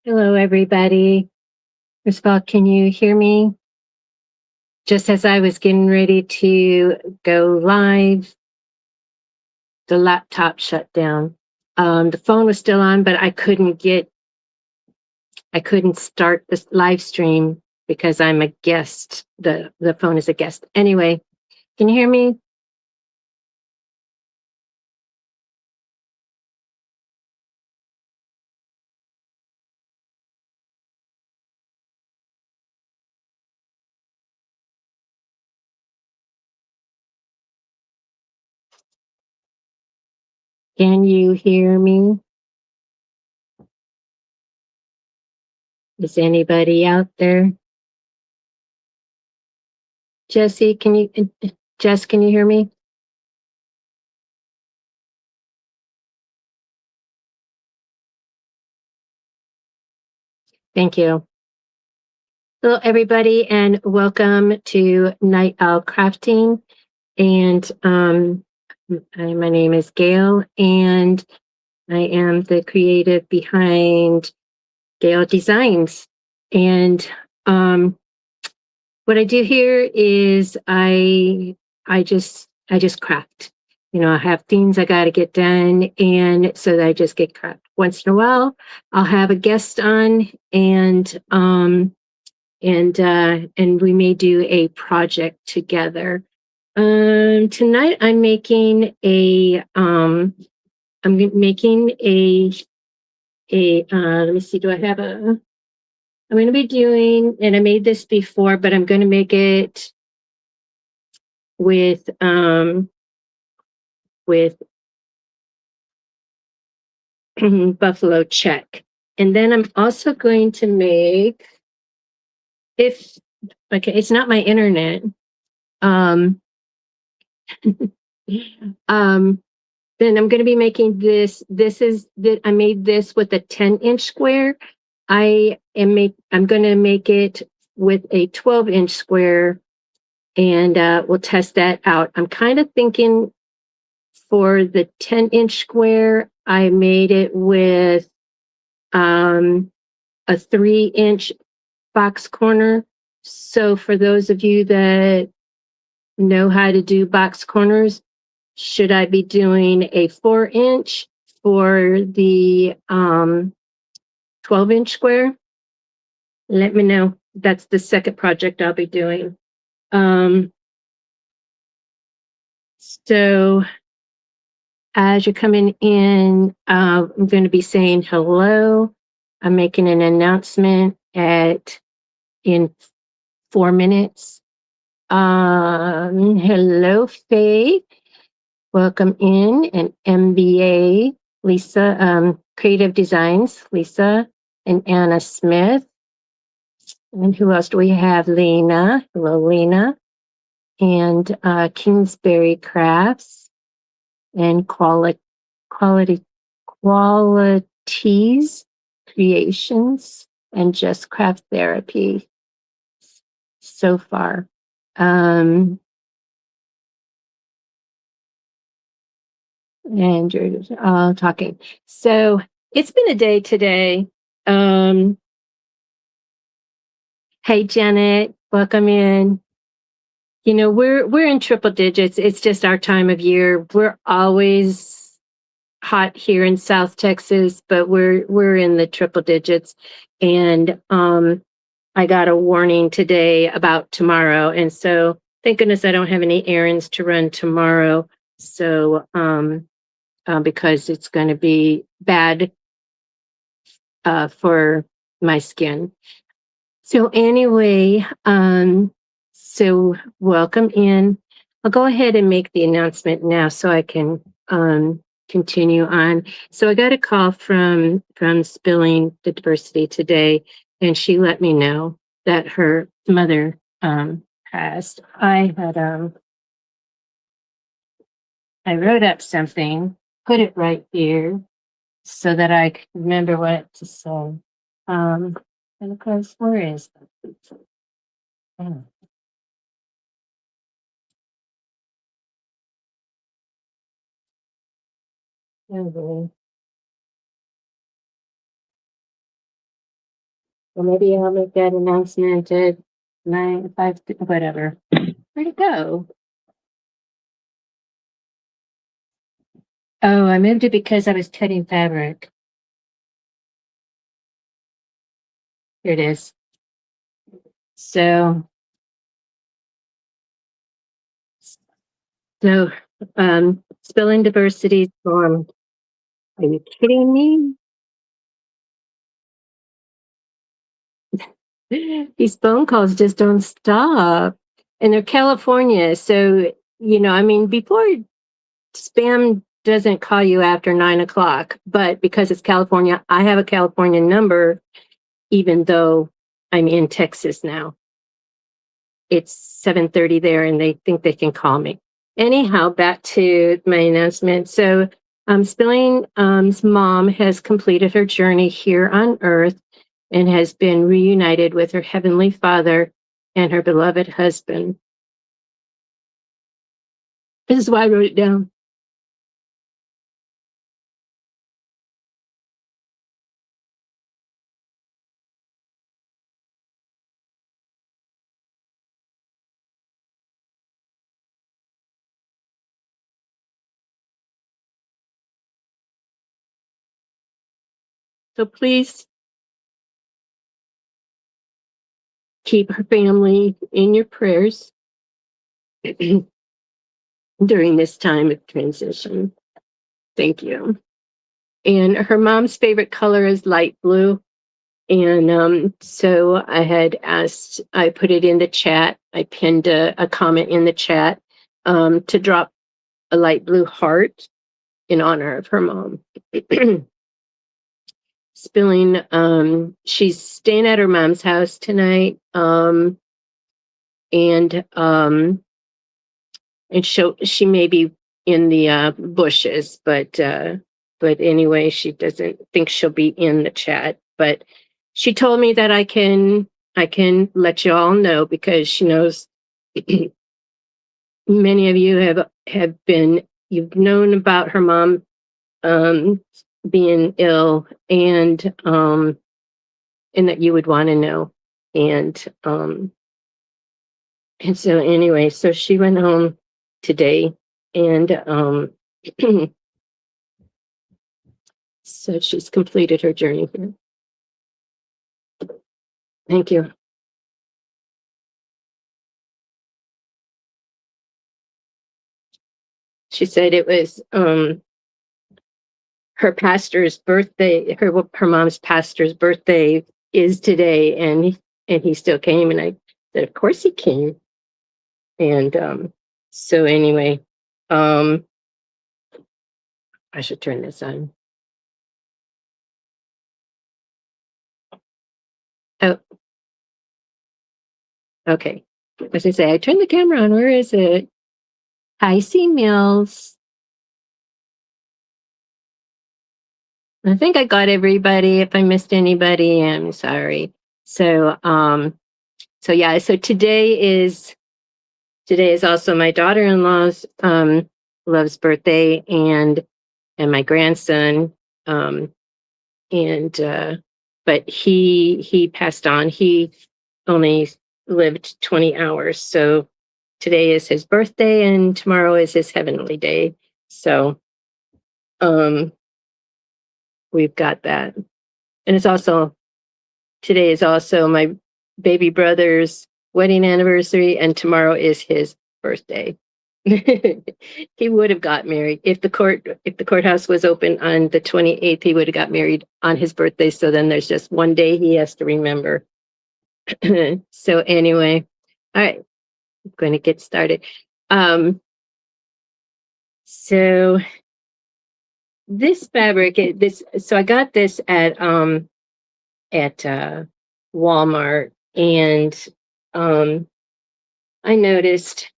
Hello, everybody. First of all, can you hear me? Just as I was getting ready to go live, the laptop shut down. The phone was still on, but I couldn't start this live stream because I'm a guest. The phone is a guest. Anyway, can you hear me? Can you hear me? Is anybody out there? Jesse, Jess, can you hear me? Thank you. Hello, everybody, and welcome to Night Owl Crafting. And my name is Gail, and I am the creative behind Gail Designs. And what I do here is I just craft. You know, I have things I got to get done, and so that I just get craft. Once in a while, I'll have a guest on, and we may do a project together. Tonight I'm making let me see, do I have I'm going to be doing, and I made this before, but I'm going to make it with buffalo check. And then I'm also going to make, it's not my internet. Then I'm going to be making this. I made this with a 10-inch square. I'm going to make it with a 12-inch square, and we'll test that out. I'm kind of thinking for the 10-inch square, I made it with a 3-inch box corner. So for those of you that know how to do box corners, should I be doing a 4-inch for the 12-inch square? Let me know. That's the second project I'll be doing. So as you're coming in, I'm going to be saying hello. I'm making an announcement in 4 minutes. Hello, Faith. Welcome in, and MBA, Lisa, Creative Designs, Lisa and Anna Smith. And who else do we have? Lena. Hello, Lena. And Kingsbury Crafts and Qualities Creations and Just Craft Therapy so far. And you're talking. So it's been a day today. Hey, Janet, welcome in. You know, we're in triple digits. It's just our time of year. We're always hot here in South Texas, but we're in the triple digits. And I got a warning today about tomorrow, and so thank goodness I don't have any errands to run tomorrow. So because it's going to be bad for my skin. So anyway, so welcome in. I'll go ahead and make the announcement now so I can continue on. So I got a call from Spilling the Diversity today, and she let me know that her mother passed. I wrote up something, put it right here so that I could remember what to say. And of course, where is it? Oh. Oh, boy. Or maybe I'll make that announcement at 5, whatever. Where'd it go? Oh, I moved it because I was cutting fabric. Here it is. So, so, spelling diversity form. Are you kidding me? These phone calls just don't stop. And they're California. So, I mean, before spam doesn't call you after 9 o'clock, but because it's California, I have a California number, even though I'm in Texas now. It's 7:30 there and they think they can call me. Anyhow, back to my announcement. So, Spilling's mom has completed her journey here on earth and has been reunited with her heavenly father and her beloved husband. This is why I wrote it down. So please keep her family in your prayers during this time of transition. Thank you. And her mom's favorite color is light blue. And so I put it in the chat. I pinned a comment in the chat to drop a light blue heart in honor of her mom. Spilling, she's staying at her mom's house tonight. And she may be in the bushes, but anyway, she doesn't think she'll be in the chat. But she told me that I can let you all know because she knows many of you you've known about her mom being ill and that you would want to know. And so anyway, so she went home today and so she's completed her journey here. Thank you. She said it was her pastor's birthday, her mom's pastor's birthday is today, and he still came, and I said, of course he came. And so anyway, I should turn this on. Oh, okay. As I say, I turned the camera on. Where is it? Hi, C Mills. I think I got everybody. If I missed anybody, I'm sorry. So yeah, so today is also my daughter-in-law's Love's birthday and my grandson. But he passed on. He only lived 20 hours. So today is his birthday and tomorrow is his heavenly day. So we've got that. And today is also my baby brother's wedding anniversary, and tomorrow is his birthday. He would have got married if the courthouse was open on the 28th. He would have got married on his birthday. So then there's just one day he has to remember. So anyway, all right, I'm going to get started. So this fabric, so I got this at Walmart, and I noticed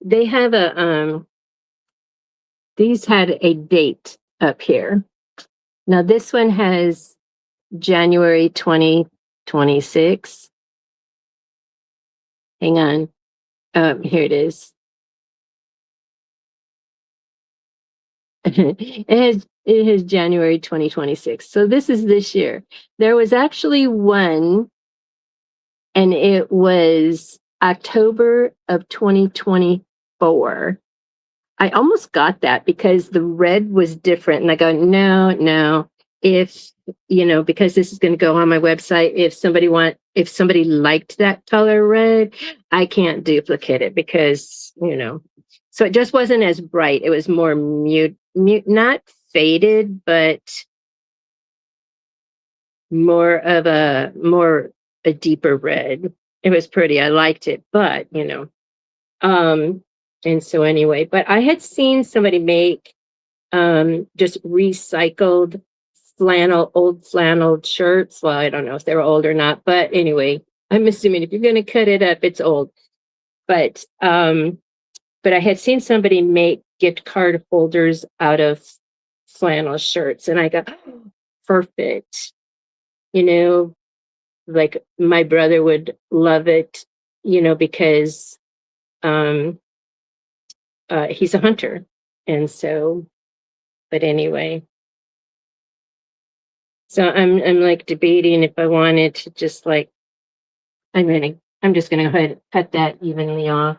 they have these had a date up here. Now this one has January 2026. Hang on. Here it is. it has January 2026. So this is this year. There was actually one, and it was October of 2024. I almost got that because the red was different. And I go, no. If, because this is going to go on my website, if somebody liked that color red, I can't duplicate it because, so it just wasn't as bright. It was more not faded, but more a deeper red. It was pretty. I liked it, but um, and so anyway, but I had seen somebody make just recycled old flannel shirts. Well, I don't know if they were old or not, but anyway, I'm assuming if you're going to cut it up, it's old. But I had seen somebody make gift card holders out of flannel shirts, and I got perfect. Like my brother would love it, because he's a hunter, and so. But anyway, so I'm like debating if I wanted to just like I'm just gonna go ahead and cut that evenly off.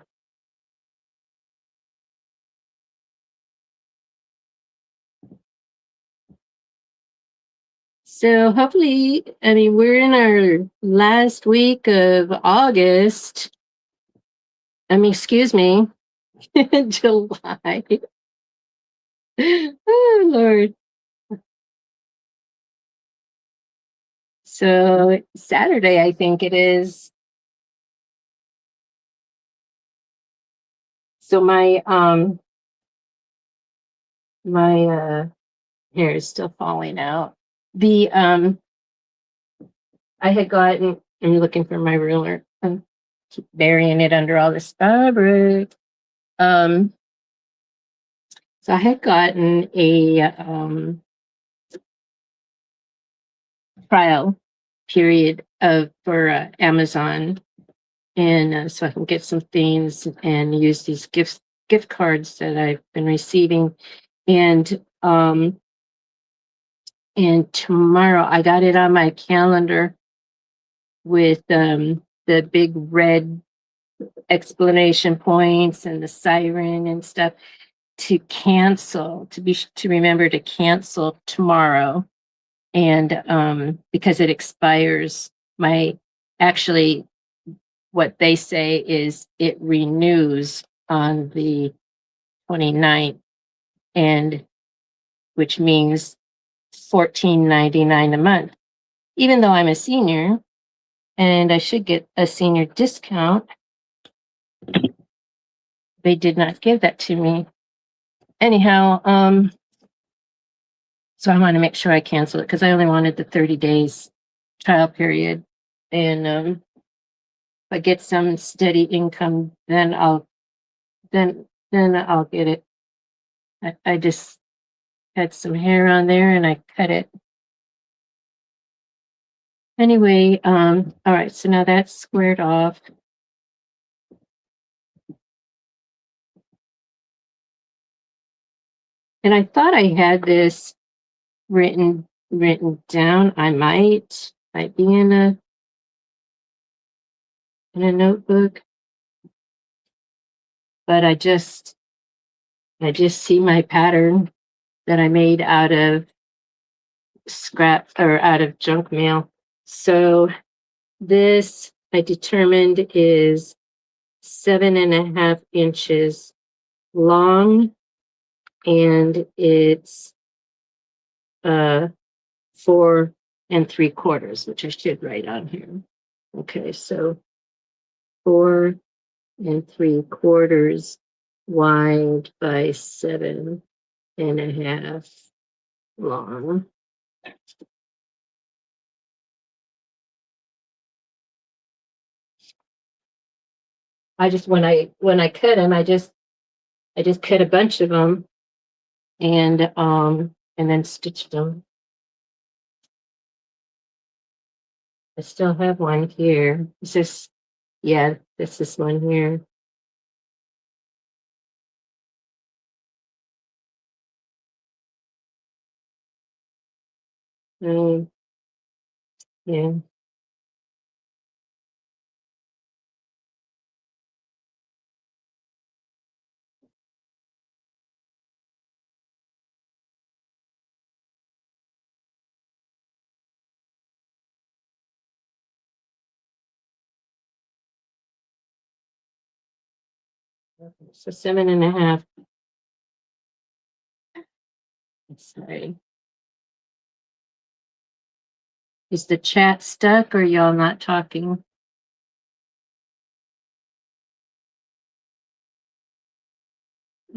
So hopefully, I mean, we're in our last week of August. I mean, excuse me, July. Oh Lord. So Saturday, I think it is. So my hair is still falling out. The I had gotten, I'm looking for my ruler. I keep burying it under all this fabric. So I had gotten a trial period for Amazon, and so I can get some things and use these gift cards that I've been receiving, and tomorrow I got it on my calendar with the big red explanation points and the siren and stuff to remember to cancel tomorrow, and because it expires. Actually what they say is it renews on the 29th, and which means $14.99 a month, even though I'm a senior and I should get a senior discount. They did not give that to me. Anyhow, so I want to make sure I cancel it because I only wanted the 30 days trial period. And if I get some steady income, then I'll get it. I just had some hair on there and I cut it. Anyway, all right, so now that's squared off. And I thought I had this written down. I might be in a notebook, but I just see my pattern that I made out of scrap or out of junk mail. So this I determined is 7.5 inches long, and it's 4 3/4, which I should write on here. Okay, so 4 3/4 wide by 7.5 long. I just when I cut them, I just cut a bunch of them and then stitched them. I still have one here. This is one here. Um, yeah. So 7.5. Sorry. Is the chat stuck or y'all not talking?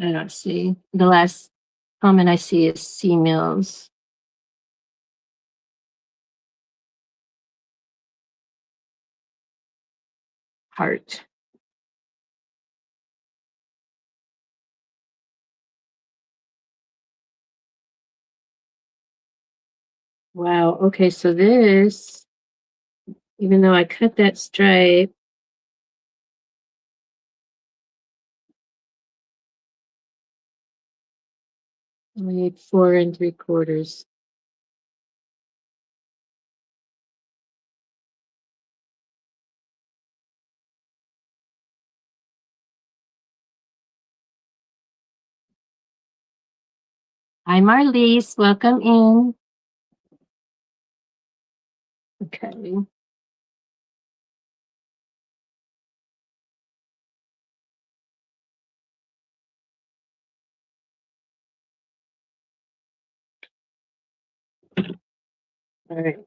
I don't see. The last comment I see is C Mills. Heart. Wow. Okay. So this, even though I cut that stripe, I need 4 3/4. Hi, Marlies. Welcome in. Okay. All right.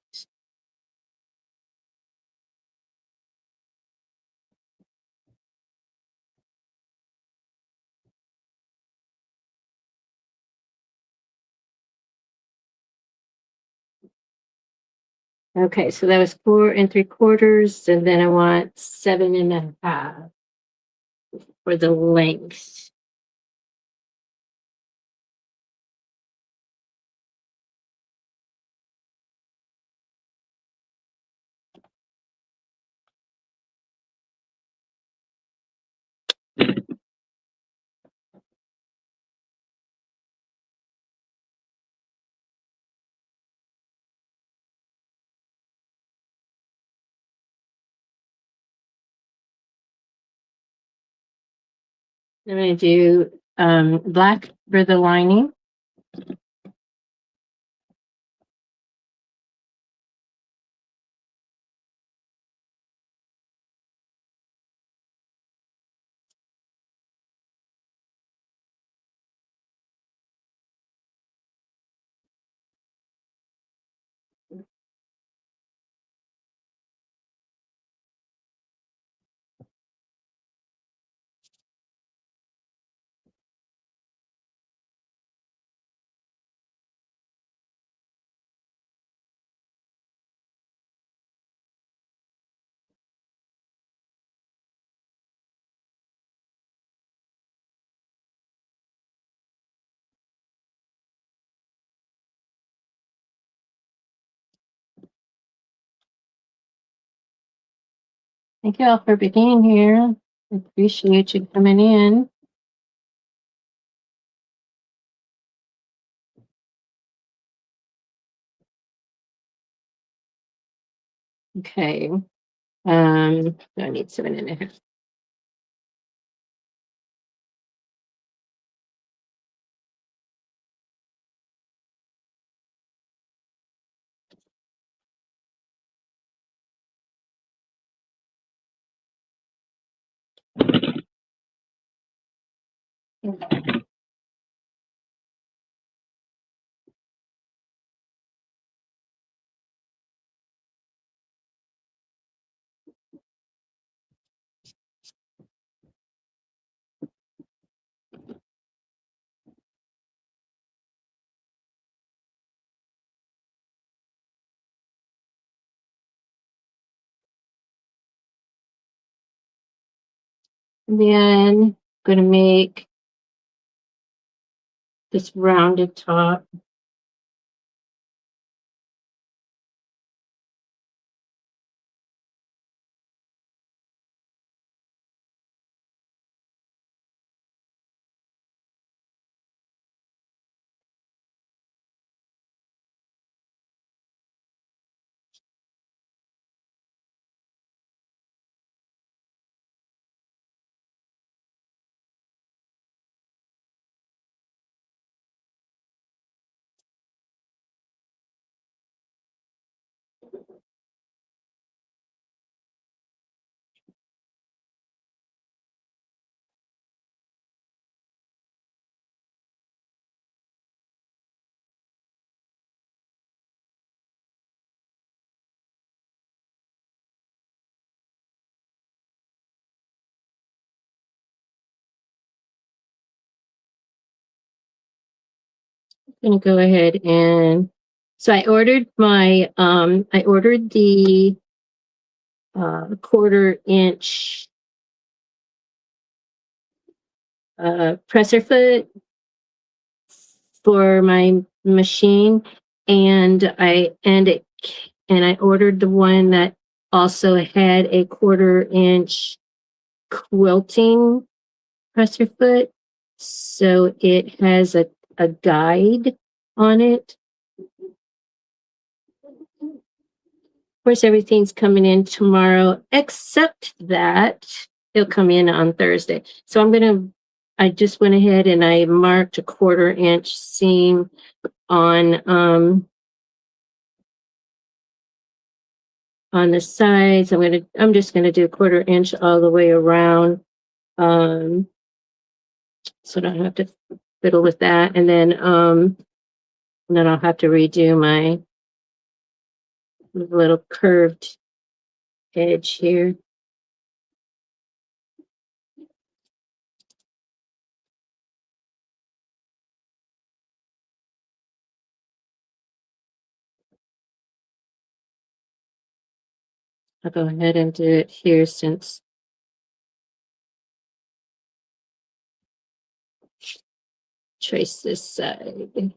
Okay. So that was 4 3/4. And then I want 7.5 for the length. I'm going to do black for the lining. Thank you all for being here. I appreciate you coming in. Okay. I need 7.5. And then I'm going to make this rounded top. gonna go ahead and, so I ordered I ordered the 1/4 inch presser foot for my machine, and I ordered the one that also had a 1/4 inch quilting presser foot. So it has a guide on it. Of course, everything's coming in tomorrow, except that it'll come in on Thursday. So I just went ahead and I marked a 1/4 inch seam on the sides. I'm just gonna do 1/4 inch all the way around. So I don't have to fiddle with that. And then I'll have to redo my little curved edge here. I'll go ahead and do it here since trace this side.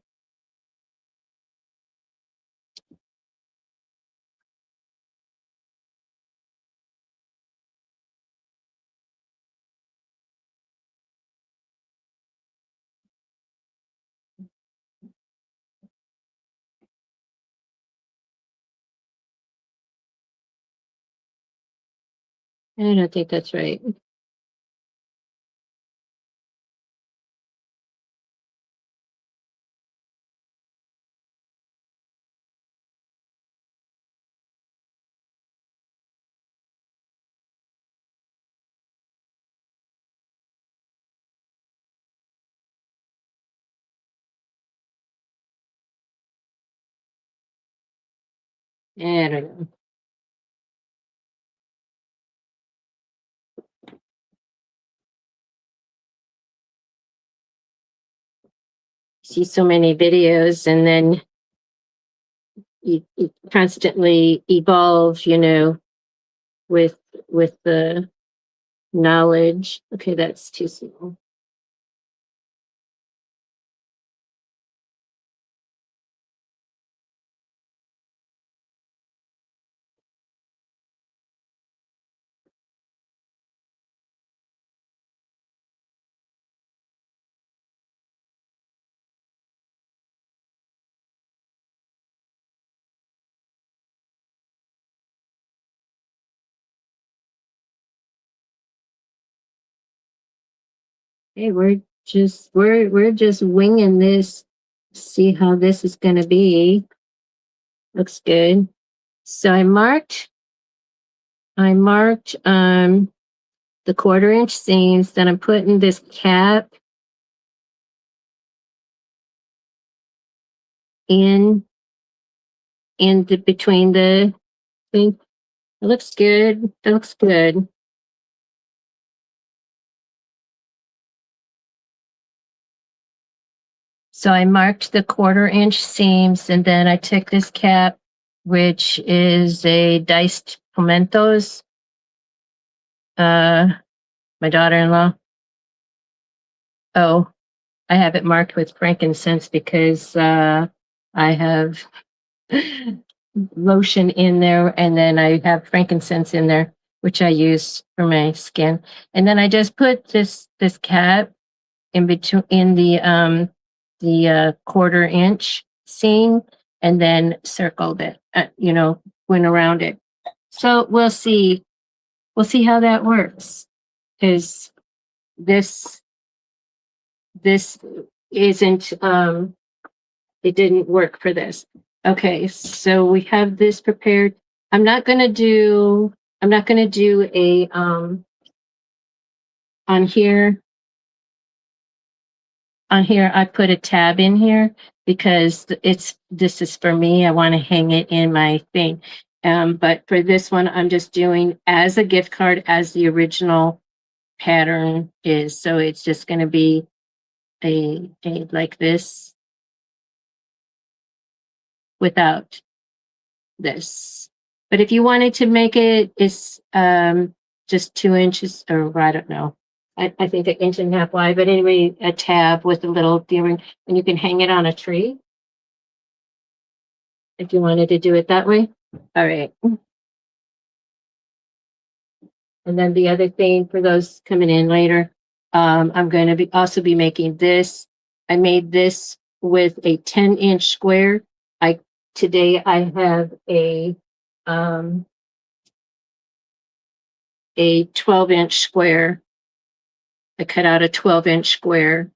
I don't think that's right. I don't know. See so many videos and then you constantly evolve, with the knowledge. Okay, that's too small. Hey, we're just winging this. See how this is gonna be. Looks good. So I marked the 1/4 inch seams. Then I'm putting this cap in between the thing. It looks good. That looks good. So I marked the 1/4 inch seams, and then I took this cap, which is a diced pimentos. My daughter-in-law. Oh, I have it marked with frankincense because I have lotion in there, and then I have frankincense in there, which I use for my skin. And then I just put this cap in between in the 1/4 inch seam, and then circled it. Went around it. So we'll see. We'll see how that works. Because this isn't it didn't work for this. Okay, so we have this prepared. I'm not gonna do a on here. On here, I put a tab in here because this is for me. I want to hang it in my thing. But for this one, I'm just doing as a gift card as the original pattern is. So it's just going to be a like this. without this. But if you wanted to make it, it's just 2 inches, or I don't know. I think an inch and a half wide, but anyway, a tab with a little D-ring, and you can hang it on a tree if you wanted to do it that way. All right. And then the other thing for those coming in later, I'm going to also be making this. I made this with a 10-inch square. Today I have a 12-inch square. I cut out a 12-inch square,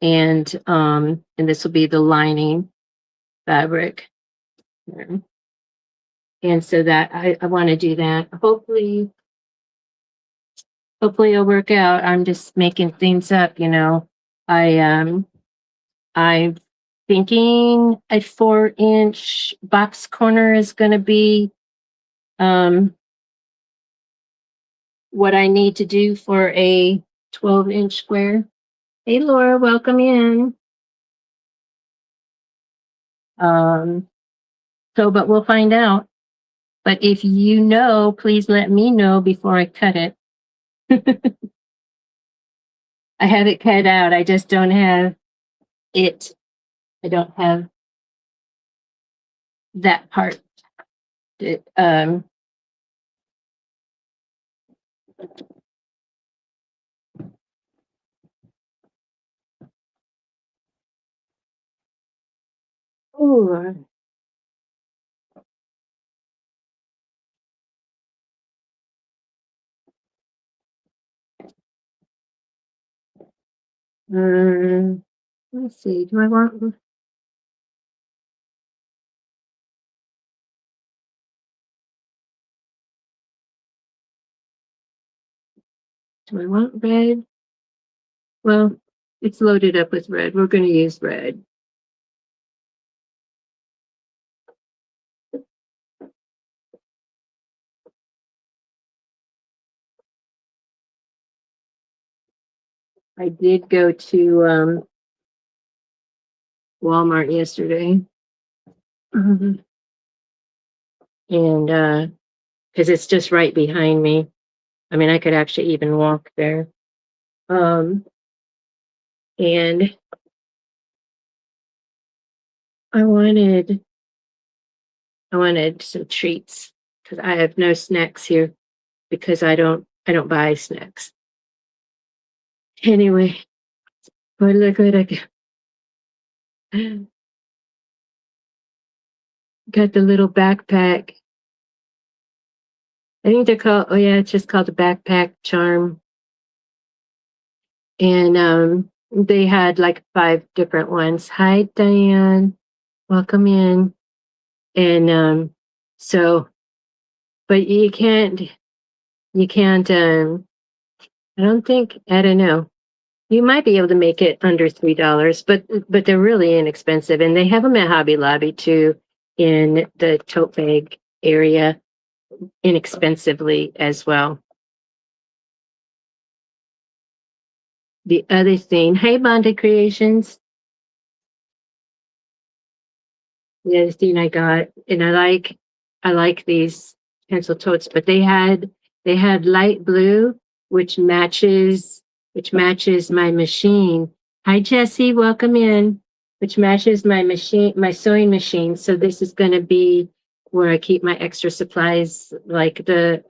and this will be the lining fabric. And so that I want to do that. Hopefully it'll work out. I'm just making things up, you know. I'm thinking a 4-inch box corner is going to be what I need to do for a 12-inch square. Hey, Laura, welcome in. But we'll find out. But if you know, please let me know before I cut it. I have it cut out. I just don't have it. I don't have that part. Ooh. Let's see. Do I want? Do I want red? Well, it's loaded up with red. We're going to use red. I did go to Walmart yesterday. And because it's just right behind me. I mean, I could actually even walk there. And I wanted some treats because I have no snacks here because I don't buy snacks. Anyway, but look what I got the little backpack. I think they're called, oh yeah, it's just called the backpack charm. And they had like 5 different ones. Hi, Diane. Welcome in. And but you can't, I don't know. You might be able to make it under $3, but they're really inexpensive. And they have them at Hobby Lobby too, in the tote bag area, inexpensively as well. The other thing, hey, Bonded Creations. The other thing I got, and I like these pencil totes, but they had light blue, which matches my machine. Hi, Jessie, welcome in. Which matches my machine, my sewing machine. So this is going to be where I keep my extra supplies, like the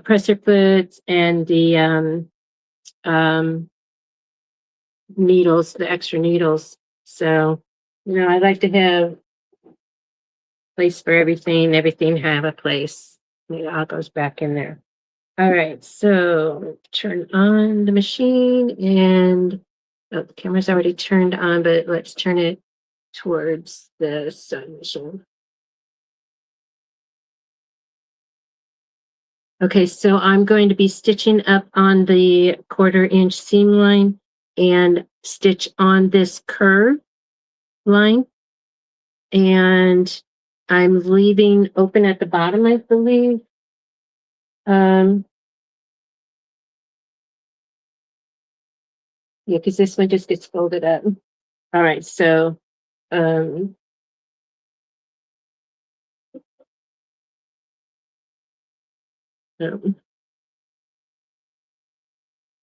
presser foots and the needles, the extra needles. So, you know, I like to have place for everything have a place. It all goes back in there. All right, so turn on the machine, and the camera's already turned on, but let's turn it towards the sewing machine. Okay, so I'm going to be stitching up on the 1/4-inch seam line and stitch on this curve line. And I'm leaving open at the bottom, I believe. Yeah, because this one just gets folded up. All right, so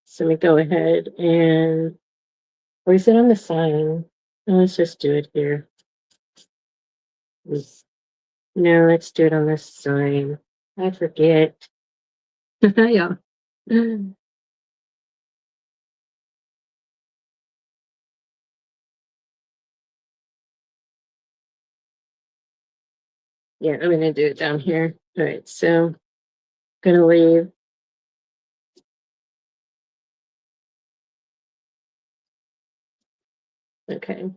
So we go ahead and, or is it on the sign? No, let's just do it here. No, let's do it on this sign. I forget. Yeah. Yeah, I'm gonna do it down here. All right, so gonna leave. Okay.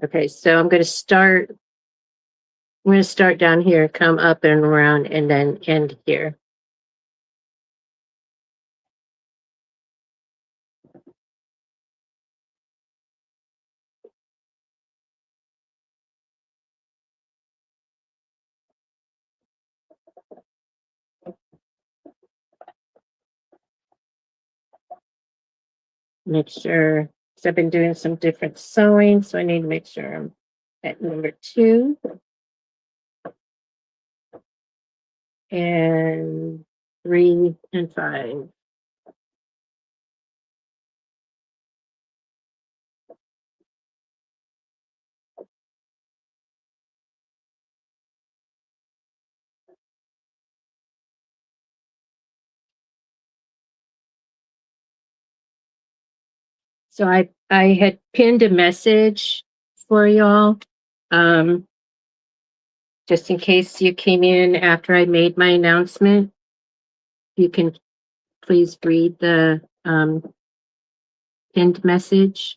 Okay, so I'm gonna start down here, come up and around, and then end here. Make sure, because I've been doing some different sewing, so I need to make sure I'm at number 2. And 3 and 5. So I had pinned a message for y'all, just in case you came in after I made my announcement. You can please read the pinned message.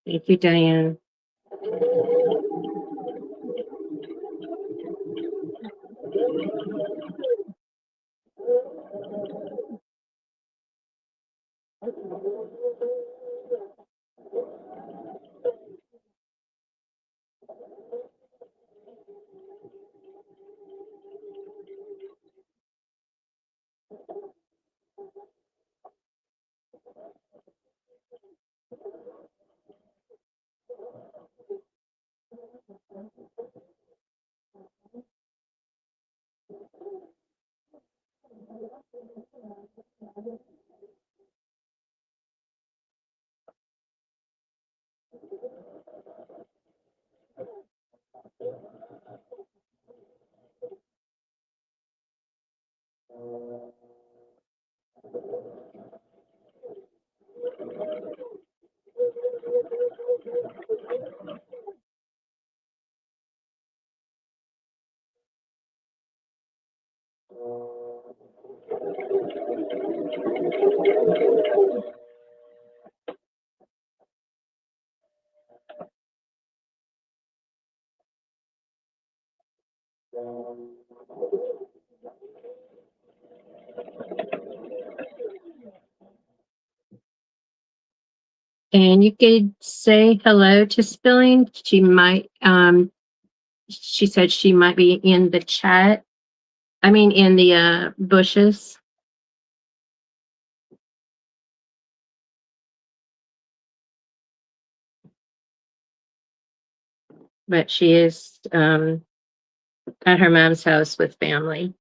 Thank you, Diane. And you could say hello to Spilling. She might, she said she might be in the chat. I mean, in the bushes. But she is at her mom's house with family.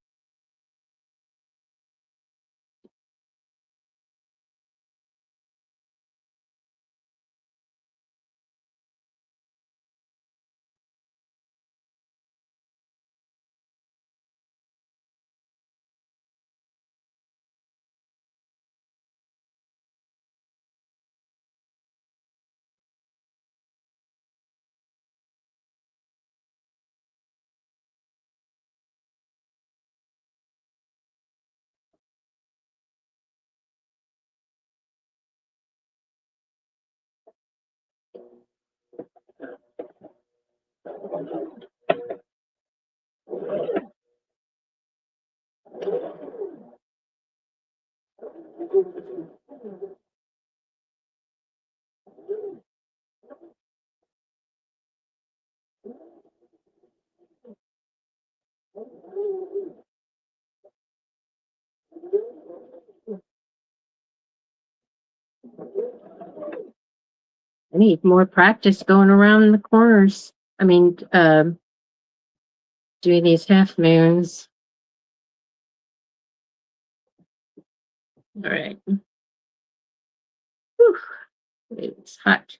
I need more practice going around the corners. I mean, doing these half moons. All right. Whew, it's hot.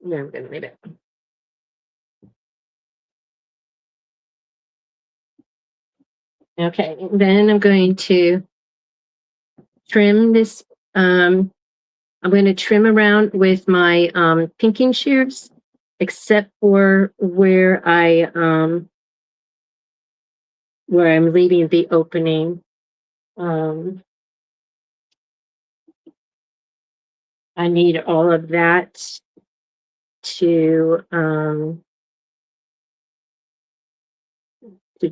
No, I'm gonna leave it. Okay, then I'm going to trim this. I'm going to trim around with my pinking shears, except for where where I'm leaving the opening. I need all of that to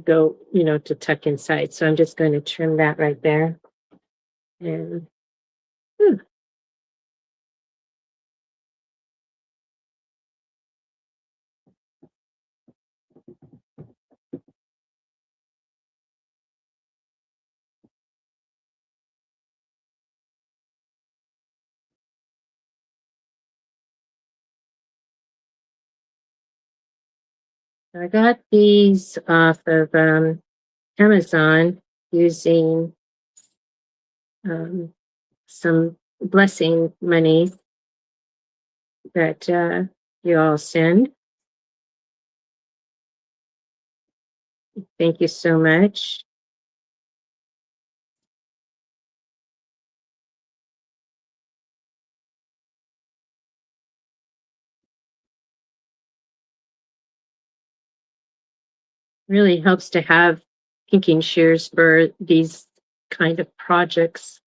go, to tuck inside. So I'm just going to trim that right there. And I got these off of Amazon using some blessing money that you all send. Thank you so much. Really helps to have pinking shears for these kind of projects.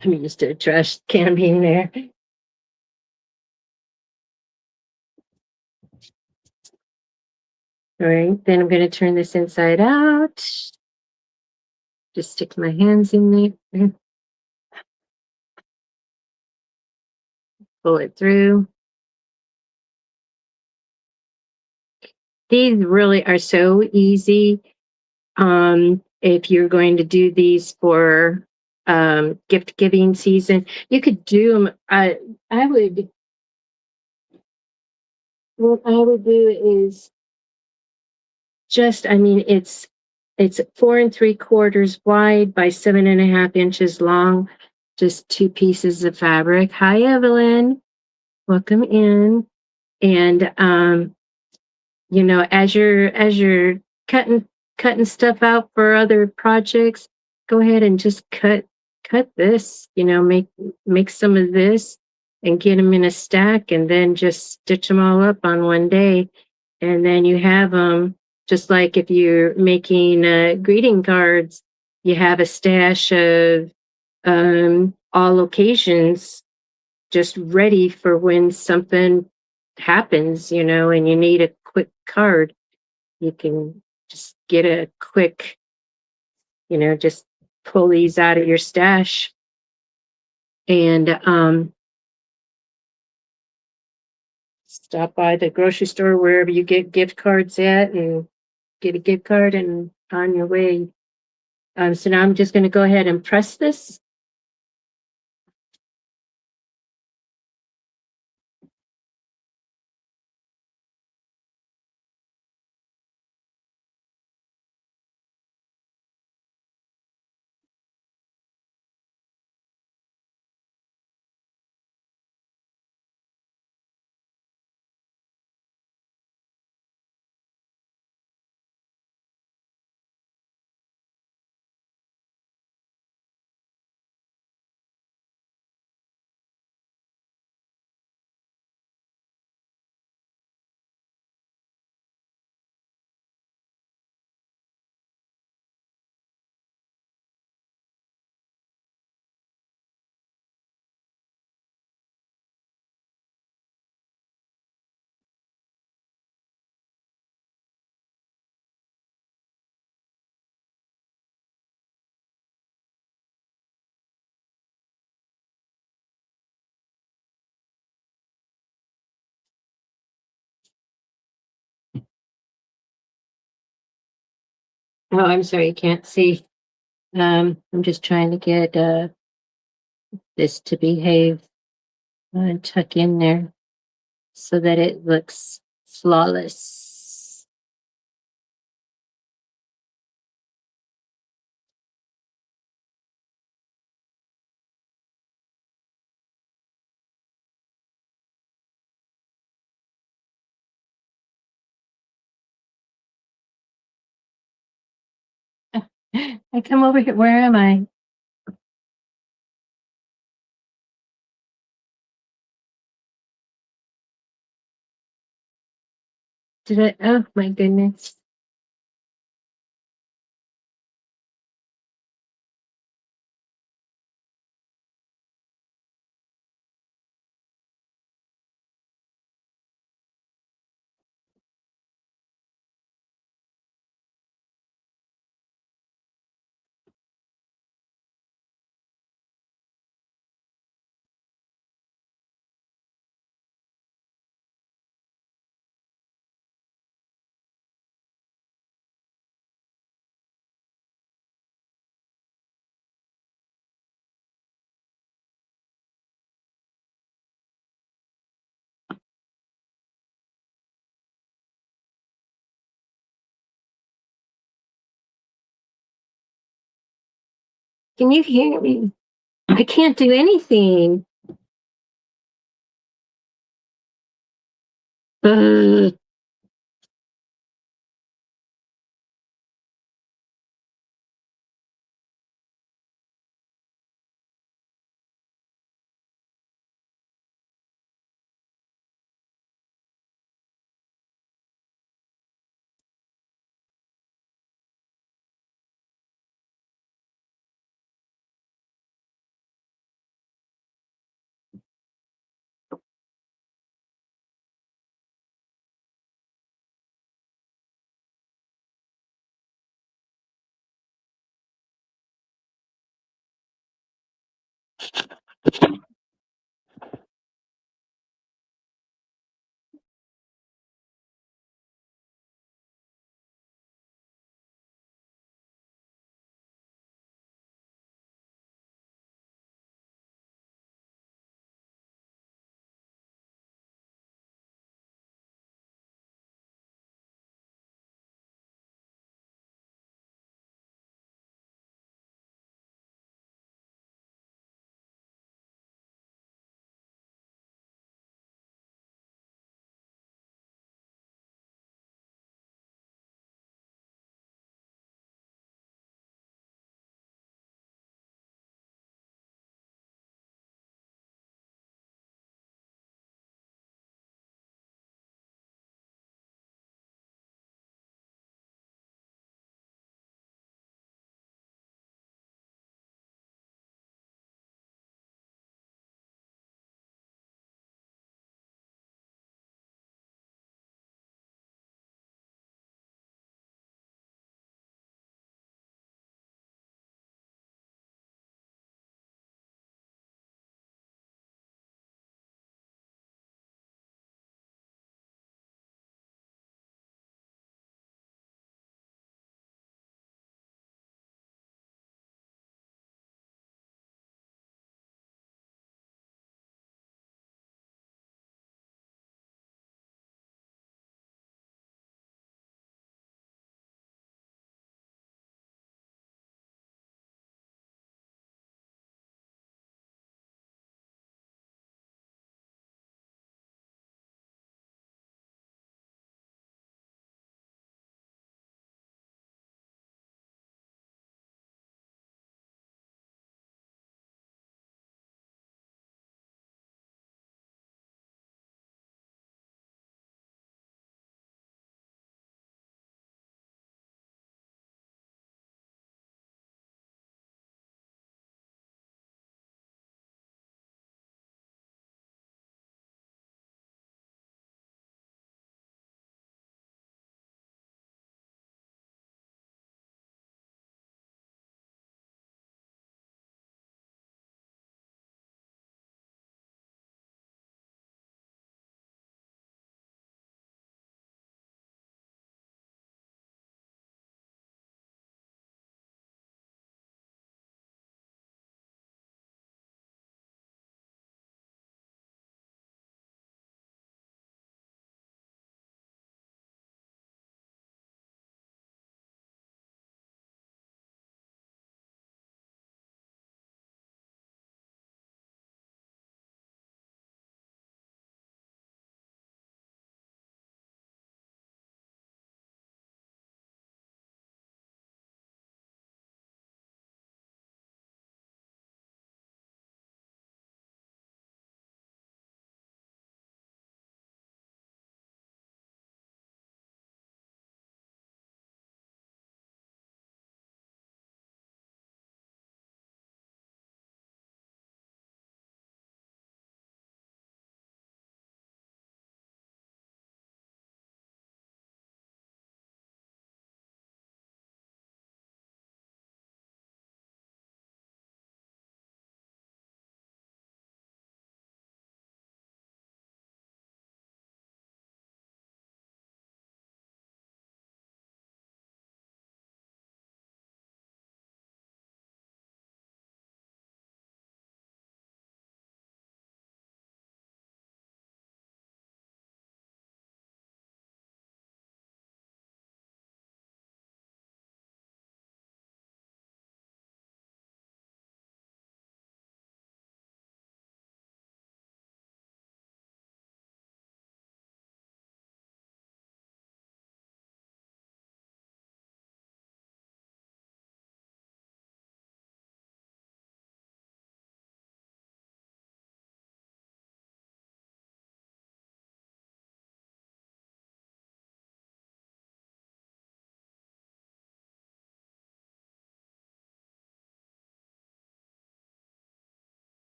I'm used to a trash can being there. All right, then I'm going to turn this inside out. Just stick my hands in there. Pull it through. These really are so easy. If you're going to do these for gift giving season, you could do them. What I would do is just, I mean, it's It's 4 3/4 wide by 7.5 inches long. Just 2 pieces of fabric. Hi, Evelyn. Welcome in. And as you're cutting stuff out for other projects, go ahead and just cut this. Make some of this and get them in a stack, and then just stitch them all up on one day, and then you have them. Just like if you're making greeting cards, you have a stash of all occasions just ready for when something happens, and you need a quick card. You can just get a quick, just pull these out of your stash and stop by the grocery store, wherever you get gift cards at, and get a gift card and on your way. So now I'm just going to go ahead and press this. Oh, I'm sorry, you can't see. I'm just trying to get this to behave and tuck in there so that it looks flawless. I come over here. Where am I? Did I? Oh my goodness. Can you hear me? I can't do anything. Ugh.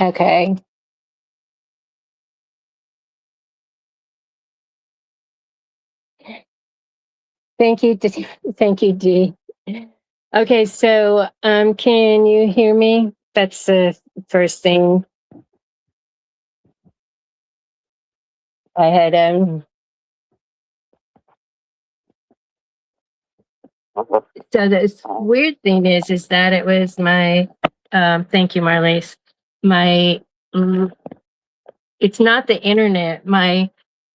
Okay. Thank you. Thank you, Dee. Okay, so can you hear me? That's the first thing I had. So this weird thing is that it was my. Thank you, Marlies. My. mm, it's not the internet.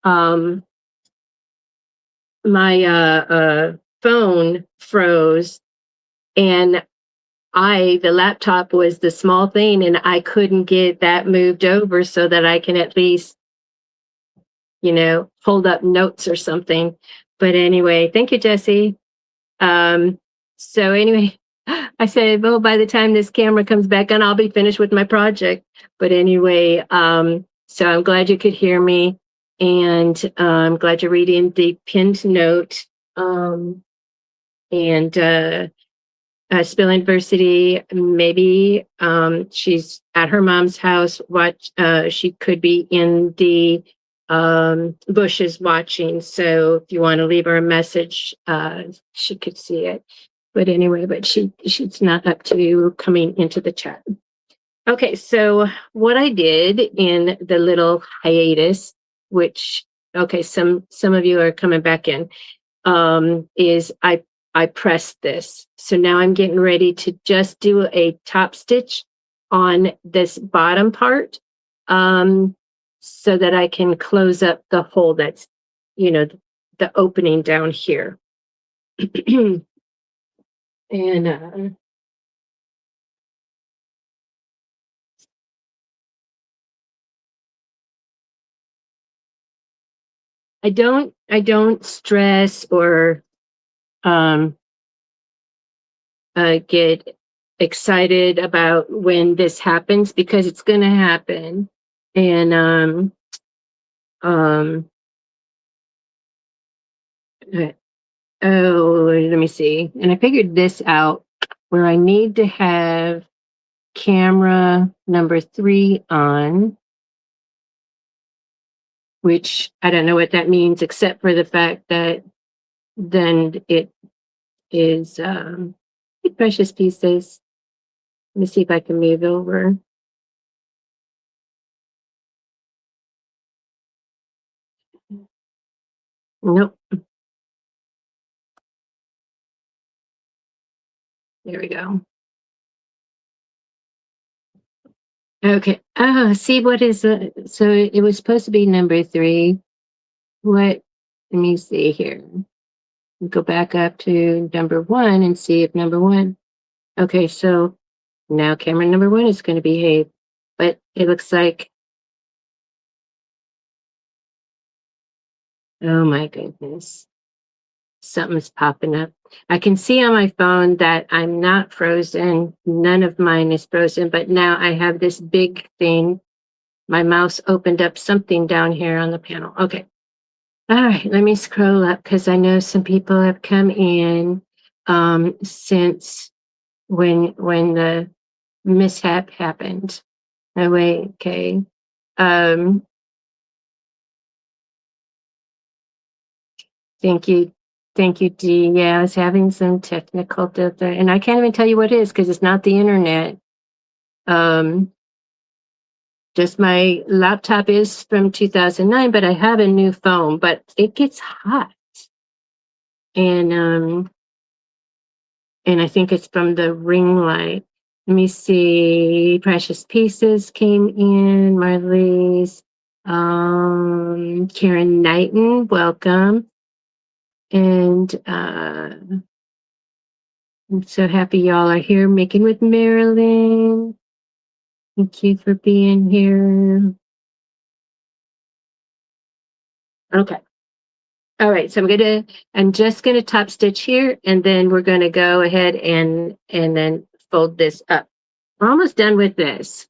Um, my phone froze, and the laptop was the small thing, and I couldn't get that moved over so that I can at least, hold up notes or something. But anyway, thank you, Jesse. Um, so anyway, I said, well, by the time this camera comes back on, I'll be finished with my project. But anyway, so I'm glad you could hear me, and I'm glad you're reading the pinned note. And Spill University, maybe she's at her mom's house. She could be in the bushes watching. So if you want to leave her a message, she could see it. But anyway, she's not up to coming into the chat. Okay, so what I did in the little hiatus, which some of you are coming back in, is I pressed this. So now I'm getting ready to just do a top stitch on this bottom part, so that I can close up the hole that's, the opening down here. And I don't stress or get excited about when this happens, because it's going to happen. And oh, let me see. And I figured this out, where I need to have camera number 3 on, which I don't know what that means, except for the fact that then it is precious pieces. Let me see if I can move over. Nope. There we go. Okay. Oh, see what is so it was supposed to be number 3. What? Let me see here. Go back up to number 1 and see if number 1. Okay, so now camera number 1 is going to behave, but it looks like, oh my goodness, something's popping up. I can see on my phone that I'm not frozen. None of mine is frozen, but now I have this big thing. My mouse opened up something down here on the panel. Okay. All right, let me scroll up, because I know some people have come in since when the mishap happened. Oh wait, okay. Thank you. Thank you, Dee. Yeah, I was having some technical difficulty, and I can't even tell you what it is, because it's not the internet. Just my laptop is from 2009, but I have a new phone, but it gets hot. And I think it's from the ring light. Let me see. Precious Pieces came in. Marlies. Karen Knighton, welcome. And I'm so happy y'all are here, making with Marilyn. Thank you for being here. Okay. All right. So I'm just gonna top stitch here, and then we're gonna go ahead and then fold this up. We're almost done with this.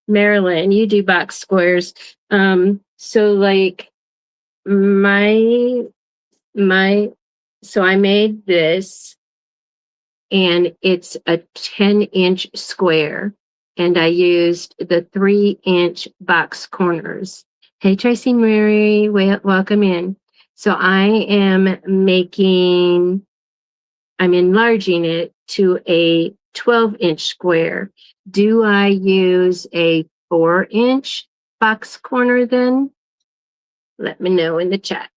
Marilyn, you do box squares. So like my so I made this, and it's a 10-inch square. And I used the 3-inch box corners. Hey, Tracy Mary, welcome in. So I'm enlarging it to a 12-inch square. Do I use a 4-inch box corner then? Let me know in the chat.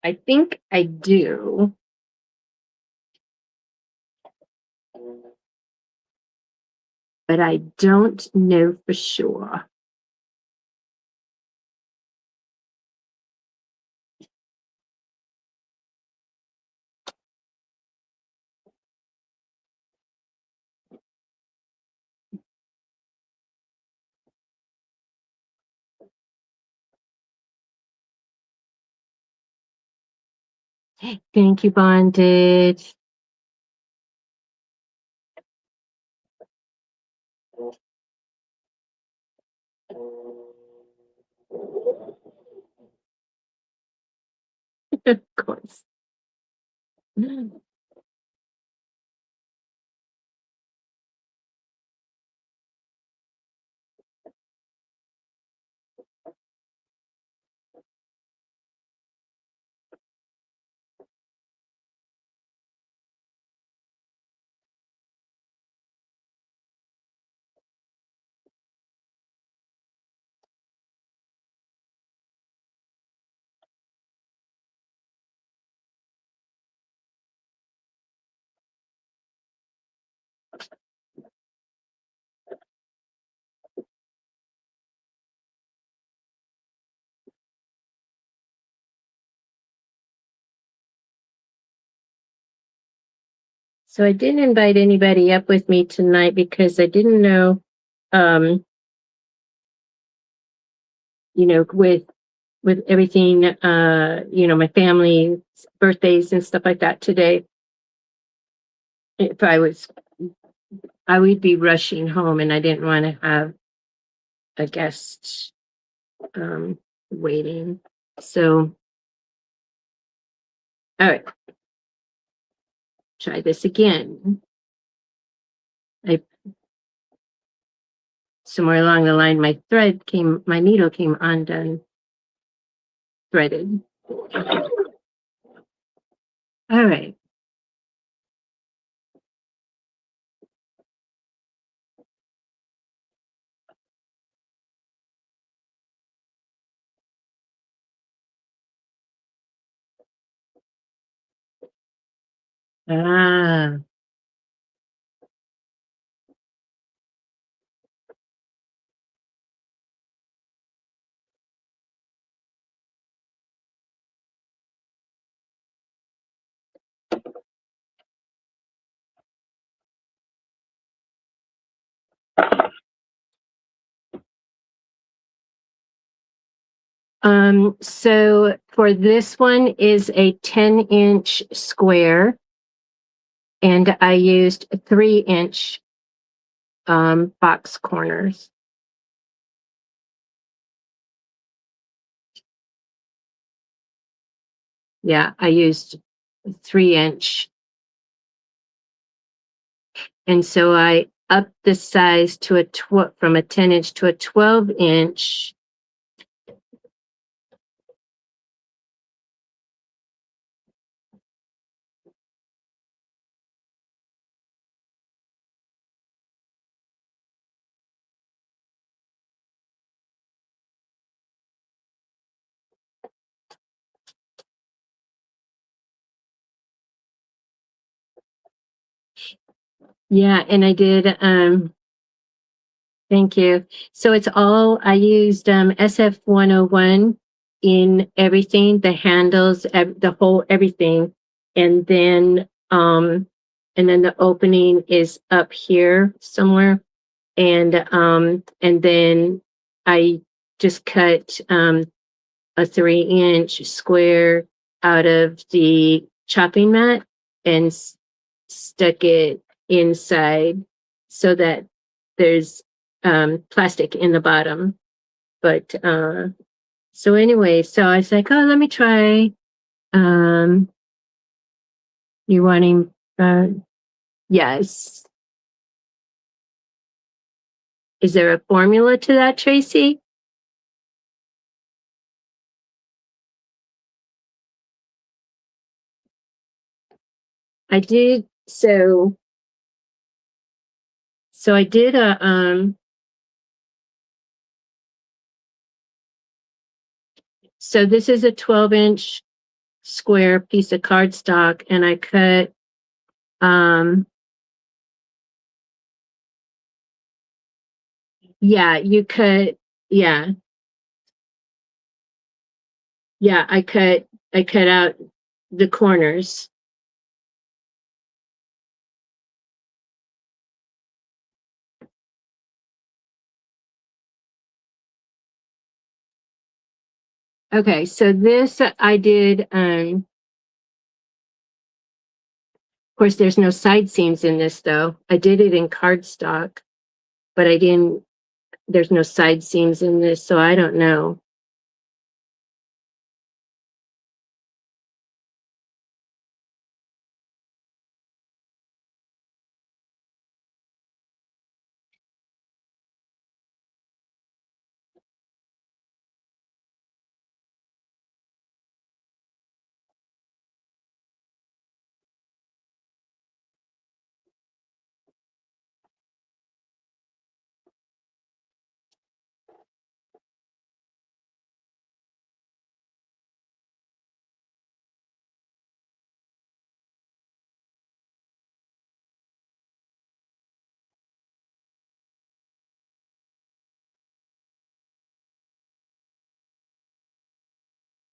I think I do. But I don't know for sure. Thank you, Bonded. Of course. So I didn't invite anybody up with me tonight because I didn't know, with everything, my family's birthdays and stuff like that today. If I would be rushing home and I didn't want to have a guest waiting. So, all right. Try this again. Somewhere along the line, my needle came undone, threaded. All right. Ah. So for this one is a 10-inch square, and I used 3-inch box corners. Yeah, I used 3-inch. And so I upped the size to from a 10-inch to a 12-inch. Yeah, and I did, thank you. So I used SF101 in everything, the handles, the whole everything. And then the opening is up here somewhere. And then I just cut a 3-inch square out of the chopping mat and stuck it inside so that there's plastic in the bottom. But, so anyway, so I was like, oh, let me try, you're wanting, yes. Is there a formula to that, Tracy? I did, so I did so this is a 12-inch square piece of cardstock, and I cut, yeah, you cut, yeah, yeah, I cut out the corners. Okay, so this I did, of course, there's no side seams in this though. I did it in cardstock, but I didn't, there's no side seams in this, so I don't know.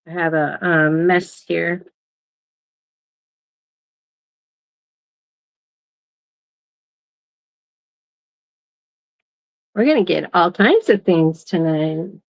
I have a mess here. We're gonna get all kinds of things tonight.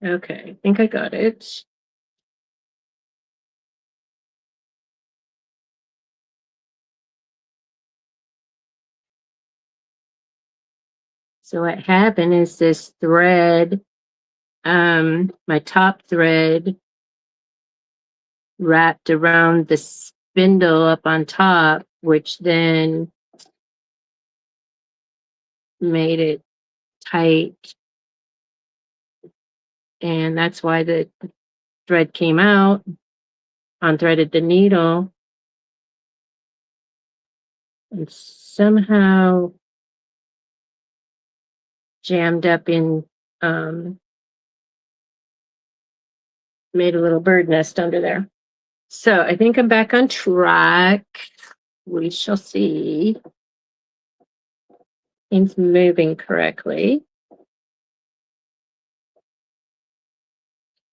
Okay, I think I got it. So what happened is this thread, my top thread wrapped around the spindle up on top, which then made it tight. And that's why the thread came out, unthreaded the needle, and somehow jammed up in, made a little bird nest under there. So I think I'm back on track. We shall see. Things moving correctly.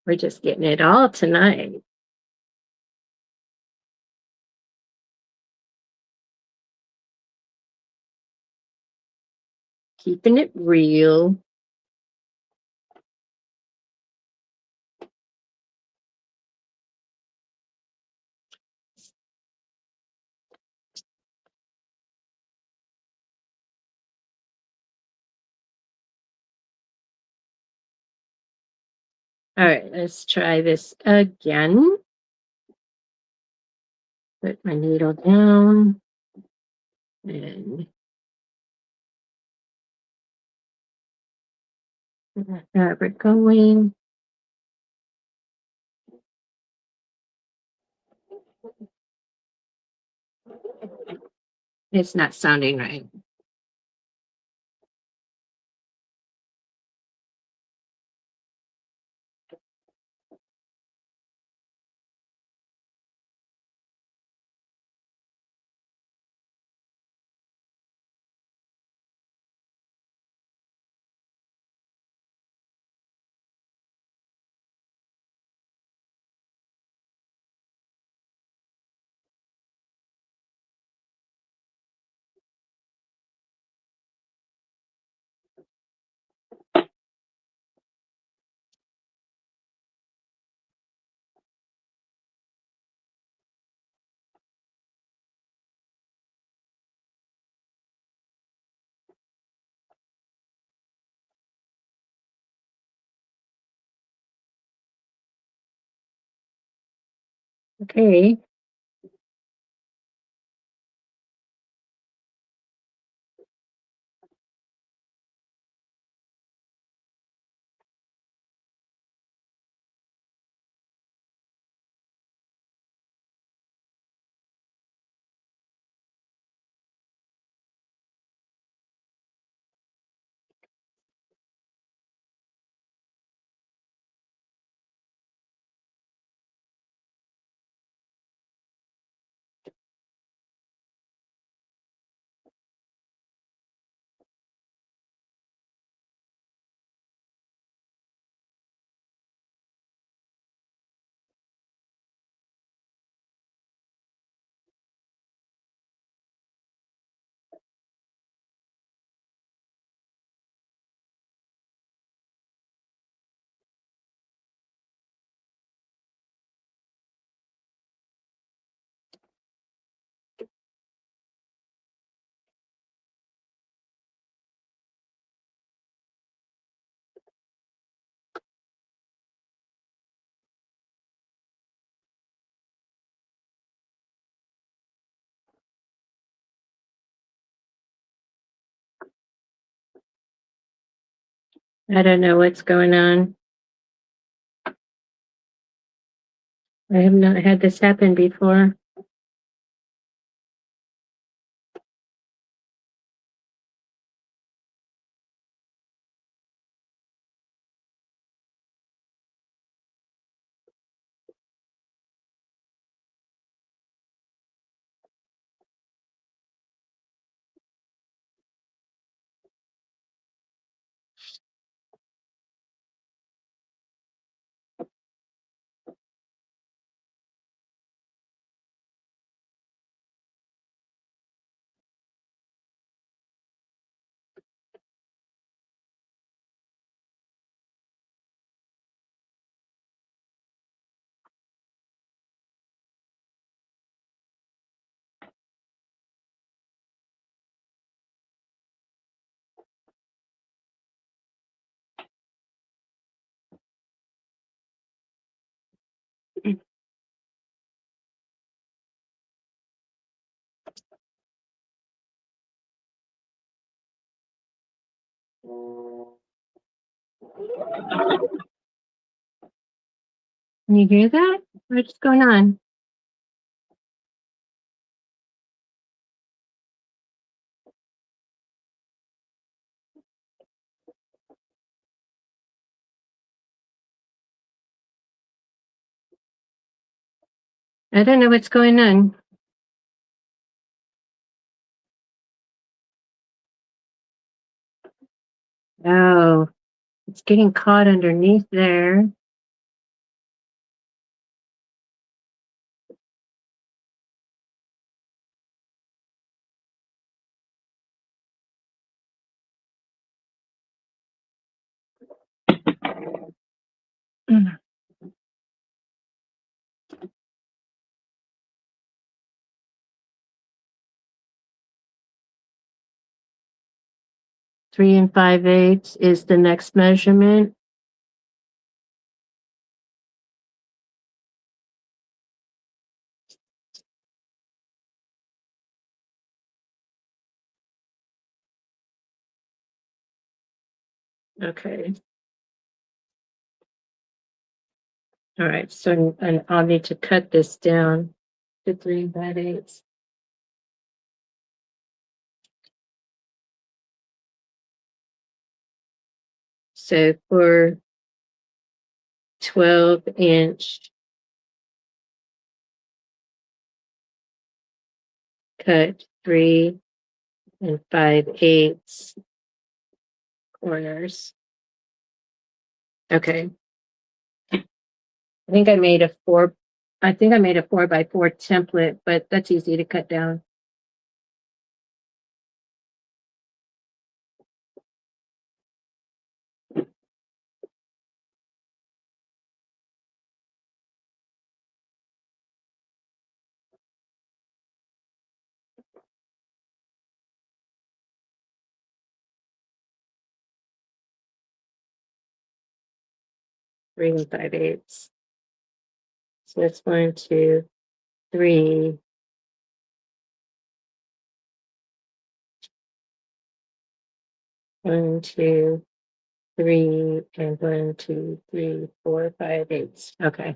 We're just getting it all tonight. Keeping it real. All right, let's try this again. Put my needle down and get that fabric going. It's not sounding right. Okay. I don't know what's going on. I have not had this happen before. Can you hear that? What's going on? I don't know what's going on. Oh, it's getting caught underneath there. Mm. 3 5/8 is the next measurement. Okay. All right. So and I'll need to cut this down to 3 5/8. So for 12-inch, cut 3 5/8 corners. Okay. I think I made a 4x4 template, but that's easy to cut down. Three and 5/8. So that's 1, 2, 3. One, 2, 3, and 1, 2, 3, 4, 5, 8. Okay.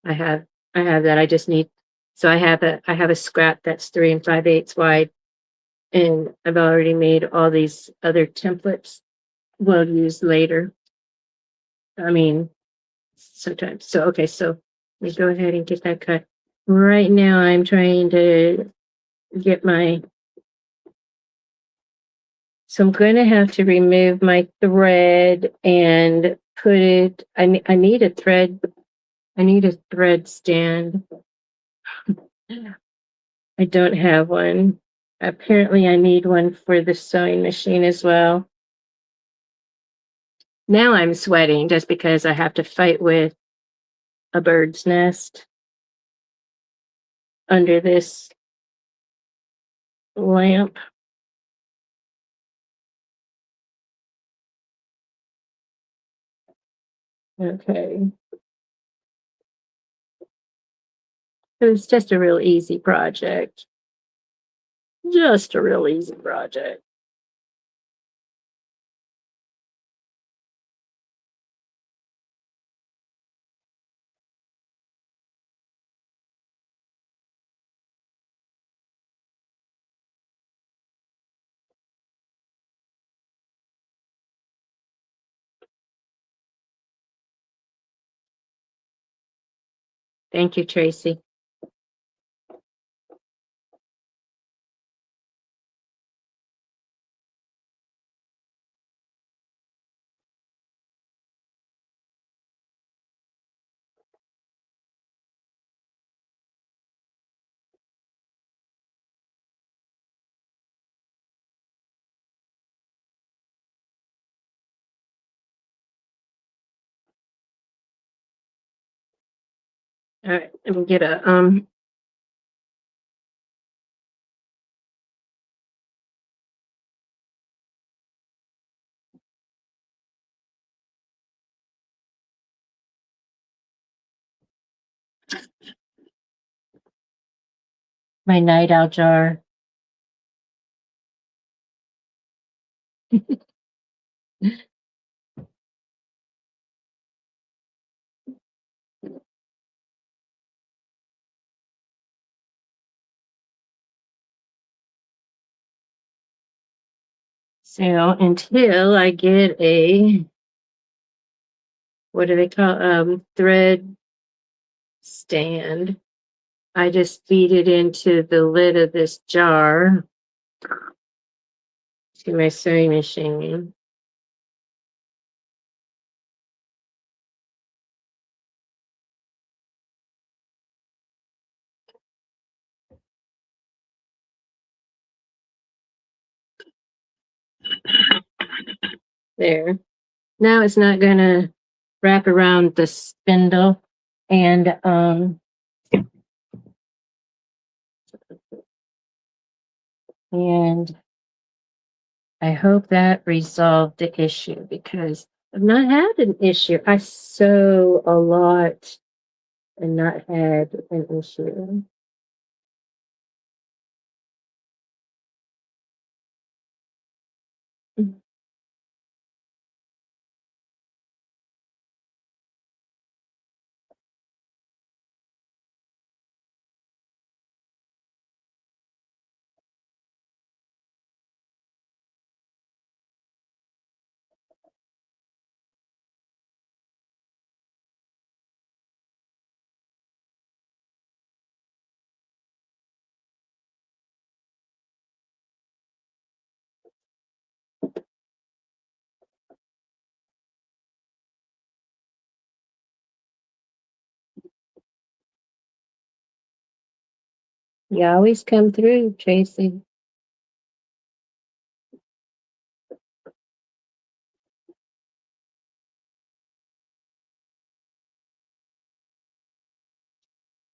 I have that. I just need, so I have a scrap that's 3 and 5/8 wide, and I've already made all these other templates we'll use later. I mean, sometimes. So, okay, so let me go ahead and get that cut. Right now, I'm trying to get so I'm going to have to remove my thread and put it, I need a thread stand. I don't have one. Apparently I need one for the sewing machine as well. Now I'm sweating just because I have to fight with a bird's nest under this lamp. Okay. It was just a real easy project. Just a real easy project. Thank you, Tracy. All right, let me get a my night owl jar. So until I get a, what do they call, thread stand, I just feed it into the lid of this jar to my sewing machine. There. Now it's not gonna wrap around the spindle, and I hope that resolved the issue, because I've not had an issue. I sew a lot and not had an issue. You always come through, Tracy.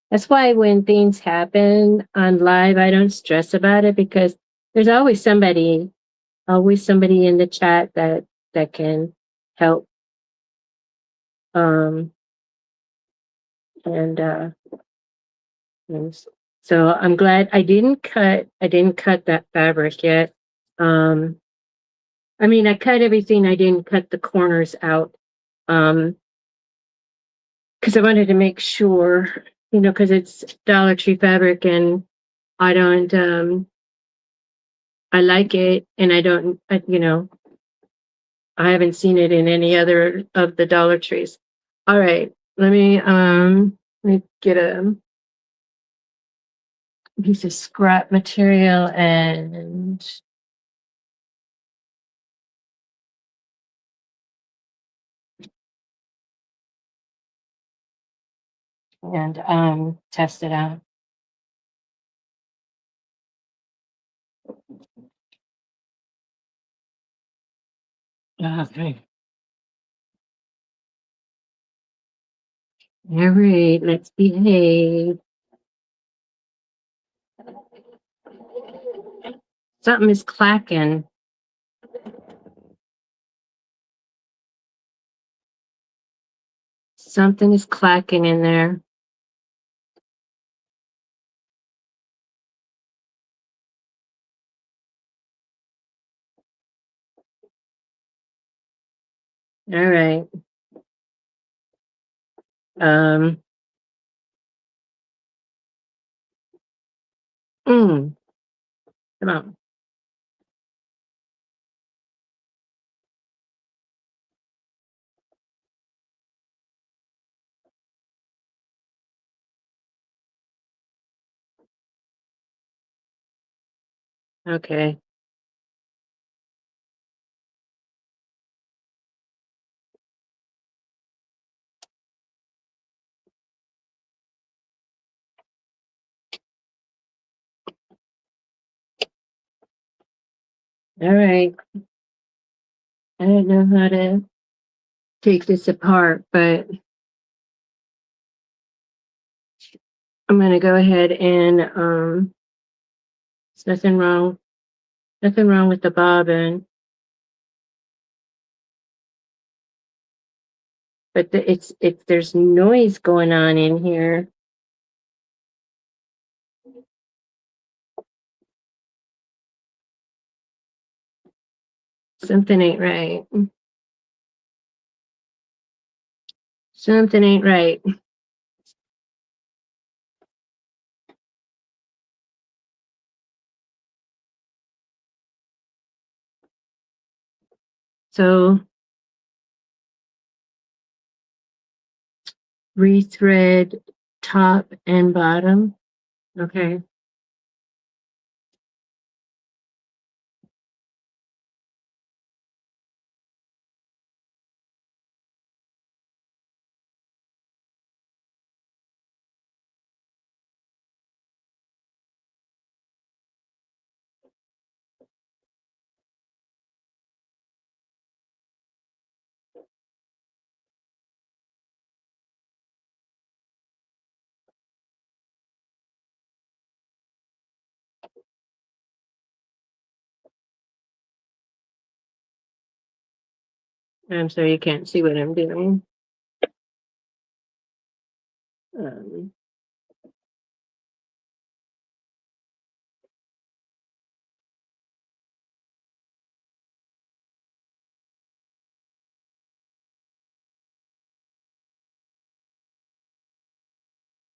That's why when things happen on live, I don't stress about it, because there's always somebody in the chat that can help. And So I'm glad I didn't cut that fabric yet. I mean, I cut everything. I didn't cut the corners out. Because I wanted to make sure, because it's Dollar Tree fabric and I don't, I like it and I don't, I haven't seen it in any other of the Dollar Trees. All right, let me get a piece of scrap material and test it out. Okay. All right, let's behave. Something is clacking. Something is clacking in there. All right. Um, come on. Okay. All right. I don't know how to take this apart, but I'm going to go ahead and, there's nothing wrong with the bobbin, but there's noise going on in here. Something ain't right. Something ain't right. So rethread top and bottom. Okay. I'm sorry you can't see what I'm doing. Um,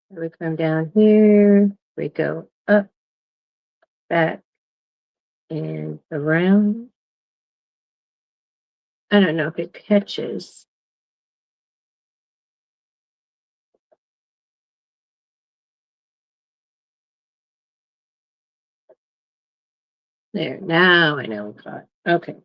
we come down here, we go up, back, and around. I don't know if it catches. There, now I know it caught. Okay.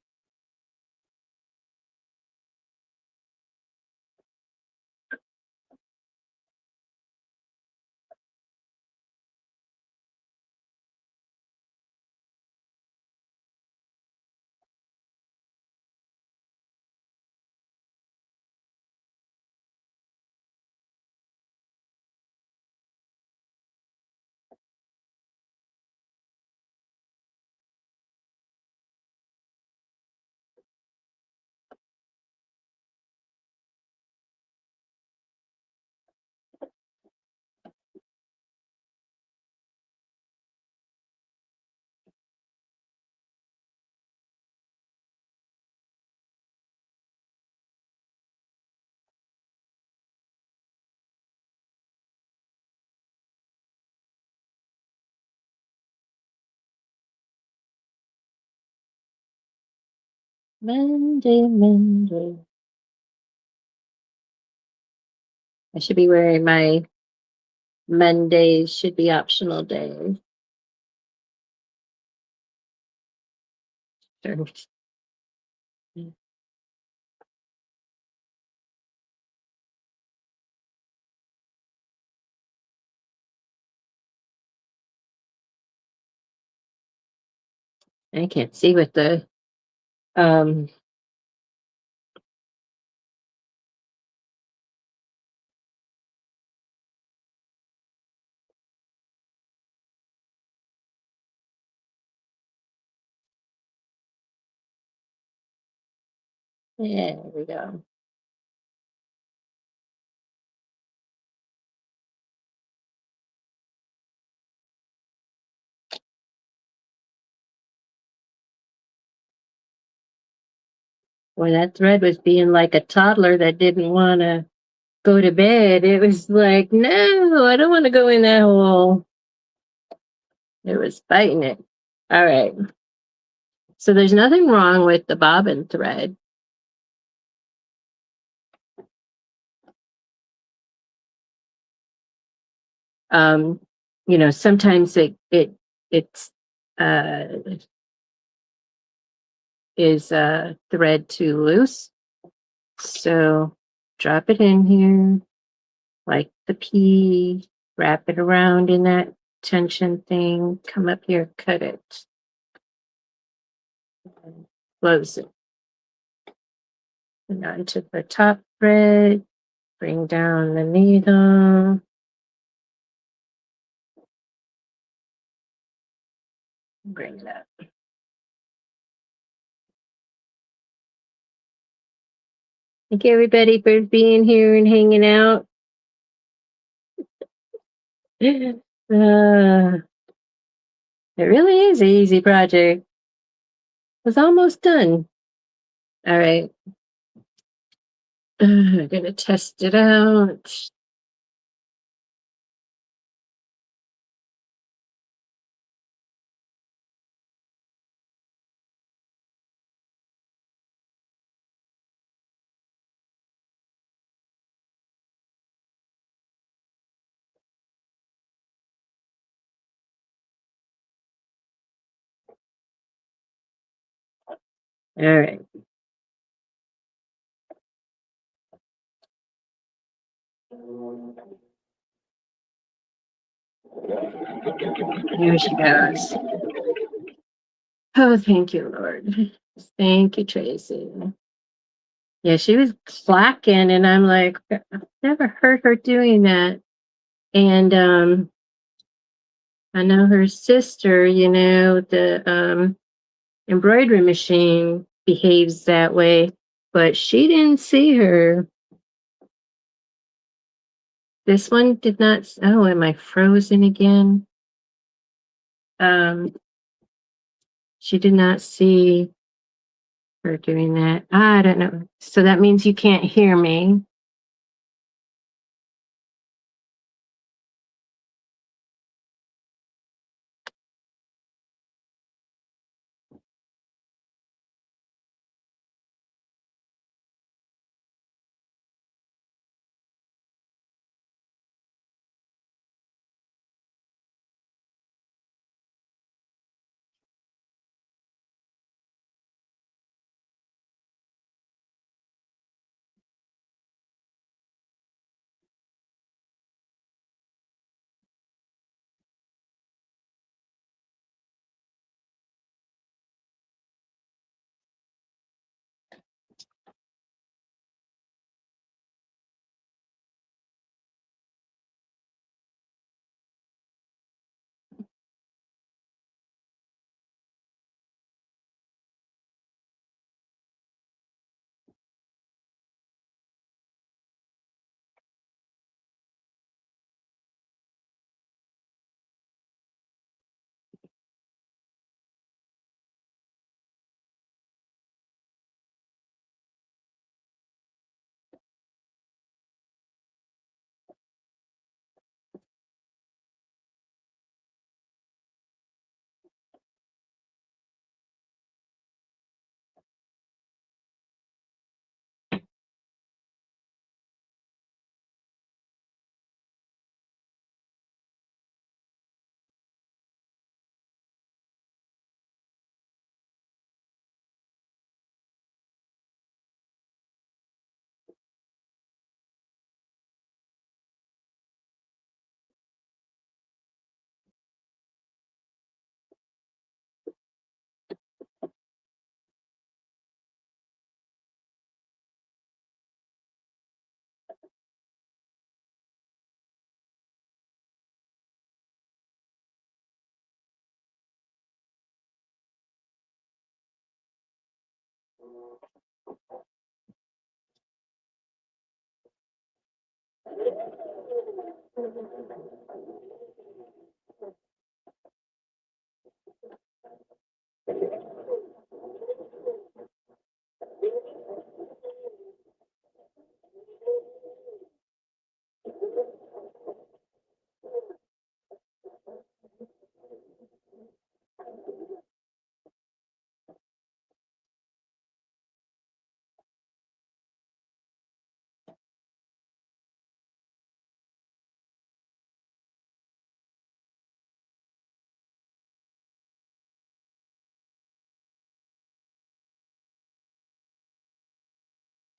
Monday. I should be wearing my Mondays should be optional day. Sure. I can't see with the um yeah, there we go. When that thread was being like a toddler that didn't want to go to bed, it was like, no, I don't want to go in that hole. It was biting it. All right. So there's nothing wrong with the bobbin thread. Um, sometimes it's uh is thread too loose. So drop it in here like the pea, wrap it around in that tension thing, come up here, cut it, and close it. And onto the top thread, bring down the needle. Bring it up. Thank you everybody for being here and hanging out. It really is an easy project. It's almost done. All right. I'm gonna test it out. All right. Here she goes. Oh, thank you, Lord. Thank you, Tracy. Yeah, she was clacking, and I'm like, I've never heard her doing that. And I know her sister, the embroidery machine behaves that way, but she didn't see her. This one did not. Oh, am I frozen again? Um, she did not see her doing that. I don't know. So that means you can't hear me.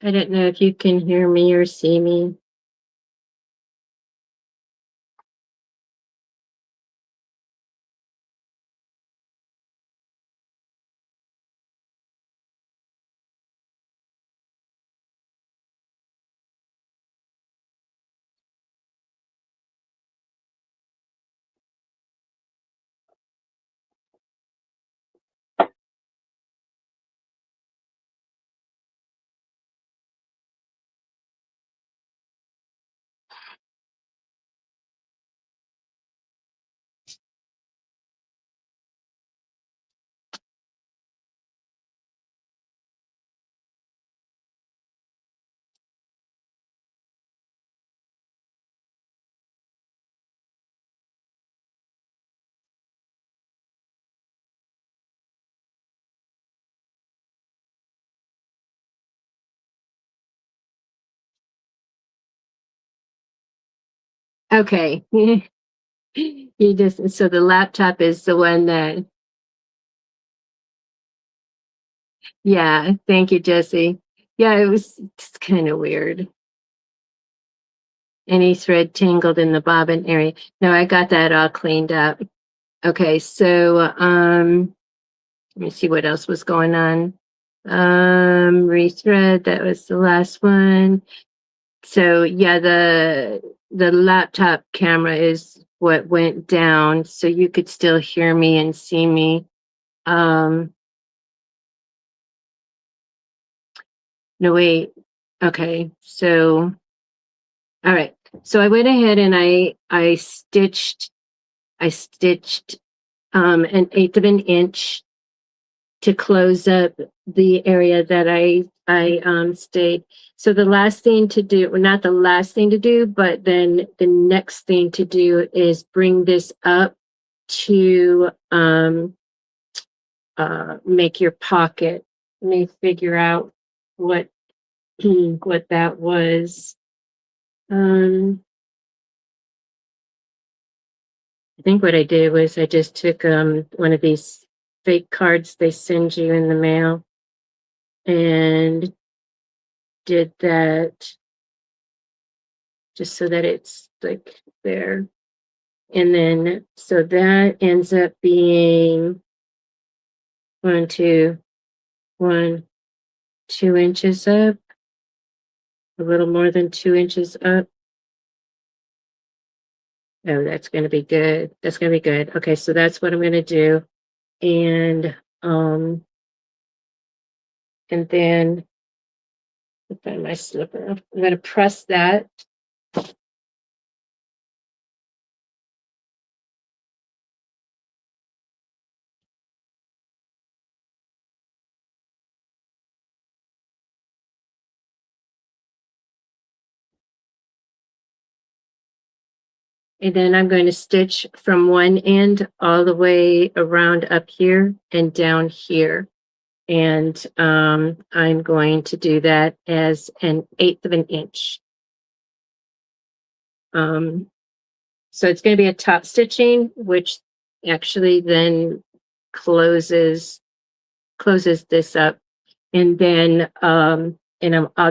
I don't know if you can hear me or see me. Okay. You just, so the laptop is the one that, yeah, thank you, Jesse. Yeah, it's kind of weird. Any thread tangled in the bobbin area. No, I got that all cleaned up. Okay, so let me see what else was going on. Rethread, that was the last one. So yeah, the laptop camera is what went down, so you could still hear me and see me. No, wait. Okay, so all right. So I went ahead and I stitched an eighth of an inch to close up the area that I stayed. So the last thing to do, well, not the last thing to do, but then the next thing to do is bring this up to make your pocket. Let me figure out what what that was. I think what I did was I just took one of these fake cards they send you in the mail and did that just so that it's like there. And then so that ends up being one, two, 2 inches up, a little more than 2 inches up. Oh, that's gonna be good. That's gonna be good. Okay, so that's what I'm gonna do. Um and then find my slipper. I'm gonna press that. And then I'm going to stitch from one end all the way around up here and down here. And I'm going to do that as an eighth of an inch. So it's going to be a top stitching, which actually then closes this up. And then I'll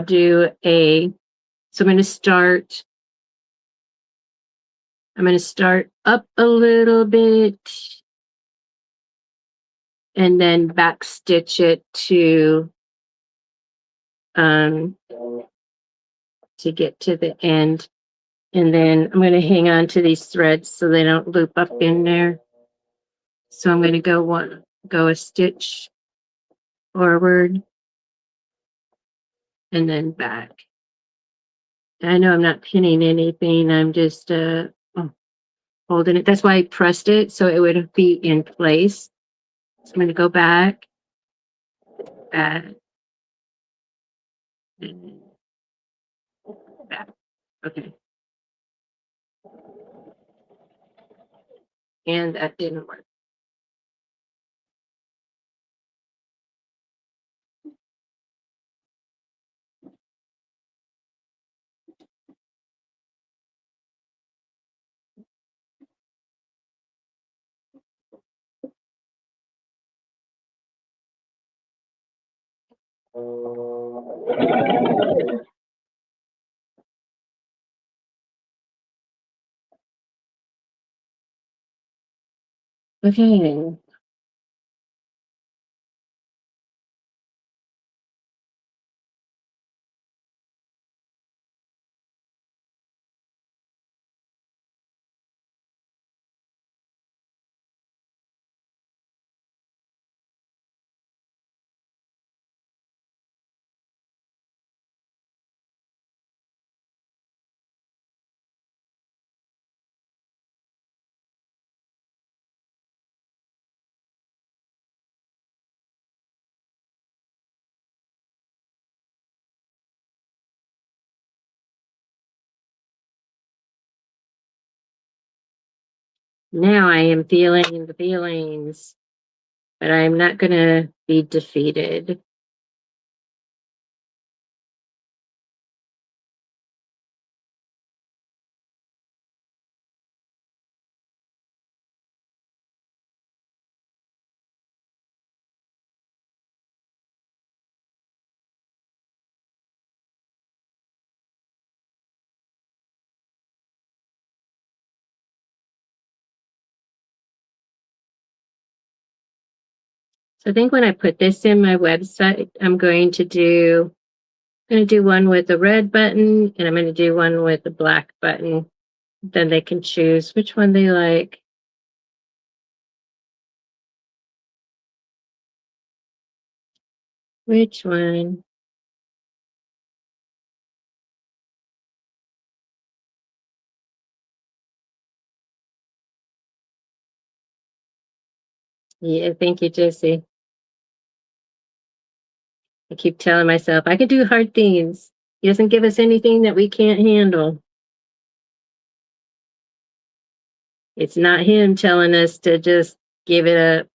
do so I'm going to start up a little bit and then back stitch it to get to the end. And then I'm going to hang on to these threads so they don't loop up in there. So I'm going to go a stitch forward and then back. I know I'm not pinning anything. I'm just holding it. That's why I pressed it so it would be in place. So I'm going to go back, back, and back. Okay. And that didn't work. Okay. Now I am feeling the feelings, but I'm not going to be defeated. So I think when I put this in my website, I'm going to do one with a red button and I'm going to do one with a black button. Then they can choose which one they like. Which one? Yeah, thank you, Jesse. I keep telling myself I can do hard things. He doesn't give us anything that we can't handle. It's not him telling us to just give it up.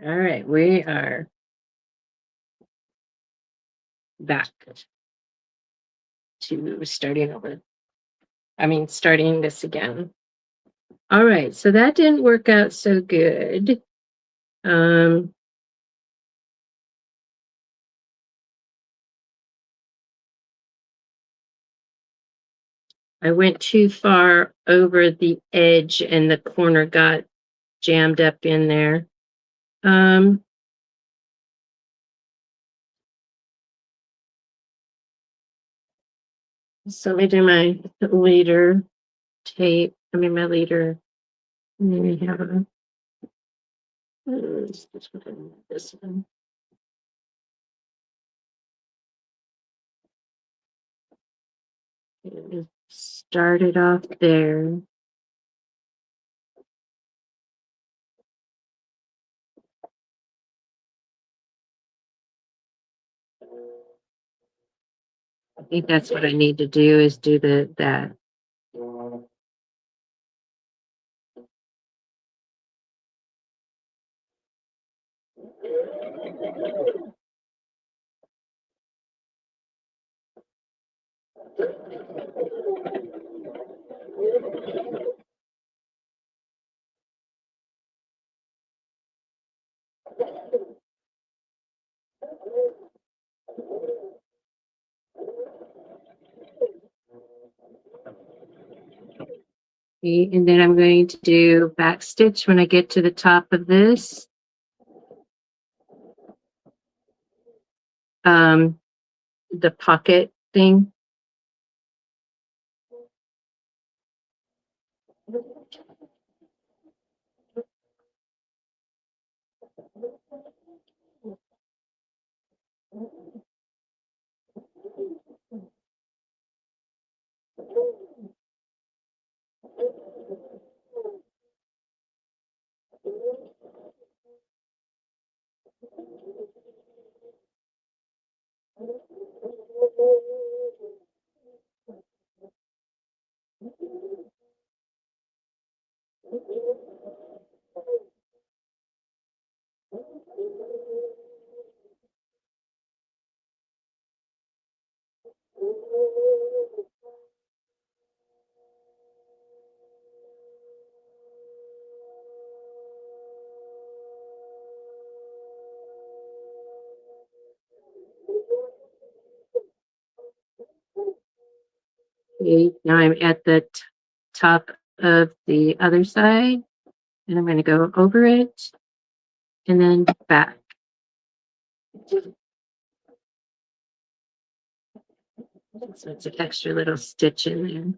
All right, we are back to starting over. Starting this again. All right, so that didn't work out so good. I went too far over the edge and the corner got jammed up in there. So let me do my leader tape. My leader. And then we have this one. Start it off there. I think that's what I need to do is do that. Okay, and then I'm going to do back stitch when I get to the top of this. The pocket thing. Okay, now I'm at the top of the other side, and I'm going to go over it and then back. So it's an extra little stitch in there.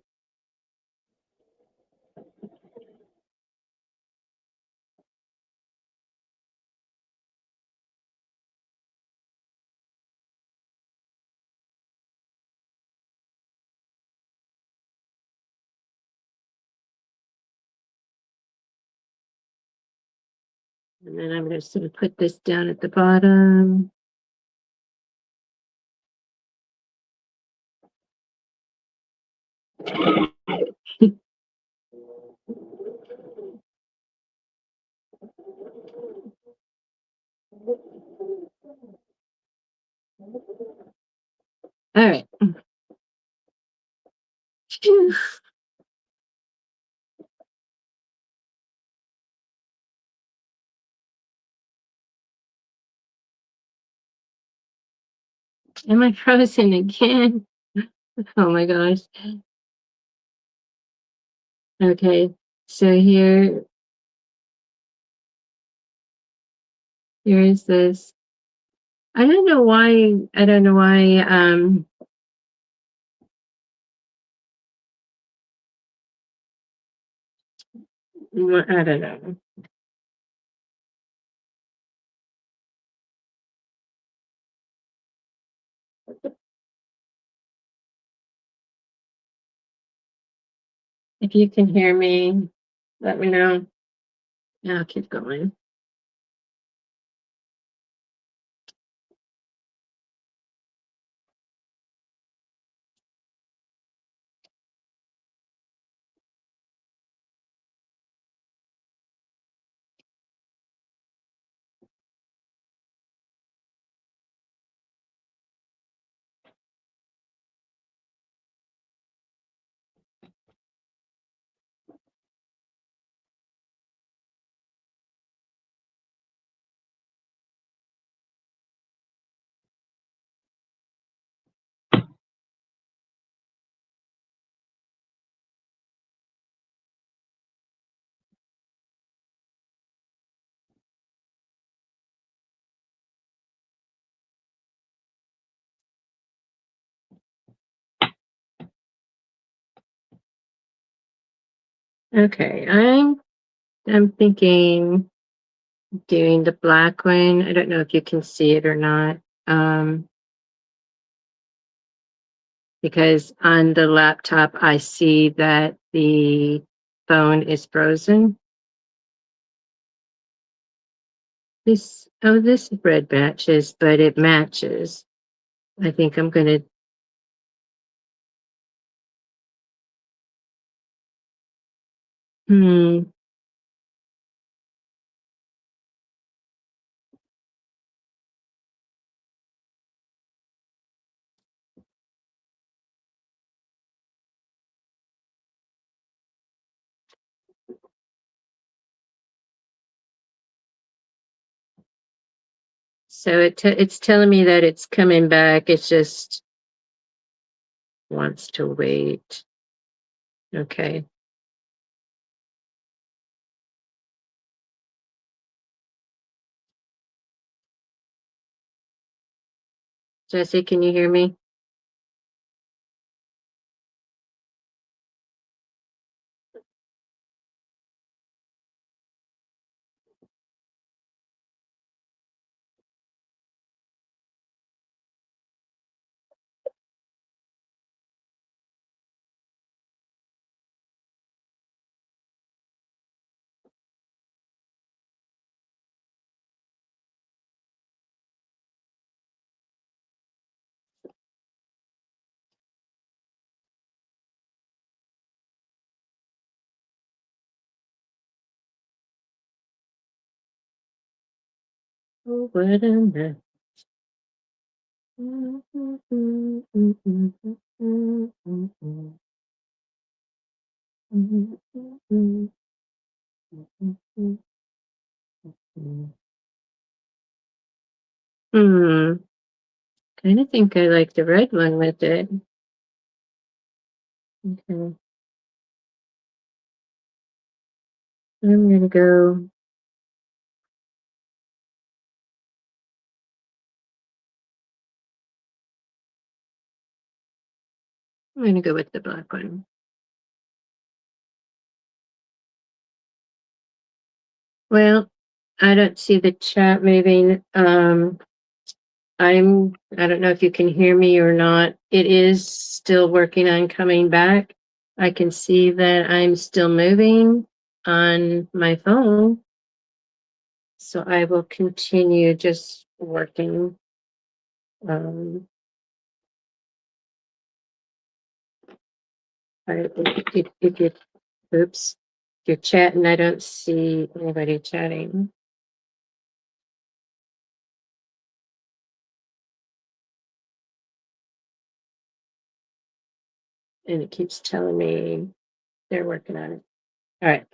And then I'm just going to put this down at the bottom. All right. Phew. Am I frozen again? Oh my gosh. Okay, so here is this. I don't know why. I don't know why. I don't know. If you can hear me, let me know. I'll keep going. Okay, I'm thinking doing the black one. I don't know if you can see it or not. Because on the laptop I see that the phone is frozen. This red matches, but it matches. I think I'm gonna. Hmm. So it's telling me that it's coming back. It just wants to wait. Okay. Jesse, can you hear me? Oh, what a mess. Hmm. Kind of think I like the red one with it. Okay. I'm gonna go. I'm gonna go with the black one. Well, I don't see the chat moving. I don't know if you can hear me or not. It is still working on coming back. I can see that I'm still moving on my phone. So I will continue just working. Um, if you, oops, if you're chatting, I don't see anybody chatting. And it keeps telling me they're working on it. All right.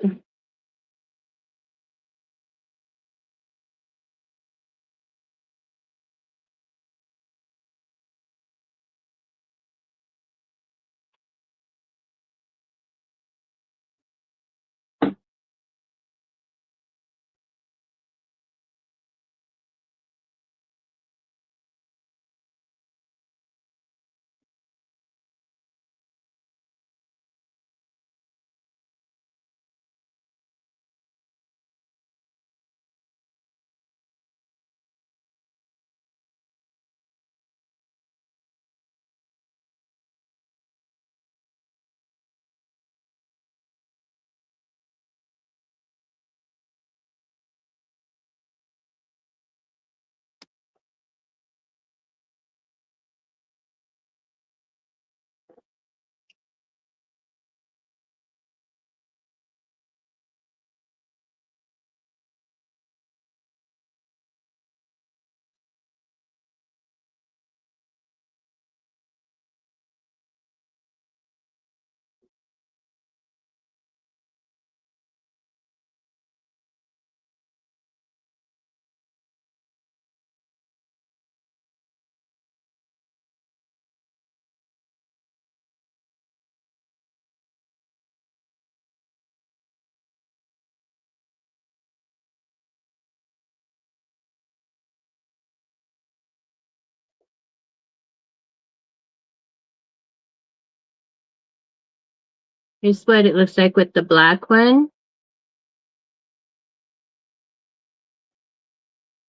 Here's what it looks like with the black one.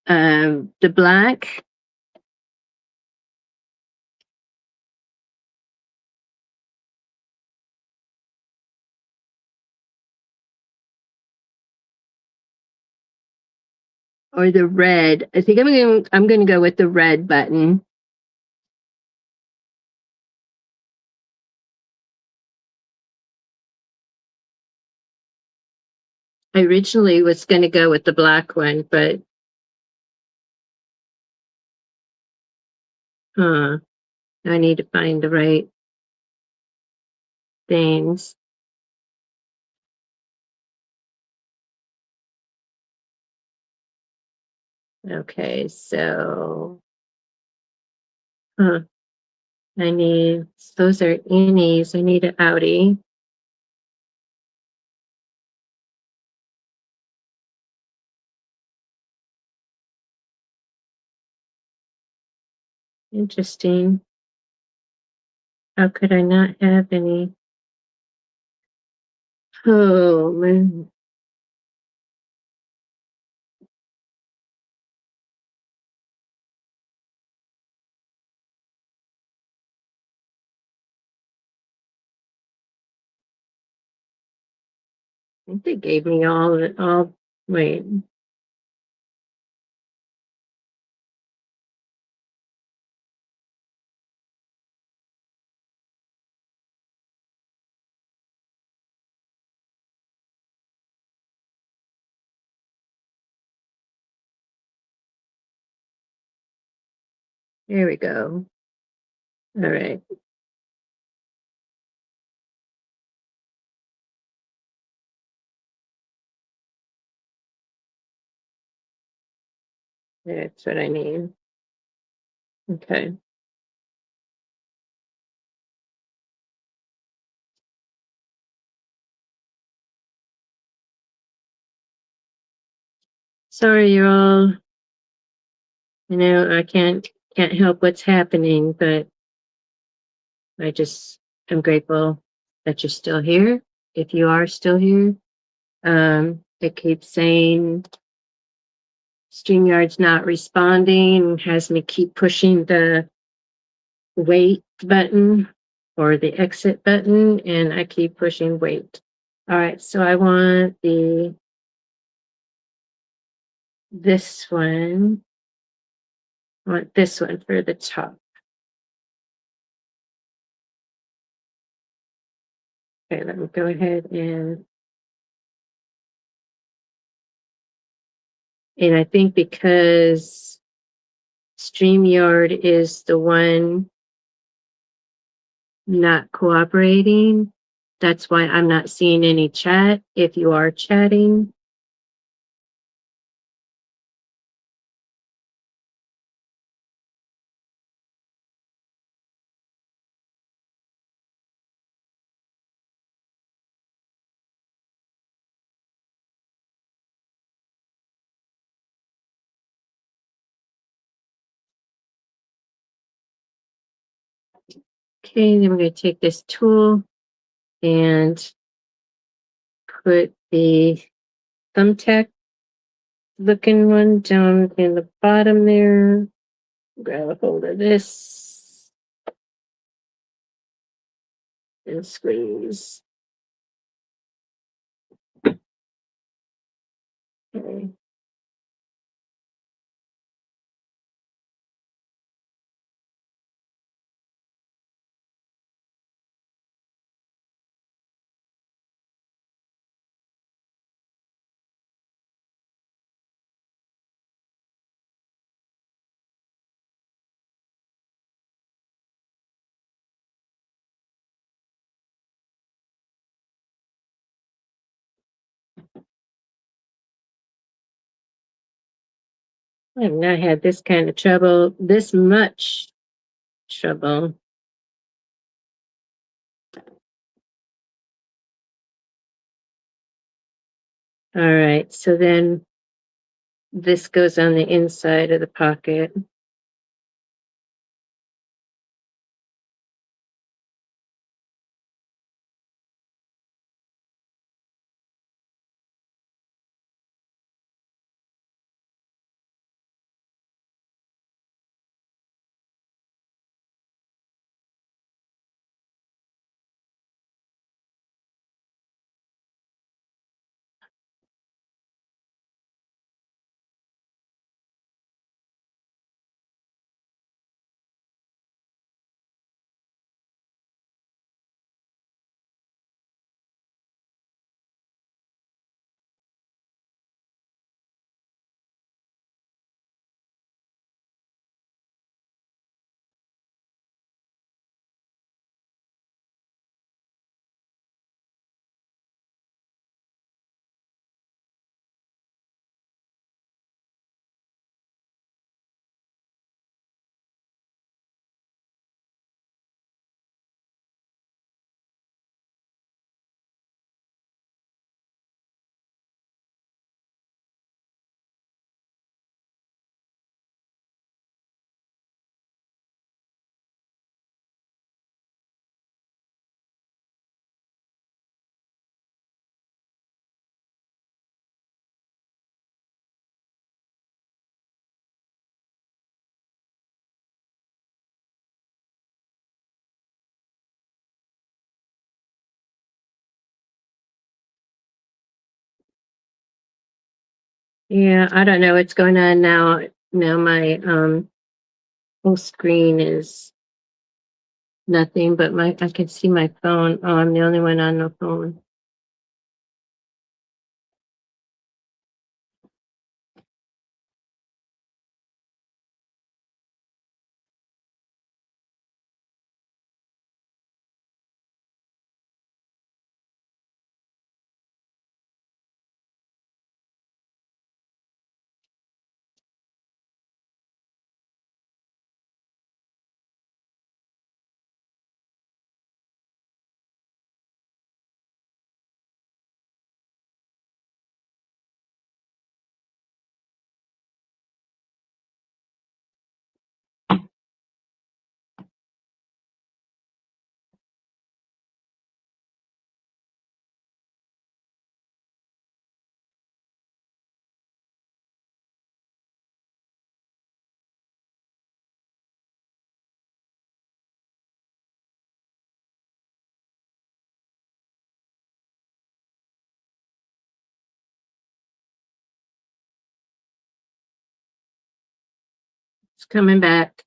The black, or the red. I think I'm gonna go with the red button. I originally was gonna go with the black one, but I need to find the right things. Okay, so, huh, I need, those are innies. I need an outie. Interesting. How could I not have any? Oh, man. I think they gave me all, wait. There we go. All right. That's what I need. Okay. Sorry, you're all, I can't help what's happening, but I just am grateful that you're still here. If you are still here, it keeps saying StreamYard's not responding, has me keep pushing the wait button or the exit button, and I keep pushing wait. All right, so I want this one. I want this one for the top. Okay, let me go ahead and I think because StreamYard is the one not cooperating, that's why I'm not seeing any chat. If you are chatting, okay, then we're going to take this tool and put the thumbtack looking one down in the bottom there. Grab a hold of this and squeeze. Okay. I've not had this kind of trouble, this much trouble. All right, so then this goes on the inside of the pocket. Yeah, I don't know what's going on now. Now my whole screen is nothing but I can see my phone. Oh, I'm the only one on the phone. It's coming back.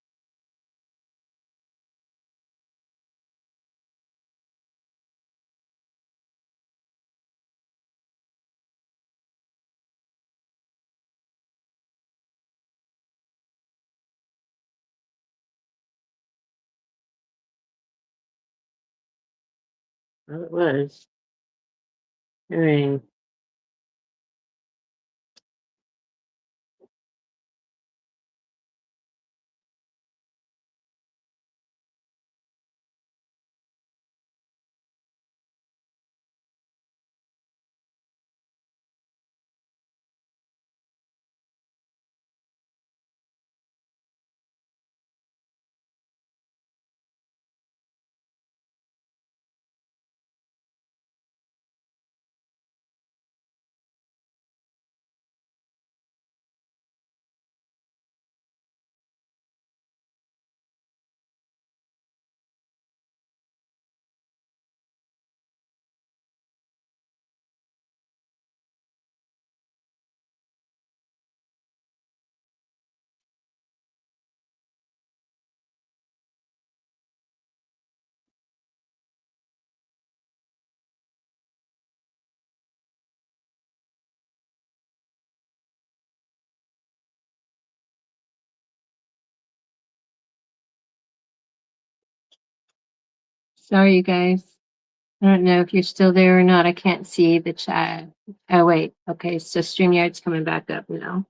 Well, it was. All right. Sorry, you guys. I don't know if you're still there or not. I can't see the chat. Oh, wait. Okay, so StreamYard's coming back up now.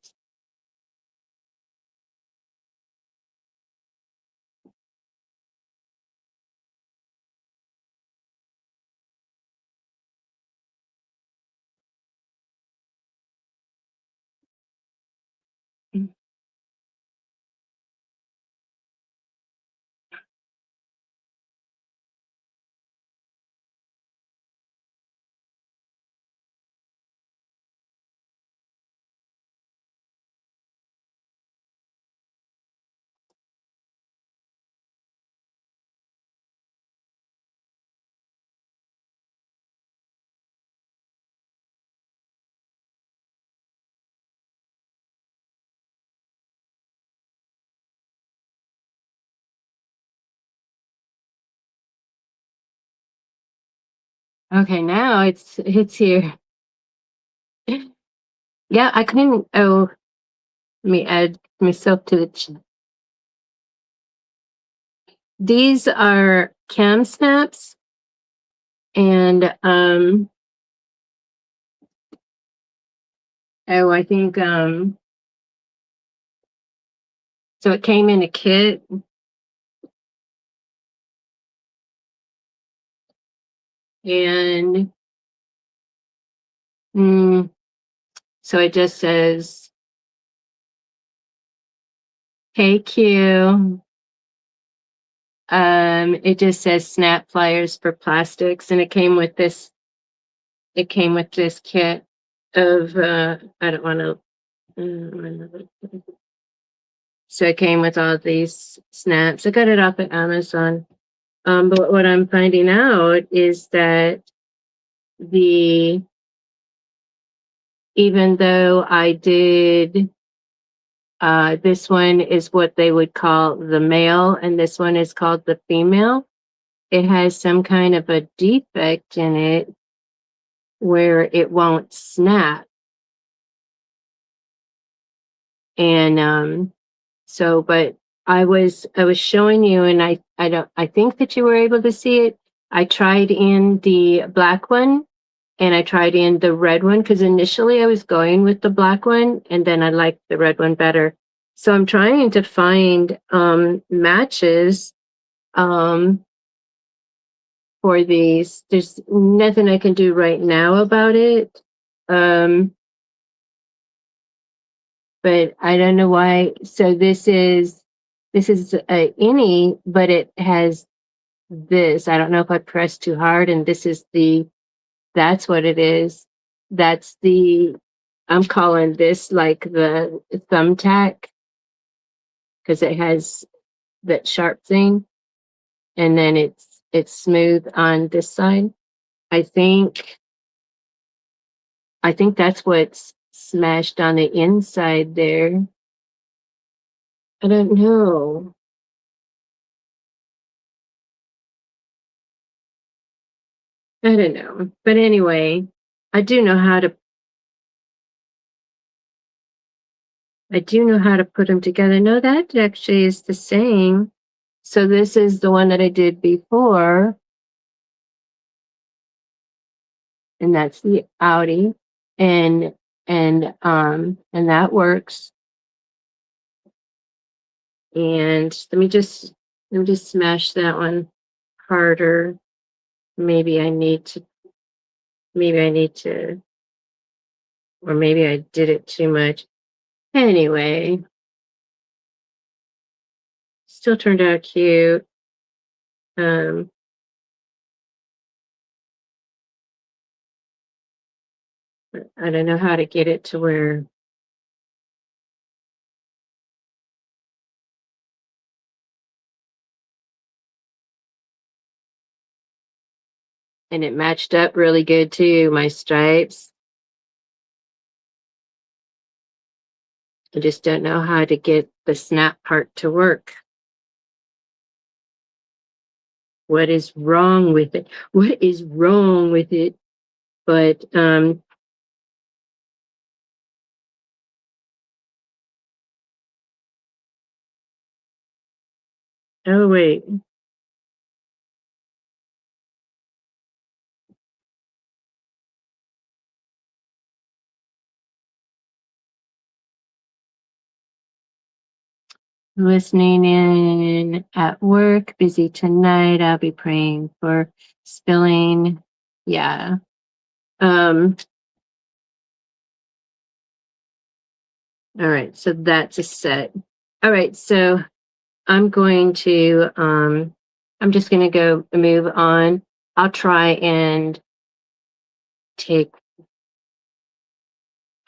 Okay, now it's here. Yeah, I couldn't. Oh, let me add myself to the chat. These are cam snaps, and oh, I think so it came in a kit. And so it just says, "Hey Q." It just says snap pliers for plastics, and it came with this. It came with this kit of I don't want to. So it came with all these snaps. I got it off at Amazon. But what I'm finding out is that the even though I did, this one is what they would call the male, and this one is called the female. It has some kind of a defect in it where it won't snap. And so, but I was showing you, and I think that you were able to see it. I tried in the black one and I tried in the red one because initially I was going with the black one and then I liked the red one better. So I'm trying to find matches um for these. There's nothing I can do right now about it. Um but I don't know why. So this is a any, but it has this. I don't know if I pressed too hard, and this is the. That's what it is. That's the. I'm calling this like the thumbtack because it has that sharp thing, and then it's smooth on this side. I think I think that's what's smashed on the inside there. I don't know. I don't know. But anyway, I do know how to I do know how to put them together. No, that actually is the same. So this is the one that I did before, and that's the Audi, and and that works. And let me just smash that one harder. Maybe I need to maybe I need to or maybe I did it too much. Anyway, still turned out cute. Um I don't know how to get it to where and it matched up really good too, my stripes. I just don't know how to get the snap part to work. What is wrong with it? What is wrong with it? But oh wait. Listening in at work, busy tonight. I'll be praying for spilling. Yeah. Um, all right, so that's a set. All right, so I'm going to I'm just gonna go move on. I'll try and take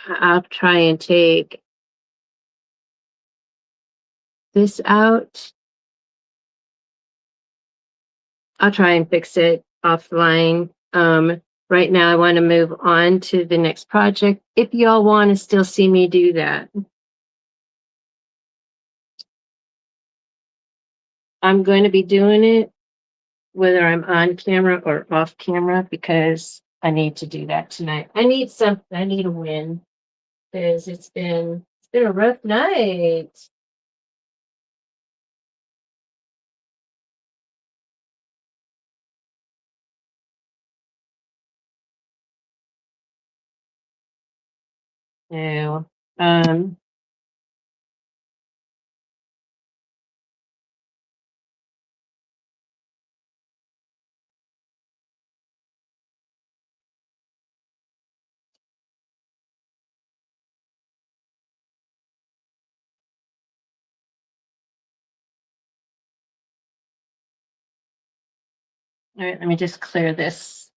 I'll try and take this out. I'll try and fix it offline. Right now I want to move on to the next project. If y'all want to still see me do that, I'm going to be doing it whether I'm on camera or off camera because I need to do that tonight. I need something. I need a win because it's been a rough night. So, um, all right, let me just clear this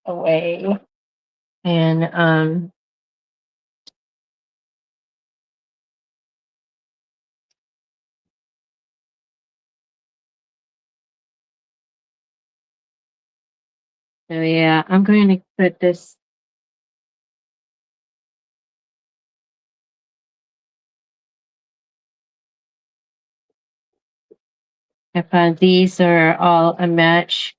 away. And so yeah, I'm going to put this I found these are all a match.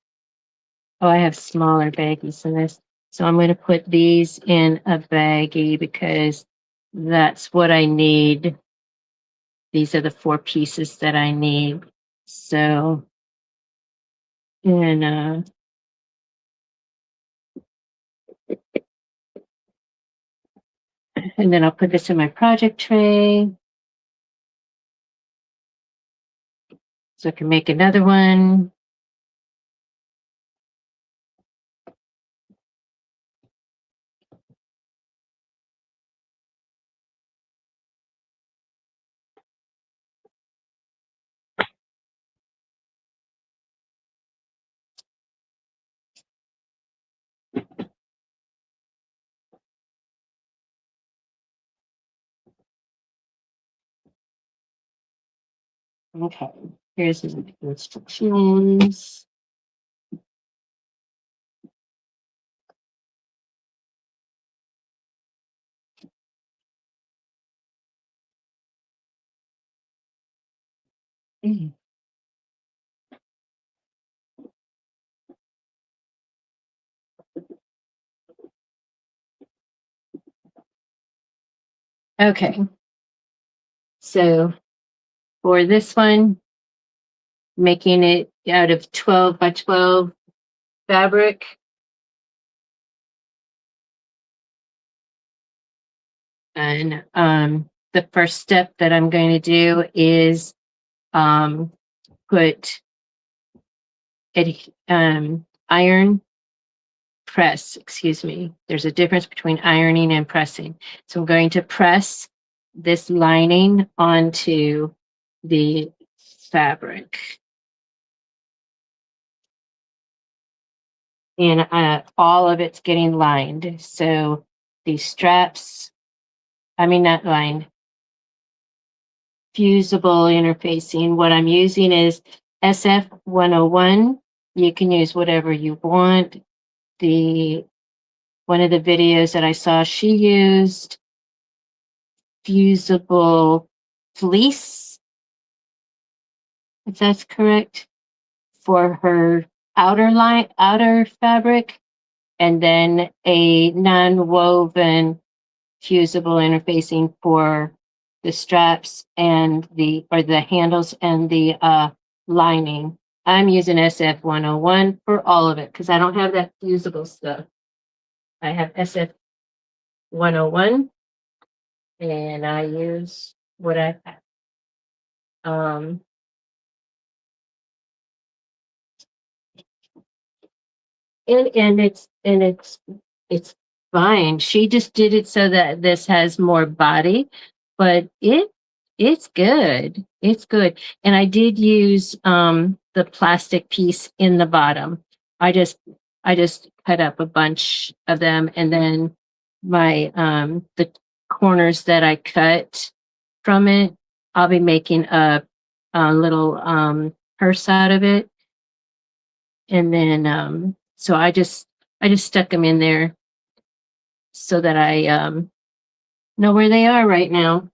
Oh, I have smaller baggies than this. So I'm going to put these in a baggie because that's what I need. These are the 4 pieces that I need. So, and then I'll put this in my project tray. So I can make another one. Okay, here's the instructions. Okay, so for this one, making it out of 12 by 12 fabric. And the first step that I'm going to do is put iron press, excuse me. There's a difference between ironing and pressing. So I'm going to press this lining onto the fabric. And all of it's getting lined. So these straps, I mean, not lined, fusible interfacing. What I'm using is SF 101. You can use whatever you want. One of the videos that I saw, she used fusible fleece, if that's correct, for her outer fabric, and then a non-woven fusible interfacing for the straps and the handles and the lining. I'm using SF 101 for all of it because I don't have that fusible stuff. I have SF 101 and I use what I have. And it's fine. She just did it so that this has more body, but it's good. It's good. And I did use the plastic piece in the bottom. I just cut up a bunch of them, and then my the corners that I cut from it, I'll be making a little purse out of it. And then so I just stuck them in there so that I know where they are right now.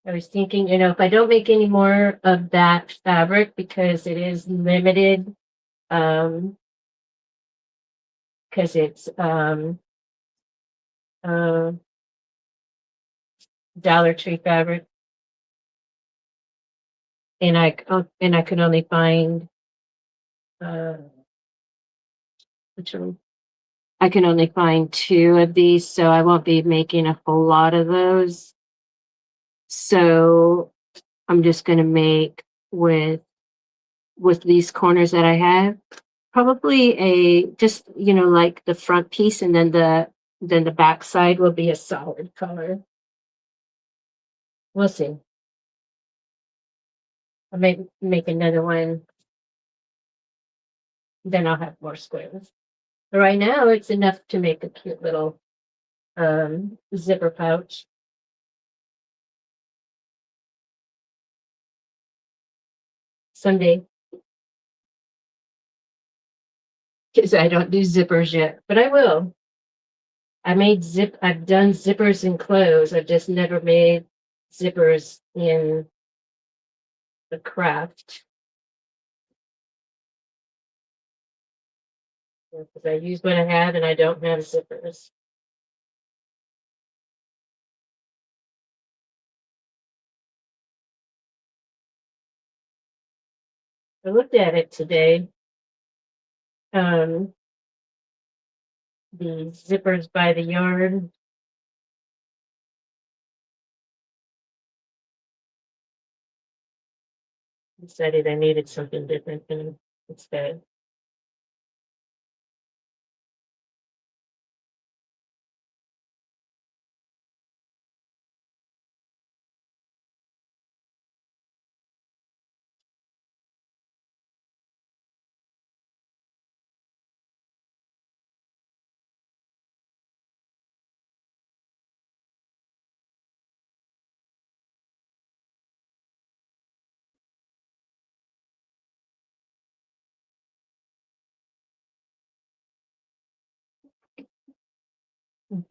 I was thinking, if I don't make any more of that fabric because it is limited, because it's Dollar Tree fabric, and I could only find which one? I can only find 2 of these, so I won't be making a whole lot of those. So I'm just going to make with these corners that I have, probably just like the front piece, and then the back side will be a solid color. We'll see. I may make another one, then I'll have more squares. But right now it's enough to make a cute little zipper pouch. Someday. Because I don't do zippers yet, but I will. I've done zippers in clothes. I've just never made zippers in the craft. Because I use what I have and I don't have zippers. I looked at it today. Um, the zippers by the yard. Decided I needed something different than instead.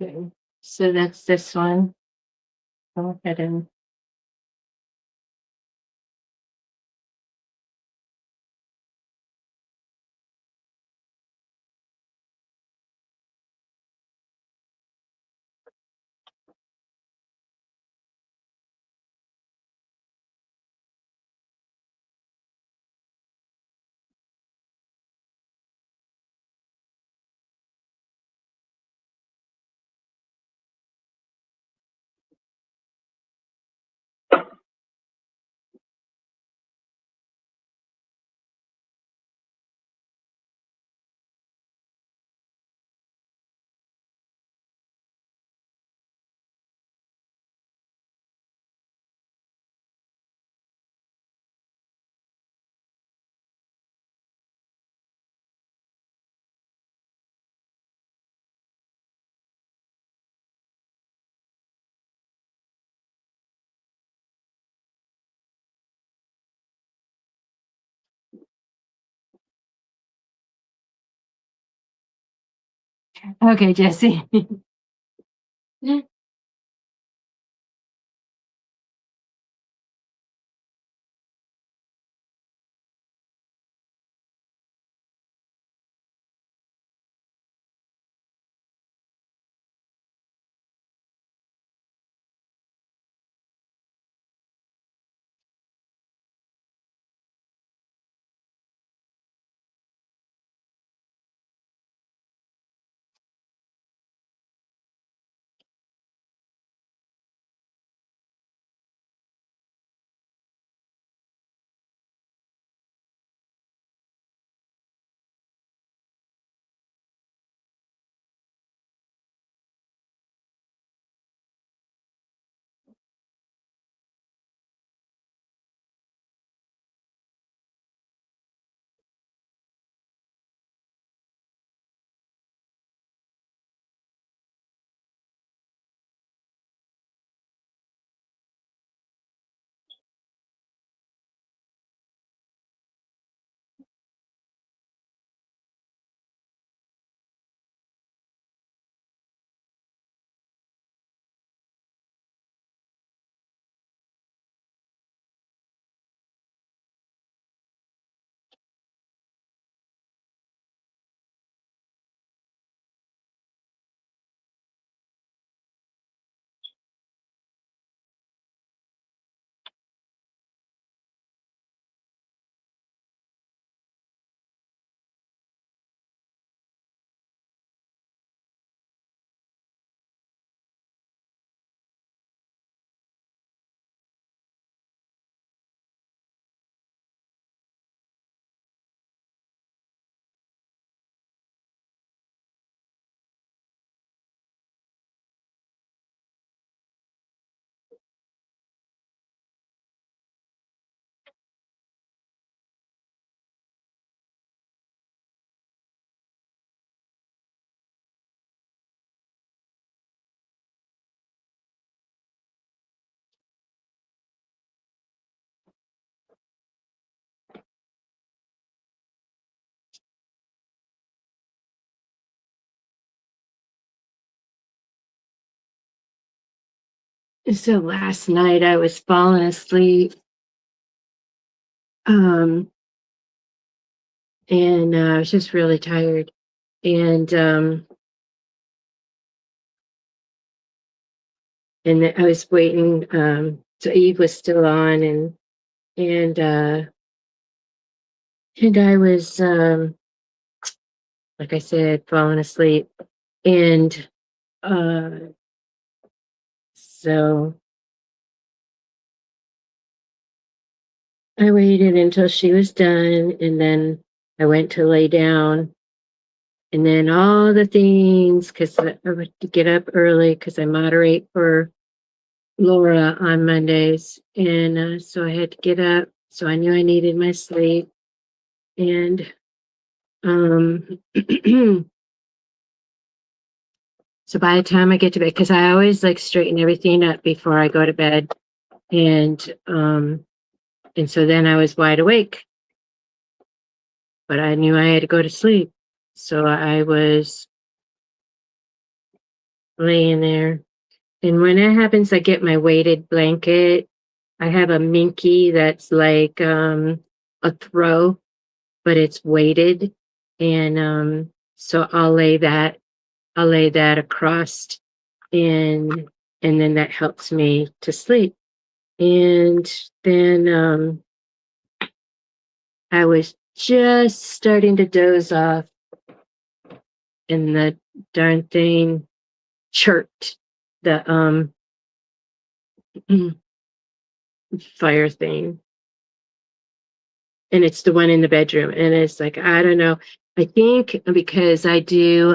Okay, so that's this one. Go ahead and okay, Jesse. So last night I was falling asleep. Um, and I was just really tired. And and I was waiting. So Eve was still on, and and I was like I said, falling asleep. And uh, so I waited until she was done, and then I went to lay down. And then all the things, because I would get up early because I moderate for Laura on Mondays. And so I had to get up. So I knew I needed my sleep. And um, so by the time I get to bed, because I always like straighten everything up before I go to bed. And so then I was wide awake, but I knew I had to go to sleep. So I was laying there. And when that happens, I get my weighted blanket. I have a Minky that's like a throw, but it's weighted. And so I'll lay that across, and then that helps me to sleep. And then I was just starting to doze off, and the darn thing chirped, the fire thing. And it's the one in the bedroom. And it's like, I don't know. I think because I do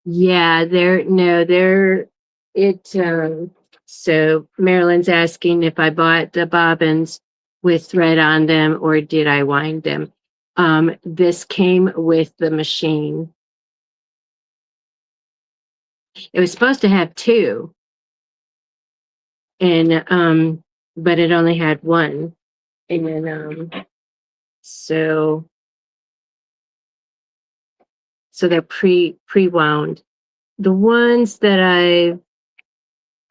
yeah, there no, there it so Marilyn's asking if I bought the bobbins with thread on them or did I wind them. This came with the machine. It was supposed to have two, and but it only had one. And so they're pre-wound. The ones that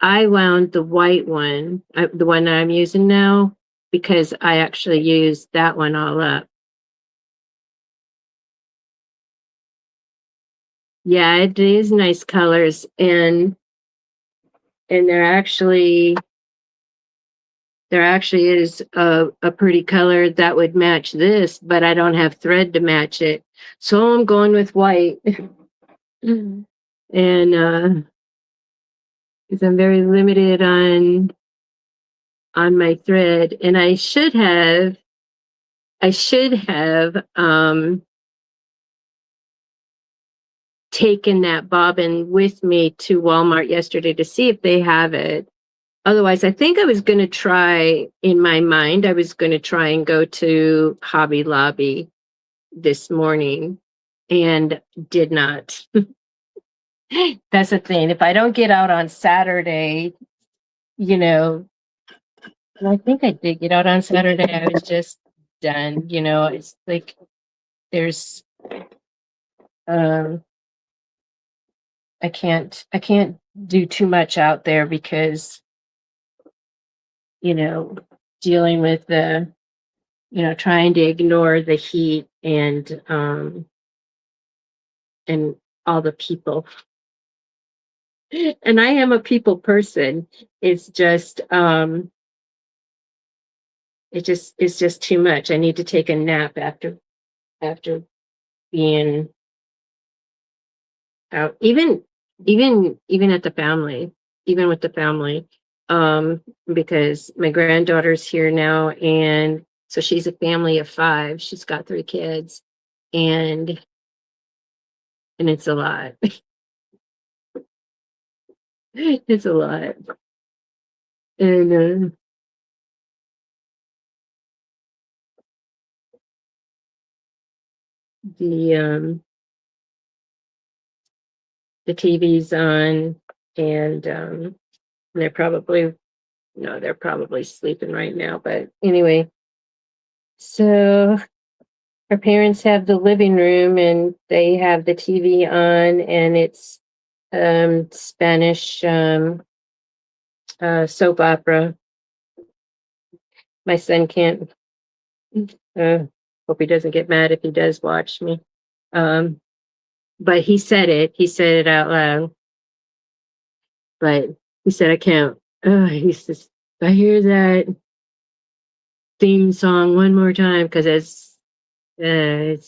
I wound the white one, the one that I'm using now, because I actually used that one all up. Yeah, it is nice colors, and there actually is a pretty color that would match this, but I don't have thread to match it. So I'm going with white. And because I'm very limited on my thread, and I should have taken that bobbin with me to Walmart yesterday to see if they have it. Otherwise, I think I was going to try, in my mind, I was going to try and go to Hobby Lobby this morning and did not. That's the thing. If I don't get out on Saturday, you know, and I think I did get out on Saturday. I was just done, it's like there's um I can't do too much out there because, you know, dealing with trying to ignore the heat and all the people. And I am a people person. It's just it's just too much. I need to take a nap after being out, even at the family, even with the family, because my granddaughter's here now, and so she's a family of 5. She's got 3 kids, and it's a lot. It's a lot. And the the TV's on, and they're probably no, they're probably sleeping right now. But anyway, so our parents have the living room and they have the TV on, and it's Spanish soap opera. My son can't. Hope he doesn't get mad if he does watch me. But he said it. He said it out loud. But he said I can't. He says I hear that theme song one more time because it's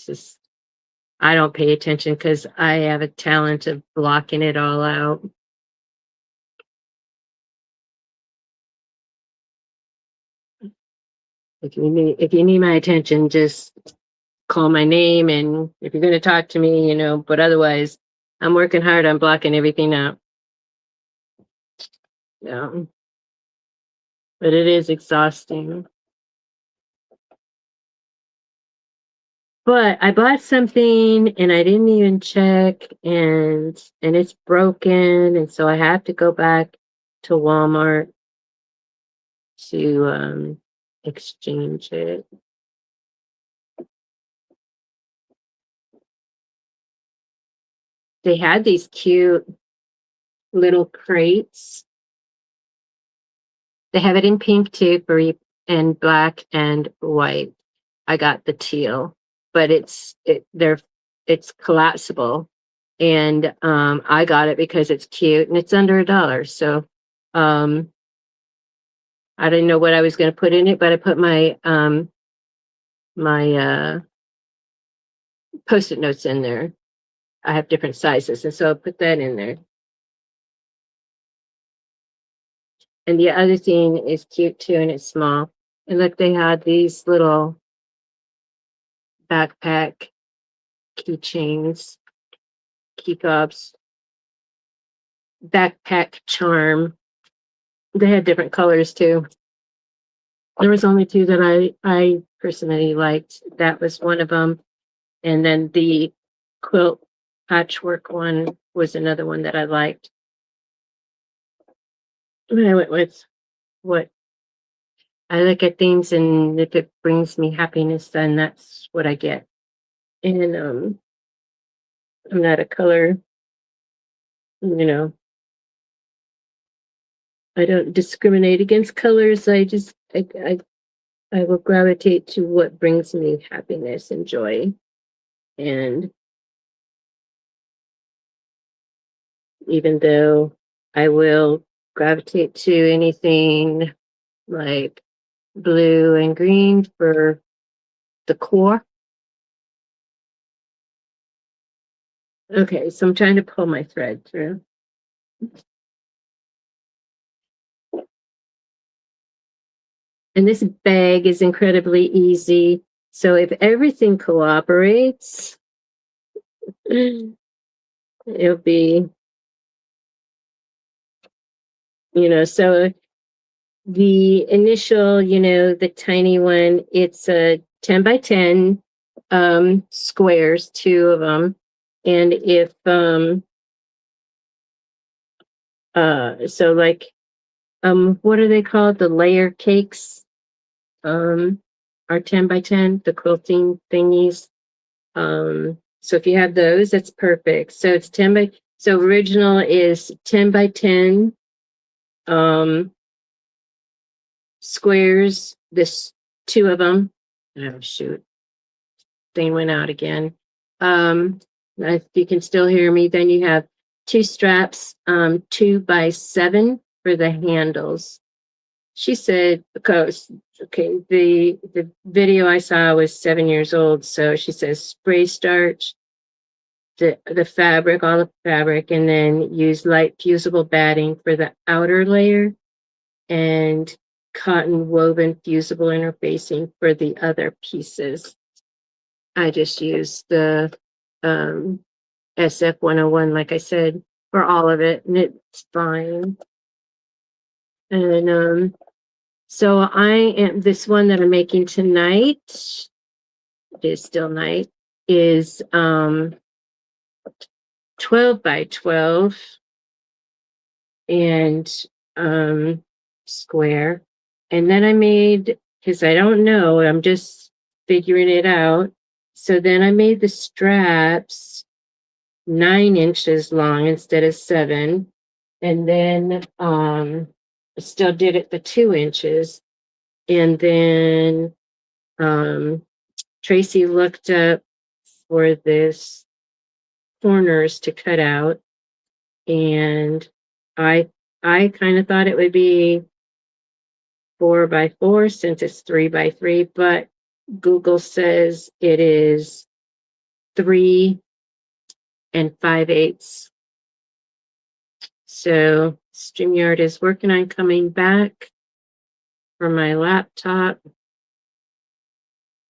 just I don't pay attention because I have a talent of blocking it all out. If you need my attention, just call my name, and if you're going to talk to me, but otherwise, I'm working hard on blocking everything out. Yeah. But it is exhausting. But I bought something and I didn't even check, and it's broken, and so I have to go back to Walmart to exchange it. They had these cute little crates. They have it in pink too, and black and white. I got the teal, but it's collapsible, and I got it because it's cute and it's under $1. So I didn't know what I was going to put in it, but I put my Post-it notes in there. I have different sizes, and so I put that in there. And the other thing is cute too, and it's small. And look, they had these little backpack keychains, key fobs, backpack charm. They had different colors too. There was only two that I personally liked. That was one of them. And then the quilt patchwork one was another one that I liked. But I went with what I look at things, and if it brings me happiness, then that's what I get. And I'm not a color, I don't discriminate against colors. I will gravitate to what brings me happiness and joy. And even though I will gravitate to anything like blue and green for the core. Okay, so I'm trying to pull my thread through. And this bag is incredibly easy. So if everything cooperates, it'll be, so the initial, the tiny one, it's a 10 by 10 squares, two of them. And if, so like, what are they called? The layer cakes, are 10 by 10, the quilting thingies. So if you have those, that's perfect. So it's 10 by, so original is 10 by 10, squares, this two of them. Oh shoot, thing went out again. If you can still hear me, then you have two straps, 2 by 7 for the handles. She said, because the video I saw was 7 years old, so she says spray starch, the fabric, all the fabric, and then use light fusible batting for the outer layer, and cotton woven fusible interfacing for the other pieces. I just used the SF 101, like I said, for all of it, and it's fine. And so I am, this one that I'm making tonight, it is still night, is 12 by 12 and square. And then I made, because I don't know, I'm just figuring it out. So then I made the straps 9 inches long instead of 7. And then still did it the 2 inches. And then Tracy looked up for this corners to cut out, and I kind of thought it would be 4x4 since it's 3x3, but Google says it is 3 5/8. So StreamYard is working on coming back for my laptop.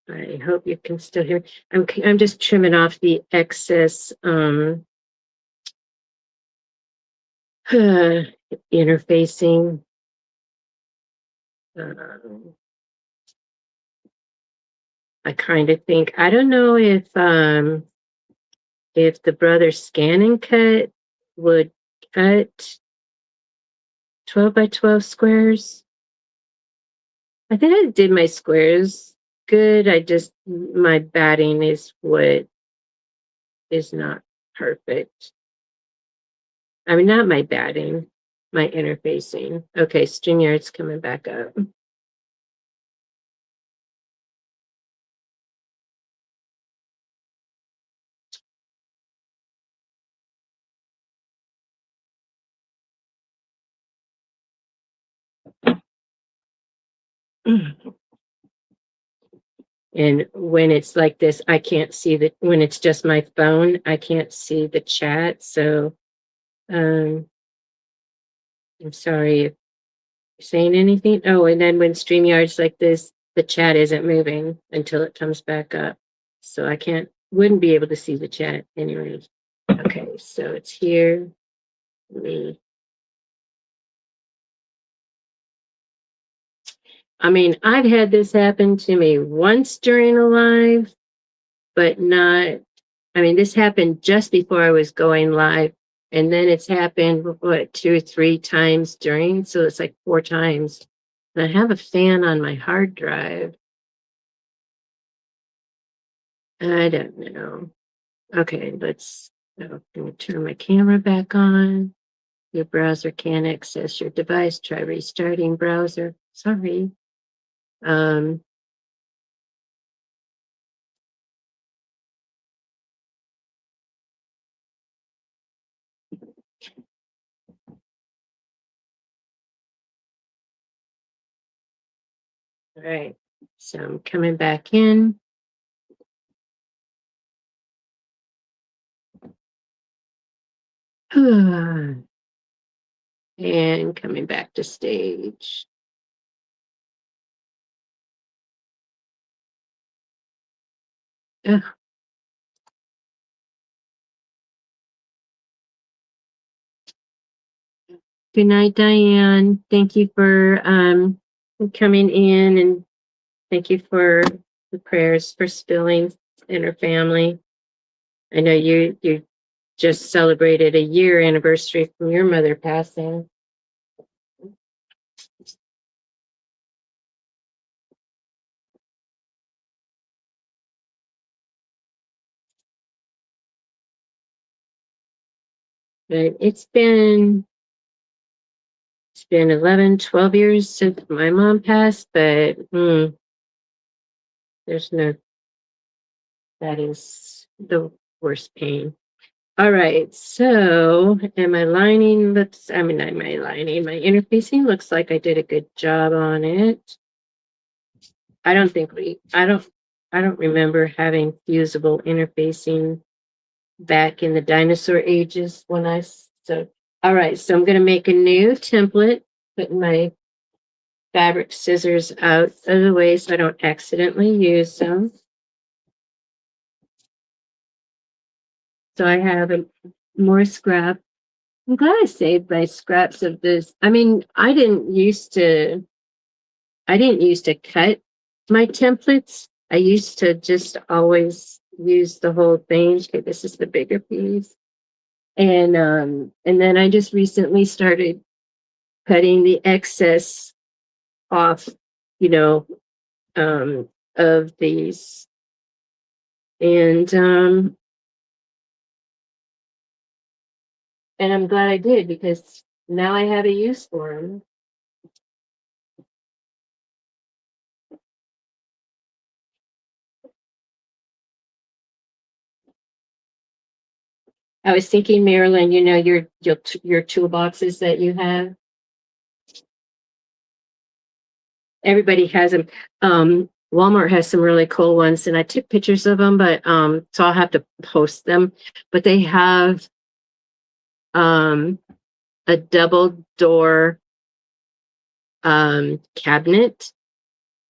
I hope you can still hear. I'm just trimming off the excess interfacing. I kind of think, I don't know if the Brother Scan and Cut would cut 12x12 squares. I think I did my squares good. My batting is what is not perfect. I mean, not my batting, my interfacing. Okay, StreamYard's coming back up. And when it's like this, I can't see when it's just my phone, I can't see the chat. So I'm sorry if you're saying anything. Oh, and then when StreamYard's like this, the chat isn't moving until it comes back up. So I wouldn't be able to see the chat anyways. Okay, so it's here. I mean, I've had this happen to me once during a live, but not, I mean, this happened just before I was going live. And then it's happened, 2 or 3 times during. So it's like 4 times. And I have a fan on my hard drive. I don't know. Okay, I'm going to turn my camera back on. Your browser can't access your device. Try restarting browser. Sorry. All right, so I'm coming back in. And coming back to stage. Ugh. Good night, Diane. Thank you for coming in, and thank you for the prayers for Spillings and her family. I know you just celebrated a year anniversary from your mother passing. But it's been 11, 12 years since my mom passed, but there's no, that is the worst pain. All right, so my interfacing looks like I did a good job on it. I don't remember having fusible interfacing back in the dinosaur ages all right, so I'm going to make a new template, putting my fabric scissors out of the way so I don't accidentally use them. So I have more scrap. I'm glad I saved my scraps of this. I mean, I didn't used to cut my templates. I used to just always use the whole thing. Okay, this is the bigger piece. And then I just recently started cutting the excess off, of these. And And I'm glad I did because now I have a use for them. I was thinking, Marilyn, you know, your toolboxes that you have, everybody has them. Walmart has some really cool ones, and I took pictures of them, but so I'll have to post them. But they have a double door cabinet,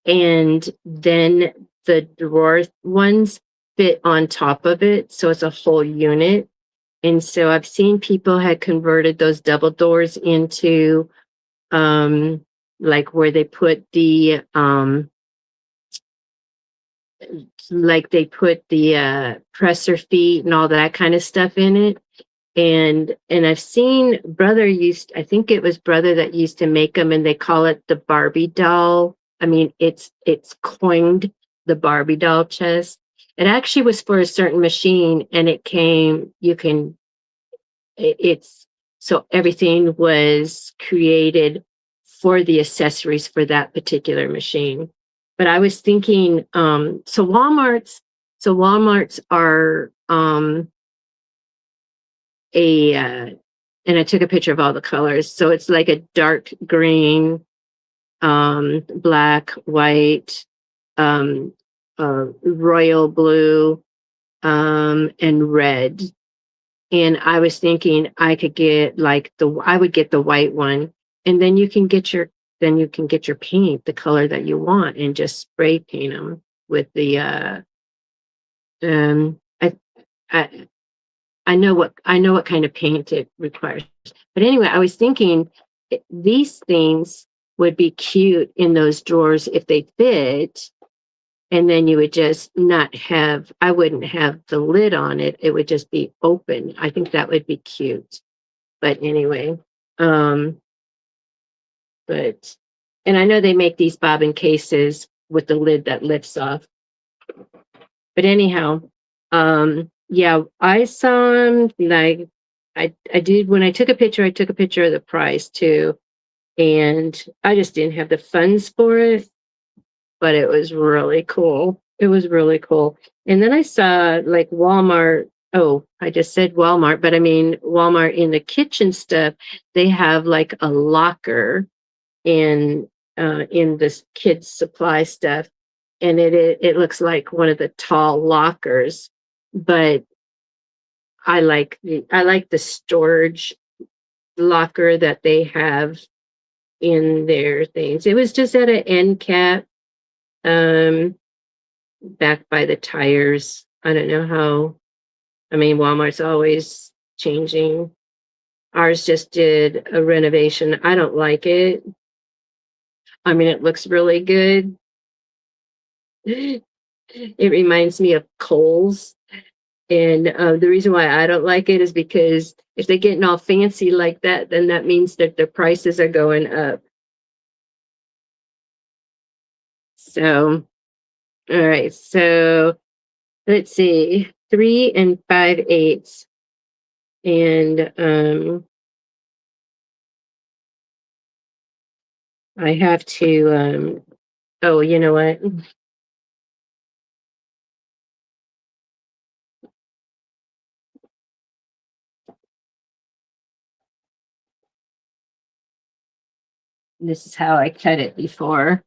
and then the drawer ones fit on top of it, so it's a whole unit. And so I've seen people had converted those double doors into like where they put the like they put the presser feet and all that kind of stuff in it. And I've seen brother used, I think it was brother that used to make them, and they call it the Barbie doll. I mean, it's coined the Barbie doll chest. It actually was for a certain machine, and it came, you can, it's, so everything was created for the accessories for that particular machine. But I was thinking, so Walmart's are and I took a picture of all the colors. So it's like a dark green, black, white, royal blue, and red. And I was thinking I could get like I would get the white one, and then then you can get your paint, the color that you want, and just spray paint them with the, um, I, I, I know what kind of paint it requires. But anyway, I was thinking these things would be cute in those drawers if they fit. And then you would just not have, I wouldn't have the lid on it. It would just be open. I think that would be cute. But anyway, um, but, and I know they make these bobbin cases with the lid that lifts off. But anyhow, yeah, I saw them like I did when I took a picture of the price too. And I just didn't have the funds for it, but it was really cool. It was really cool. And then I saw like Walmart. Oh, I just said Walmart, but I mean Walmart in the kitchen stuff. They have like a locker in this kids supply stuff, and it looks like one of the tall lockers, but I like the storage locker that they have in their things. It was just at an end cap, um, back by the tires. I don't know how. I mean, Walmart's always changing. Ours just did a renovation. I don't like it. I mean, it looks really good. It reminds me of Kohl's. And the reason why I don't like it is because if they're getting all fancy like that, then that means that the prices are going up. So, all right. So let's see, 3 5/8. And I have to, oh, you know what? This is how I cut it before.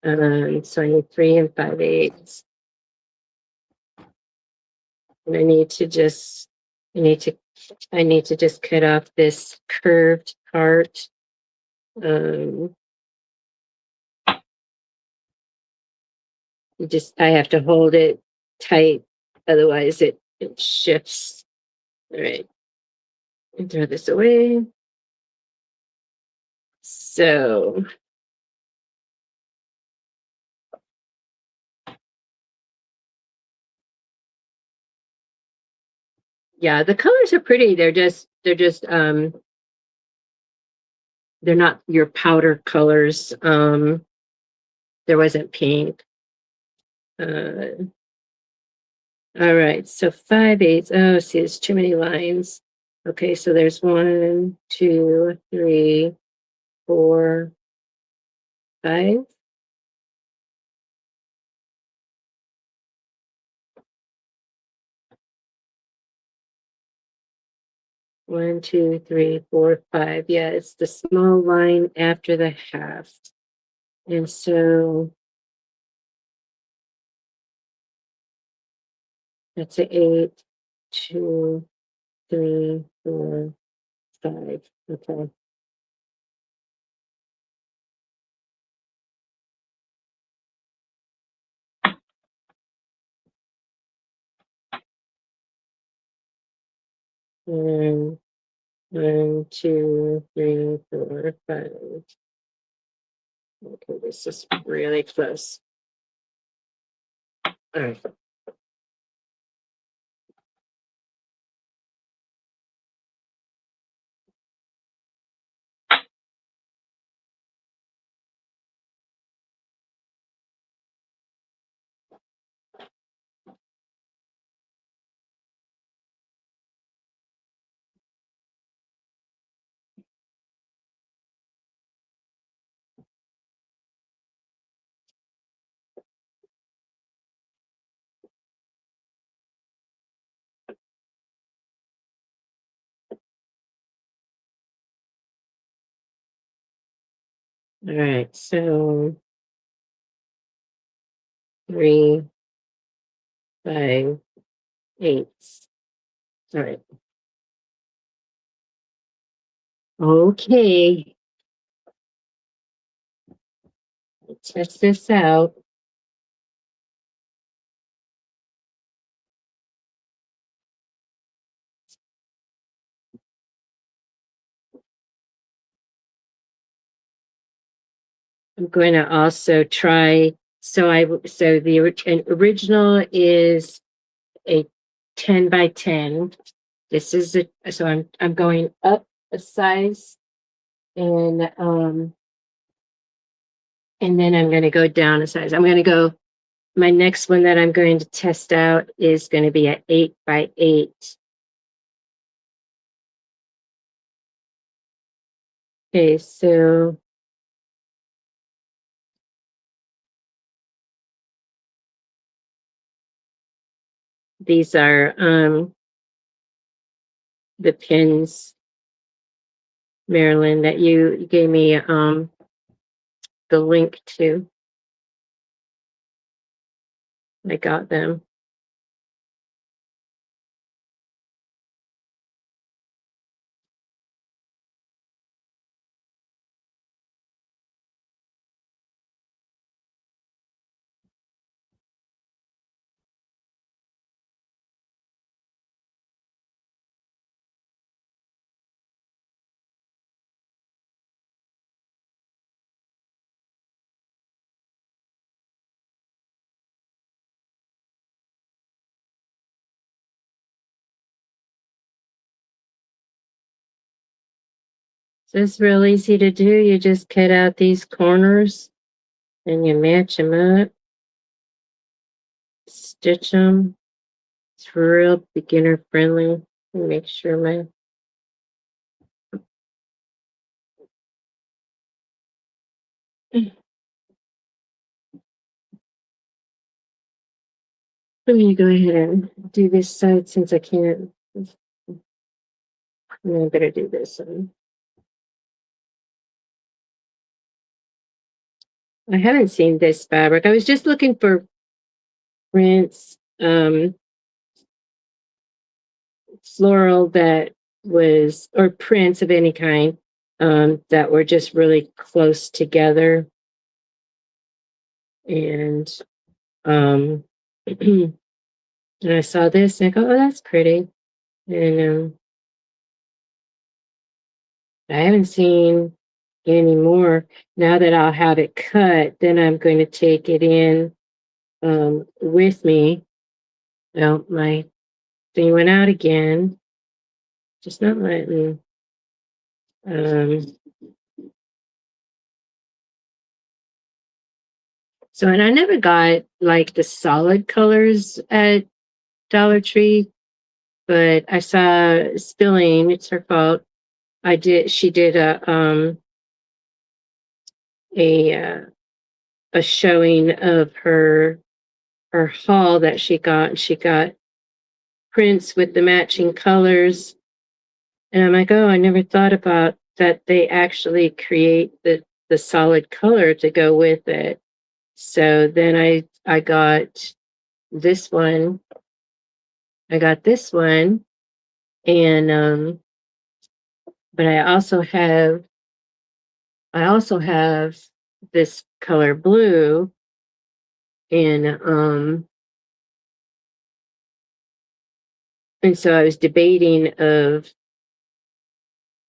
So I need 3 5/8. And I need to just, I need to, I need to just cut off this curved part. Um, I have to hold it tight, otherwise it shifts. All right, and throw this away. So yeah, the colors are pretty. They're not your powder colors. There wasn't pink. Uh, All right, so 5/8. Oh, see, there's too many lines. Okay, so there's 1, 2, 3, 4, 5. One, two, three, four, 5. Yeah, it's the small line after the half. And so that's a 8, 2, 3, 4, 5. Okay. And 1, 2, 3, 4, 5. Okay, this is really close. All right. All right, so 3, 5, 8. All right. Okay. Let's test this out. I'm going to also try. So the original is a 10 by 10. This is so I'm going up a size, and then I'm going to go down a size. I'm going to go. My next one that I'm going to test out is going to be an 8 by 8. Okay, so these are the pins, Marilyn, that you gave me the link to. I got them. So it's real easy to do. You just cut out these corners and you match them up, stitch them. It's real beginner friendly. Make sure my let me go ahead and do this side since I can't. I better do this one. I haven't seen this fabric. I was just looking for prints, floral that was, or prints of any kind, that were just really close together. And and I saw this and I go, oh, that's pretty. And I haven't seen any more. Now that I'll have it cut, then I'm going to take it in with me. Well, my thing went out again. Just not letting. So, and I never got like the solid colors at Dollar Tree, but I saw Spilling. It's her fault. She did a uh, a showing of her haul that she got. She got prints with the matching colors, and I'm like, oh, I never thought about that. They actually create the solid color to go with it. So then I got this one. I got this one, and but I also have this color blue, and and so I was debating of,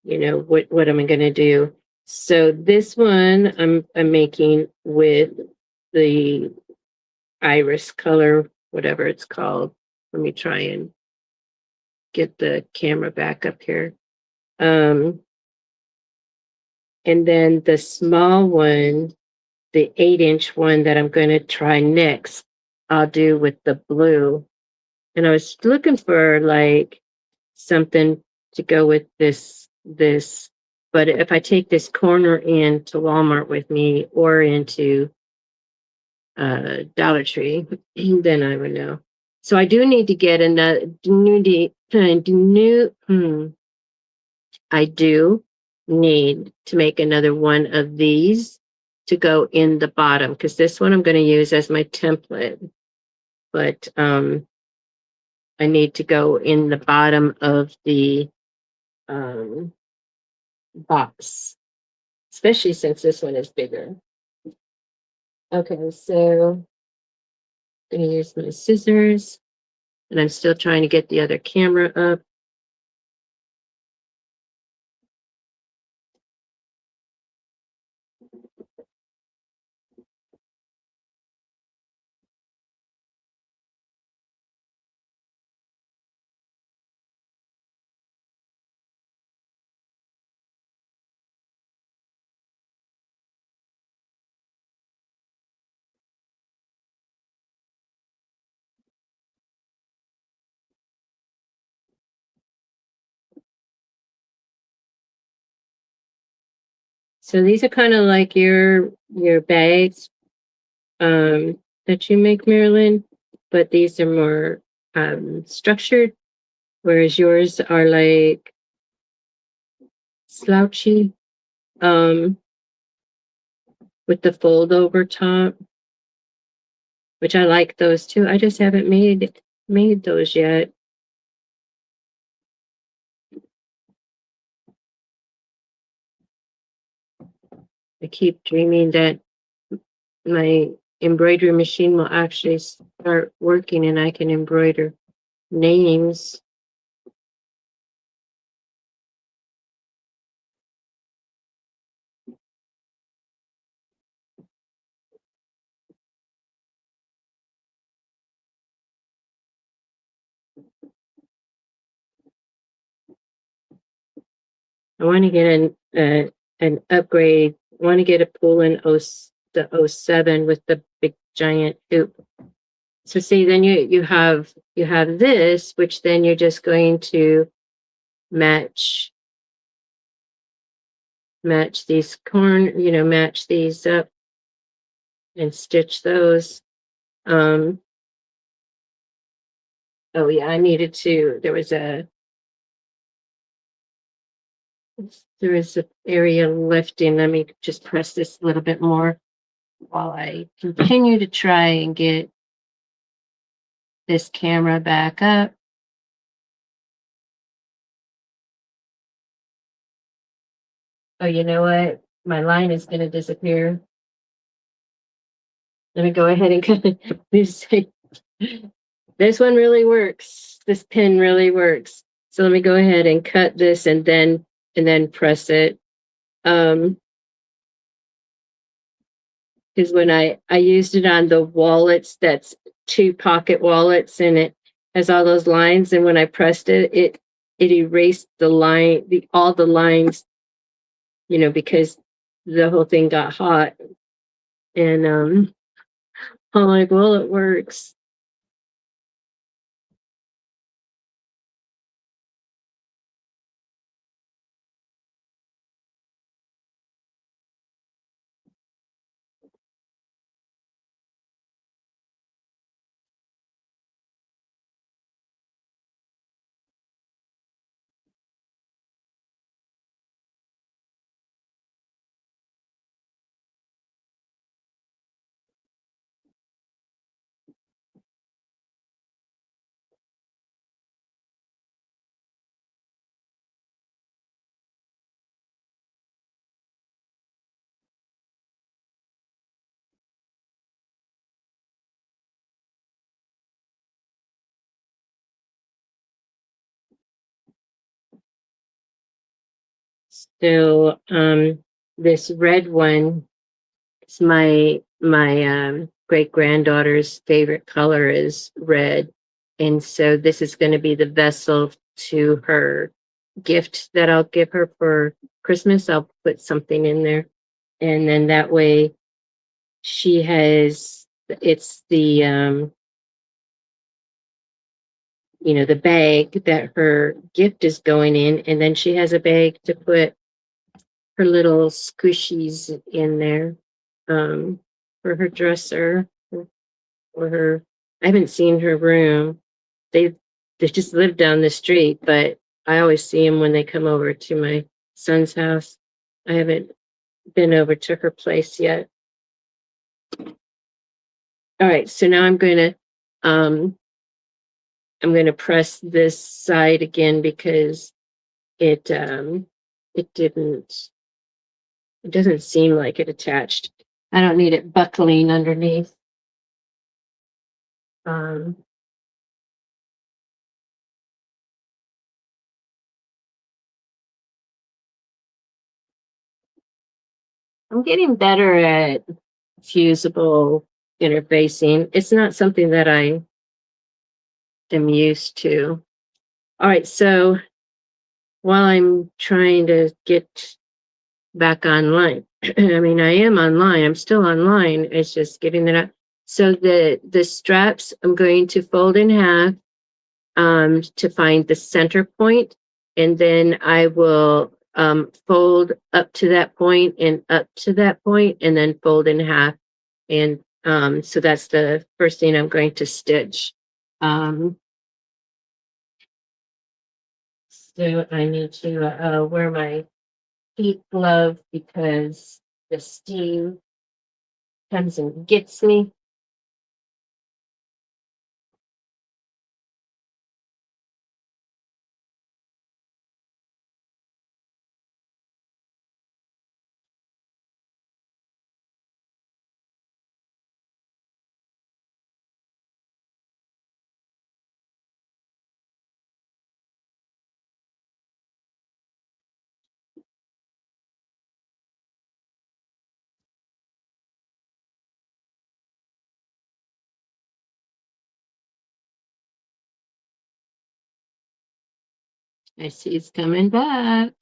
what am I going to do? So this one I'm making with the iris color, whatever it's called. Let me try and get the camera back up here. And then the small one, the 8-inch one that I'm going to try next, I'll do with the blue. And I was looking for like something to go with this. But if I take this corner into Walmart with me or into Dollar Tree, then I would know. So I do need to get another I do need to make another one of these to go in the bottom, because this one I'm going to use as my template. But I need to go in the bottom of the box, especially since this one is bigger. Okay, so I'm going to use my scissors, and I'm still trying to get the other camera up. So these are kind of like your bags that you make, Marilyn, but these are more structured, whereas yours are like slouchy with the fold over top, which I like those too. I just haven't made those yet. I keep dreaming that my embroidery machine will actually start working and I can embroider names. I want to get an upgrade. I want to get a Poland the 07 with the big giant hoop. So see, then you have this, which then you're just going to match these match these up and stitch those. Oh yeah, I needed to. There was an area lifting. Let me just press this a little bit more while I continue to try and get this camera back up. Oh, you know what? My line is going to disappear. Let me go ahead and cut it. This one really works. This pin really works. So let me go ahead and cut this and then press it. Because when I used it on the wallets, that's 2 pocket wallets, and it has all those lines. And when I pressed it, it erased the line, all the lines, because the whole thing got hot. And I'm like, well, it works. So, this red one is my great granddaughter's favorite color is red. And so this is going to be the vessel to her gift that I'll give her for Christmas. I'll put something in there. And then that way she has, it's the, the bag that her gift is going in. And then she has a bag to put her little squishies in there, for her dresser or her, I haven't seen her room. They they just live down the street, but I always see them when they come over to my son's house. I haven't been over to her place yet. All right, so now um I'm gonna press this side again because it didn't it doesn't seem like it attached. I don't need it buckling underneath. Um, I'm getting better at fusible interfacing. It's not something that I am used to. All right, so while I'm trying to get back online, I mean, I am online. I'm still online. It's just getting it up. So the straps I'm going to fold in half to find the center point, and then I will fold up to that point and up to that point, and then fold in half. And so that's the first thing I'm going to stitch. So I need to wear my heat glove because the steam comes and gets me. I see it's coming back.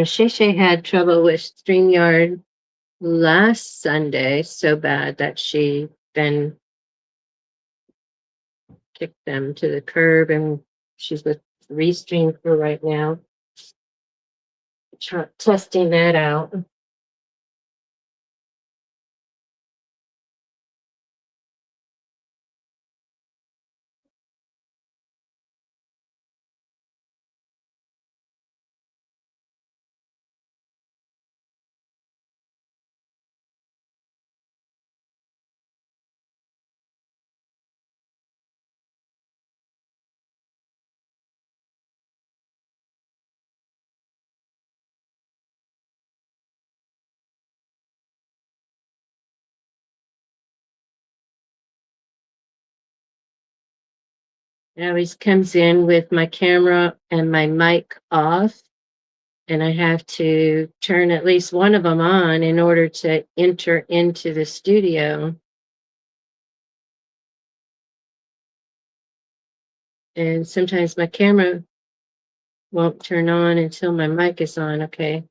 Shay Shay had trouble with StreamYard last Sunday so bad that she then kicked them to the curb, and she's with Restream for right now, testing that out. It always comes in with my camera and my mic off, and I have to turn at least one of them on in order to enter into the studio. And sometimes my camera won't turn on until my mic is on, okay?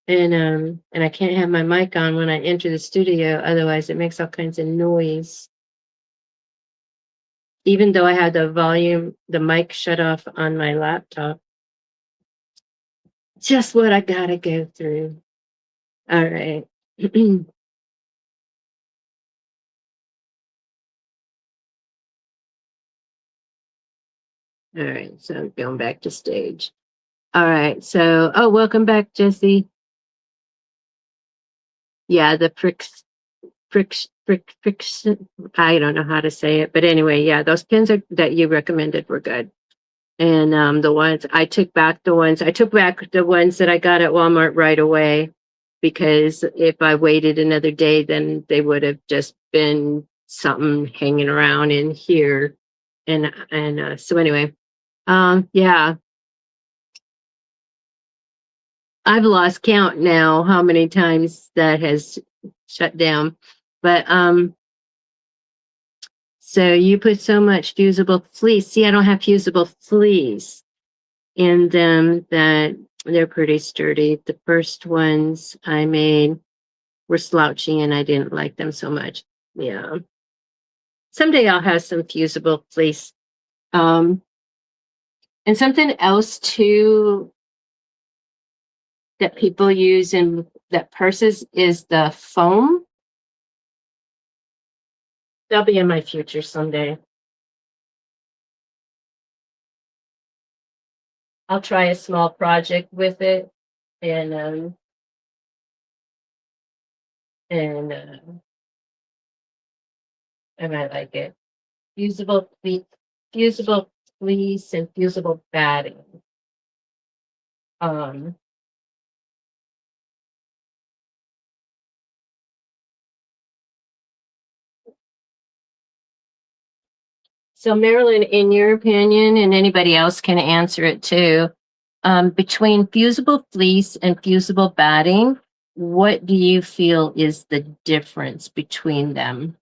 And I can't have my mic on when I enter the studio, otherwise it makes all kinds of noise. Even though I had the mic shut off on my laptop. Just what I gotta go through. All right. All right, so going back to stage. All right, so, oh, welcome back, Jesse. Yeah, the friction, I don't know how to say it, but anyway, yeah, those pins that you recommended were good. And the ones I took back the ones that I got at Walmart right away, because if I waited another day, then they would have just been something hanging around in here. And so anyway, yeah, I've lost count now how many times that has shut down. But so you put so much fusible fleece. See, I don't have fusible fleece in them that they're pretty sturdy. The first ones I made were slouchy and I didn't like them so much. Yeah. Someday I'll have some fusible fleece. Um, and something else too that people use in that purses is the foam. They'll be in my future someday. I'll try a small project with it and and I might like it. Fusible fleece, fusible fleece and fusible batting. Um, so Marilyn, in your opinion, and anybody else can answer it too, between fusible fleece and fusible batting, what do you feel is the difference between them?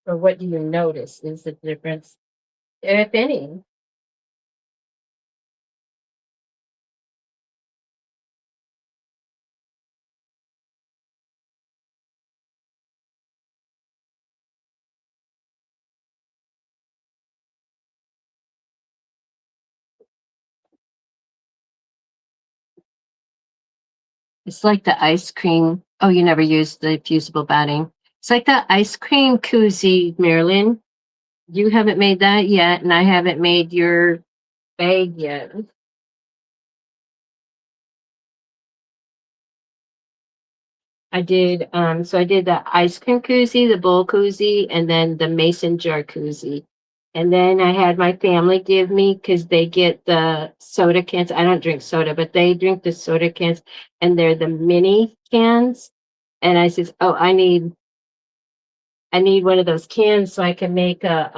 Or what do you notice is the difference, if any? It's like the ice cream. Oh, you never used the fusible batting. It's like that ice cream koozie, Marilyn. You haven't made that yet, and I haven't made your bag yet. I did so I did the ice cream koozie, the bowl koozie, and then the mason jar koozie. And then I had my family give me because they get the soda cans. I don't drink soda, but they drink the soda cans and they're the mini cans. And I says, oh, I need one of those cans so I can make a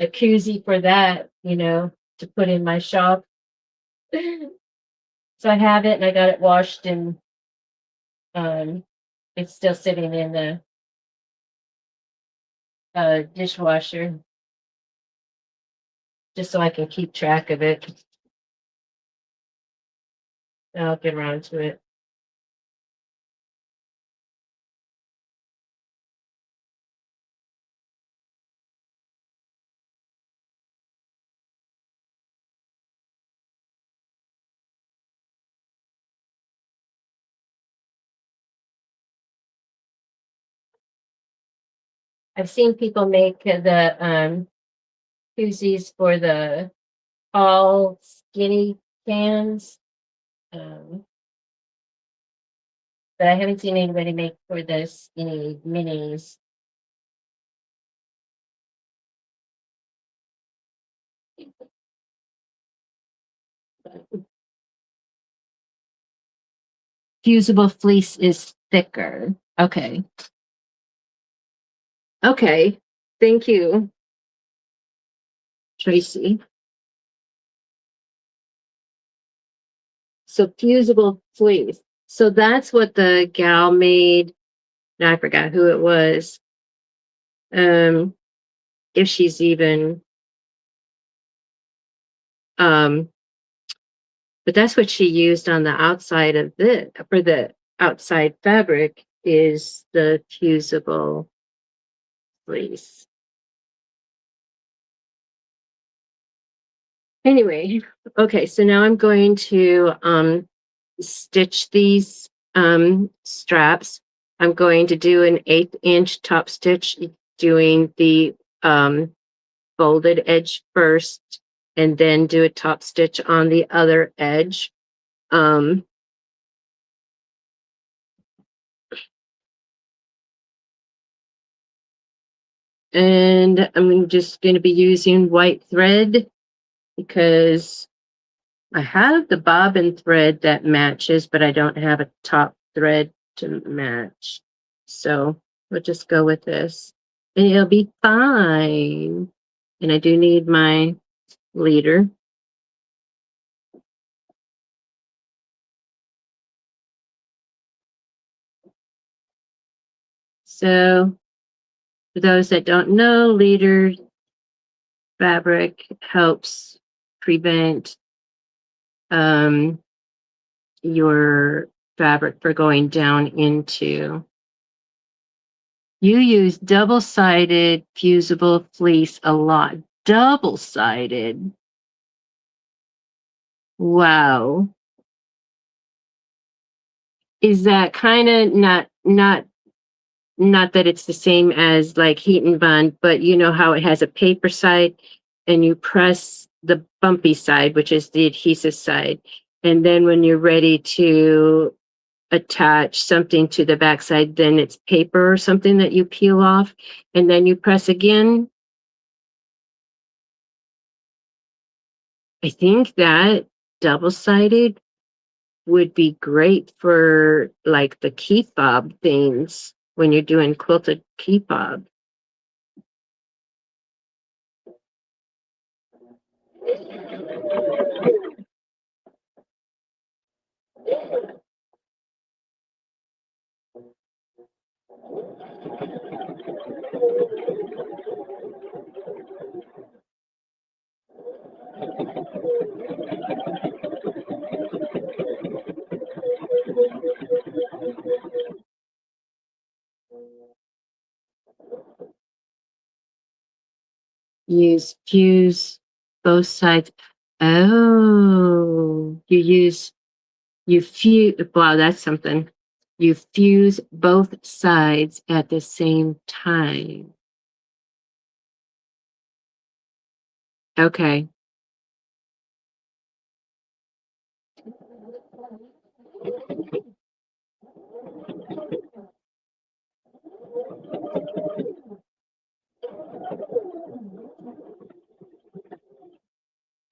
koozie for that, to put in my shop. So I have it and I got it washed and um it's still sitting in the dishwasher just so I can keep track of it. I'll get around to it. I've seen people make the koozies for the tall, skinny cans, um, but I haven't seen anybody make for the skinny minis. Fusible fleece is thicker. Okay. Okay. Thank you, Tracy. So fusible fleece. So that's what the gal made. Now I forgot who it was. Um, if she's even um, but that's what she used on the outside of the for the outside fabric is the fusible fleece. Anyway, okay, so now I'm going to stitch these straps. I'm going to do an 1/8 inch top stitch, doing the folded edge first, and then do a top stitch on the other edge. Um, And I'm just going to be using white thread because I have the bobbin thread that matches, but I don't have a top thread to match. So we'll just go with this and it'll be fine. And I do need my leader. So for those that don't know, leader fabric helps prevent your fabric for going down into. You use double-sided fusible fleece a lot. Double-sided. Wow. Is that kind of not that it's the same as like heat and bond, but you know how it has a paper side and you press the bumpy side, which is the adhesive side. And then when you're ready to attach something to the backside, then it's paper or something that you peel off and then you press again. I think that double-sided would be great for like the key fob things when you're doing quilted key fob. Use fuse both sides. Oh, you fuse, wow, that's something. You fuse both sides at the same time. Okay.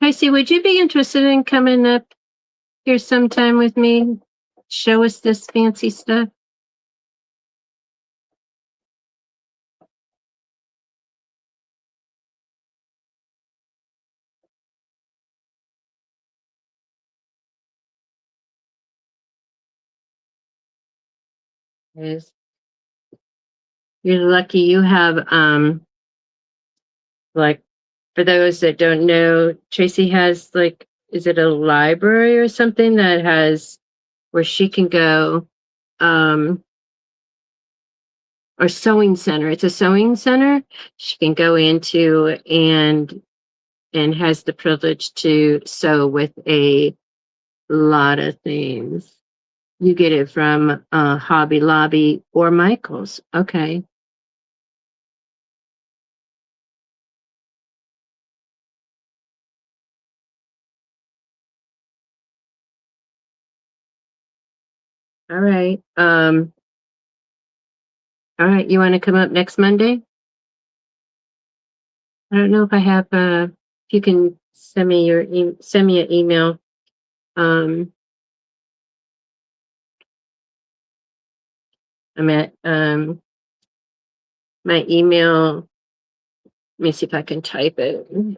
Tracy, would you be interested in coming up here sometime with me? Show us this fancy stuff. Yes. You're lucky you have like for those that don't know, Tracy has like, is it a library or something that has where she can go, um, or sewing center. It's a sewing center she can go into and has the privilege to sew with a lot of things. You get it from Hobby Lobby or Michael's. Okay. All right. All right. You want to come up next Monday? I don't know if I have if you can send me send me an email. I'm at my email. Let me see if I can type it. Let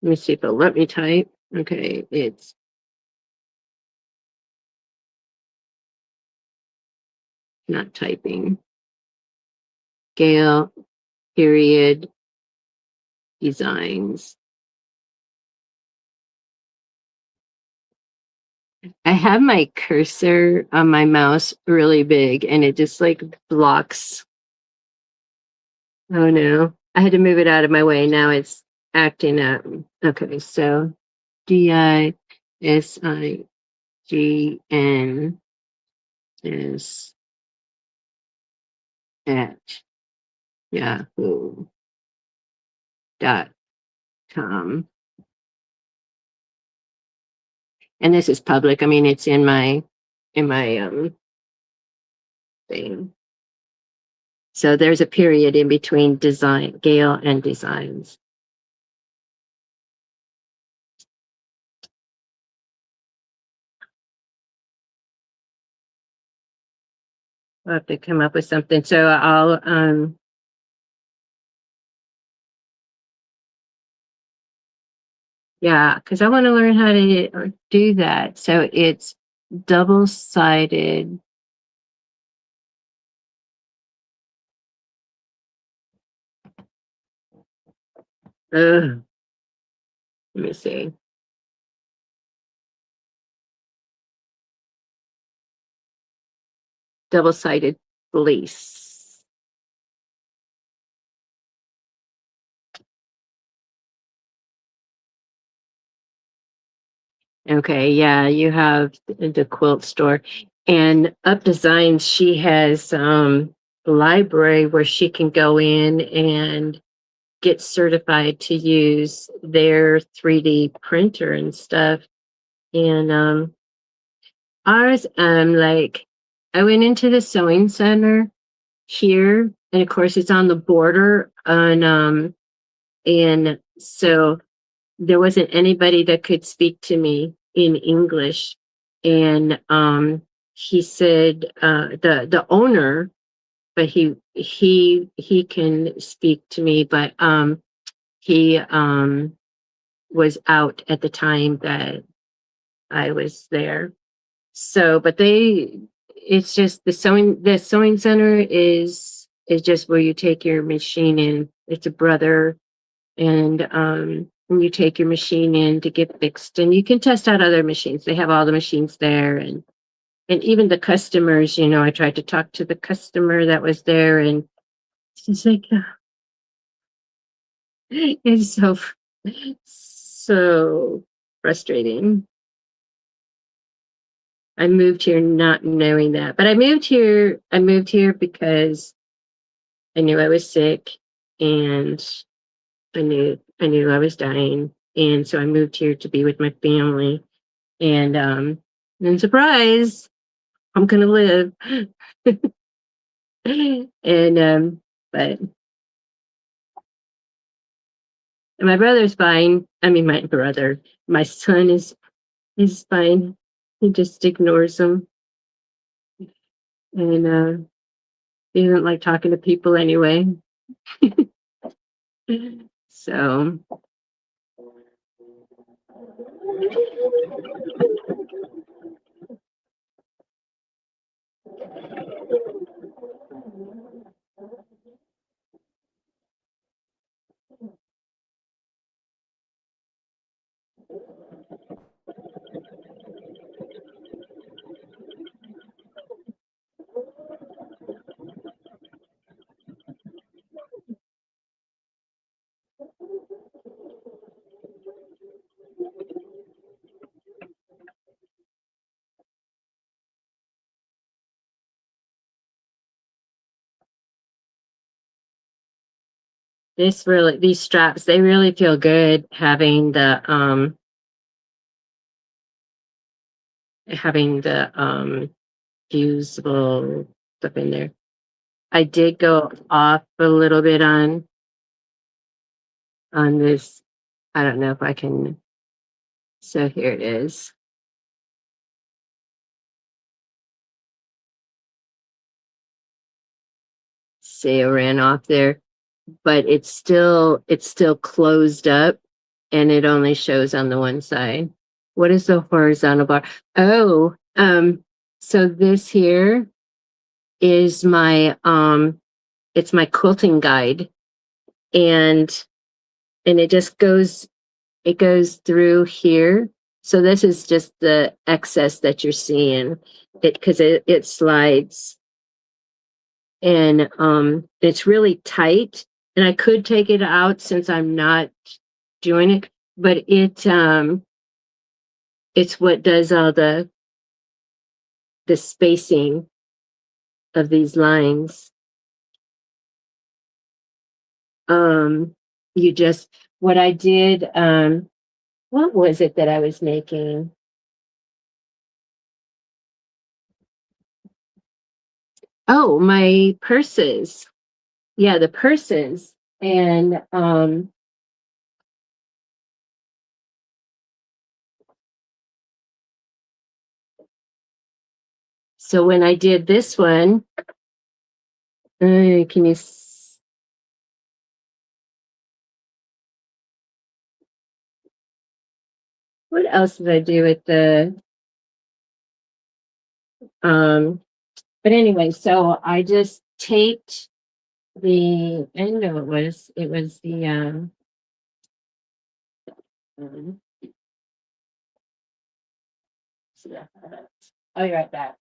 me see if it'll let me type. Okay, it's not typing. Gail, period, designs. I have my cursor on my mouse really big and it just like blocks. Oh no, I had to move it out of my way. Now it's acting up. Okay, so DISIGN is at yahoo.com. And this is public. I mean, it's in my thing. So there's a period in between design, Gail and designs. I'll have to come up with something. So yeah, because I want to learn how to do that. So it's double-sided. Ugh. Let me see. Double-sided fleece. Okay, yeah, you have the quilt store. And Up Designs, she has a library where she can go in and get certified to use their 3D printer and stuff. And ours, like I went into the sewing center here, and of course it's on the border and so there wasn't anybody that could speak to me in English. And he said the owner, but he can speak to me, but he was out at the time that I was there. So, but it's just the sewing center is just where you take your machine in. It's a brother, and when you take your machine in to get fixed, and you can test out other machines. They have all the machines there, and even the customers, I tried to talk to the customer that was there, and she's like, it's so frustrating. I moved here not knowing that, but I moved here because I knew I was sick, and I knew I was dying. And so I moved here to be with my family. And surprise, I'm gonna live. And but my brother's fine. I mean, my son is fine. He just ignores them, and he doesn't like talking to people anyway. So these straps, they really feel good having the fusible stuff in there. I did go off a little bit on this. I don't know if I can. So here it is. See, I ran off there, but it's still closed up, and it only shows on the one side. What is the horizontal bar? Oh, so this here is it's my quilting guide, and it goes through here. So this is just the excess that you're seeing, because it slides, and it's really tight, and I could take it out since I'm not doing it, but it's what does all the spacing of these lines. You just what I did, what was it that I was making? Oh, my purses. yeah, the purses. And so when I did this one, can you what else did I do with the but anyway, so I just taped I know it was the um, I'll be right back.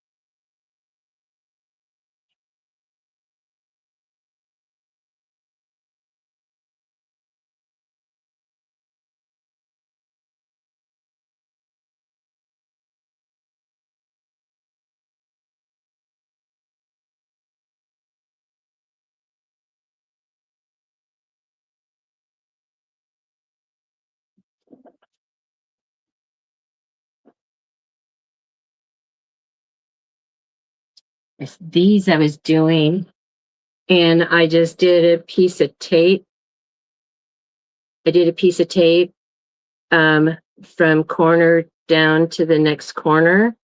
It's these I was doing, and I just did a piece of tape. I did a piece of tape from corner down to the next corner,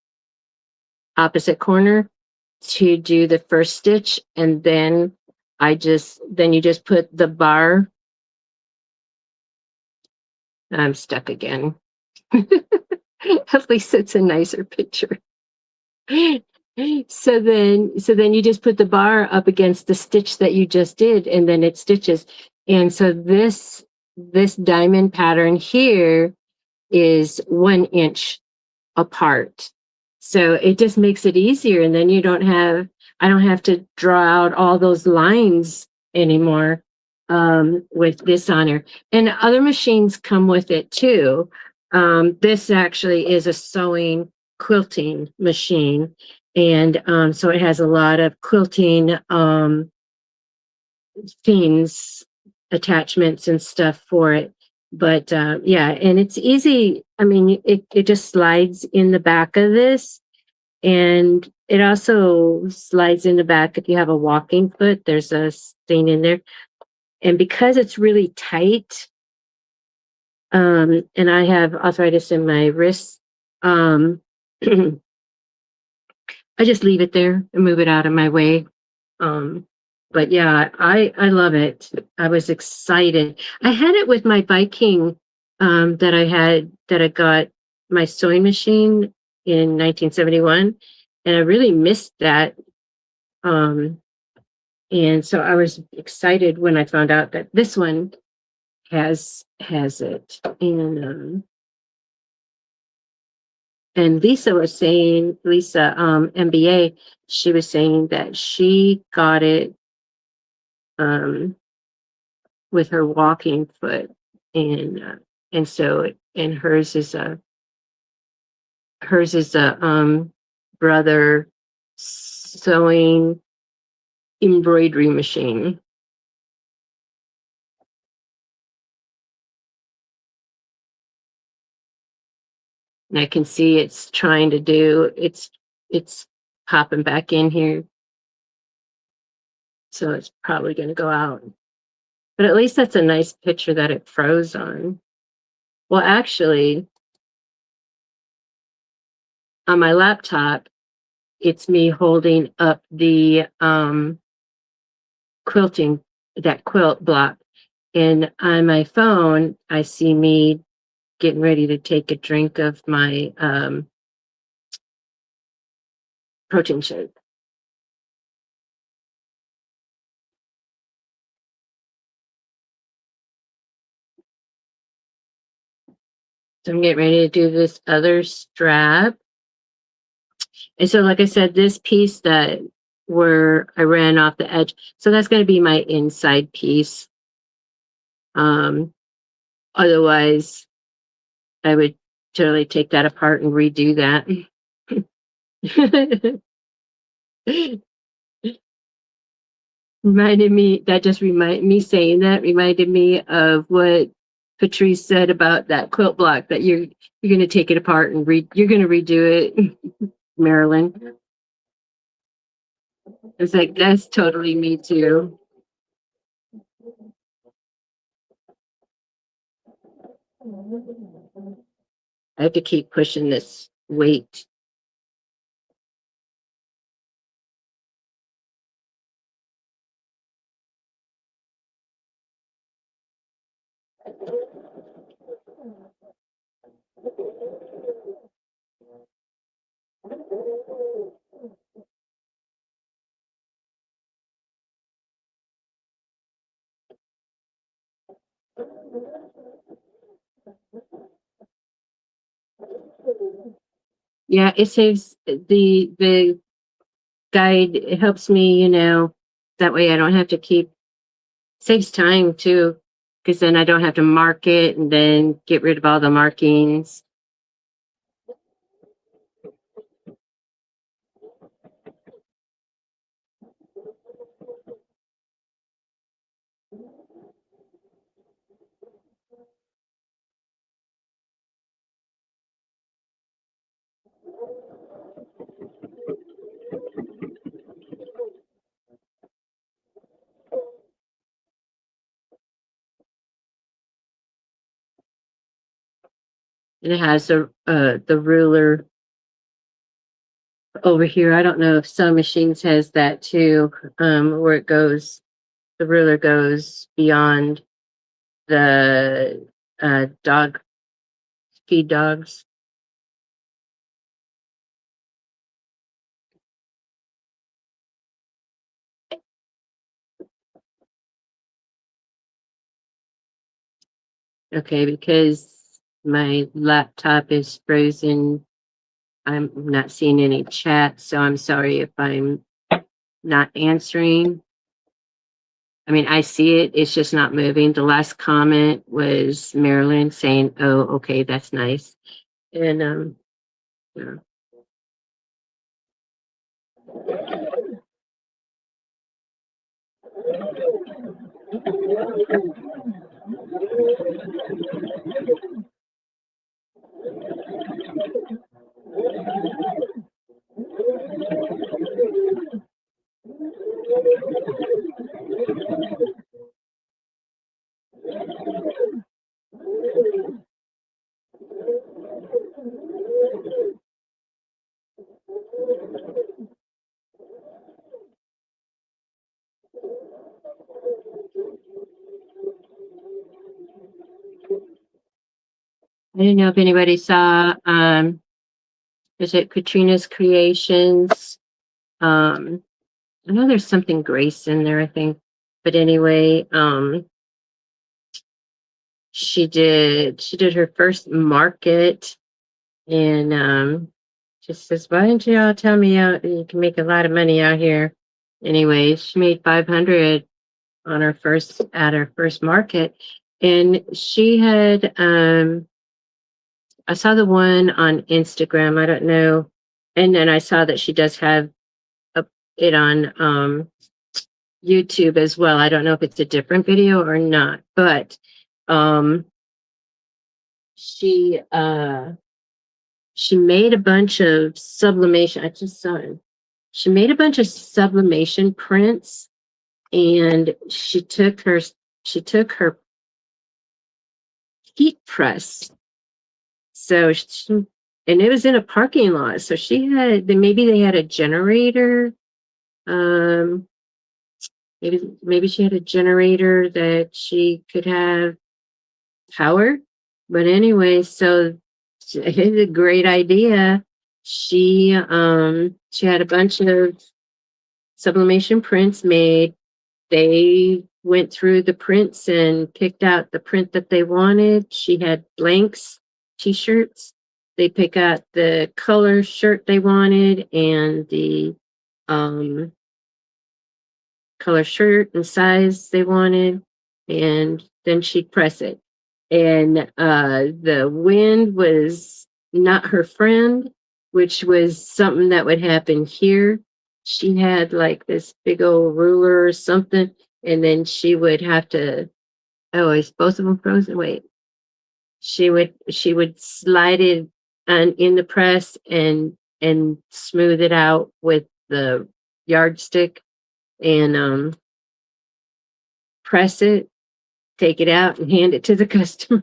opposite corner, to do the first stitch, and then then you just put the bar. I'm stuck again. At least it's a nicer picture. So then you just put the bar up against the stitch that you just did, and then it stitches. And so this diamond pattern here is 1 inch apart. So it just makes it easier, and then I don't have to draw out all those lines anymore with this on here. And other machines come with it too. This actually is a sewing quilting machine, and so it has a lot of quilting things, attachments and stuff for it. But yeah, and it's easy. I mean, it just slides in the back of this, and it also slides in the back if you have a walking foot. There's a thing in there. And because it's really tight, and I have arthritis in my wrists, I just leave it there and move it out of my way. But yeah, I love it. I was excited. I had it with my Viking that I got my sewing machine in 1971, and I really missed that. And so I was excited when I found out that this one has it. And Lisa MBA, she was saying that she got it with her walking foot, and so and hers is a brother sewing embroidery machine. And I can see it's trying to do it's popping back in here, so it's probably going to go out. But at least that's a nice picture that it froze on. Well, actually, on my laptop, it's me holding up the quilting, that quilt block. And on my phone, I see me getting ready to take a drink of my protein shake. So I'm getting ready to do this other strap. And so, like I said, this piece that where I ran off the edge, so that's going to be my inside piece. Otherwise, I would totally take that apart and redo that. Reminded me of what Patrice said about that quilt block, that you're going to take it apart and you're going to redo it, Marilyn. It's like, that's totally me too. I have to keep pushing this weight. Yeah, it saves the guide. It helps me, that way I don't have to keep saves time too, because then I don't have to mark it and then get rid of all the markings. And it has the ruler over here. I don't know if some machines has that too, where the ruler goes beyond the dog feed dogs. Okay, because my laptop is frozen. I'm not seeing any chat, so I'm sorry if I'm not answering. I mean, I see it, it's just not moving. The last comment was Marilyn saying, "Oh, okay, that's nice." And yeah. I didn't know if anybody saw is it Katrina's Creations? I know there's something Grace in there, I think. But anyway, she did her first market, and just says, "Why don't you all tell me out you can make a lot of money out here?" Anyway, she made 500 on her first market, and she had I saw the one on Instagram. I don't know, and then I saw that she does have it on YouTube as well. I don't know if it's a different video or not, but um she she made a bunch of sublimation. I just saw it. She made a bunch of sublimation prints, and she took her heat press. So and it was in a parking lot. So maybe they had a generator. Um maybe she had a generator that she could have power. But anyway, so it's a great idea. She had a bunch of sublimation prints made. They went through the prints and picked out the print that they wanted. She had blanks, t-shirts. They pick out the color shirt they wanted and the um color shirt and size they wanted, and then she'd press it. And the wind was not her friend, which was something that would happen here. She had like this big old ruler or something, and then she would have to, oh, is both of them frozen? Wait. She would slide it in the press and smooth it out with the yardstick and press it, take it out, and hand it to the customer.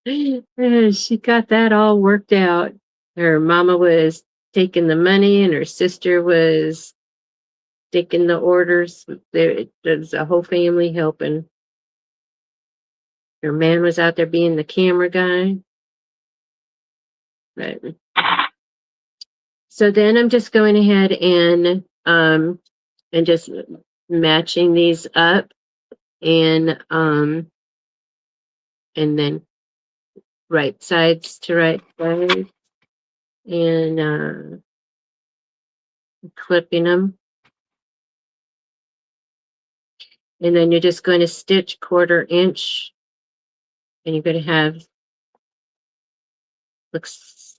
She got that all worked out. Her mama was taking the money and her sister was taking the orders. There's a whole family helping. Her man was out there being the camera guy. But so then I'm just going ahead and just matching these up and then right sides to right sides and clipping them. And then you're just going to stitch 1/4 inch and you're going to have looks.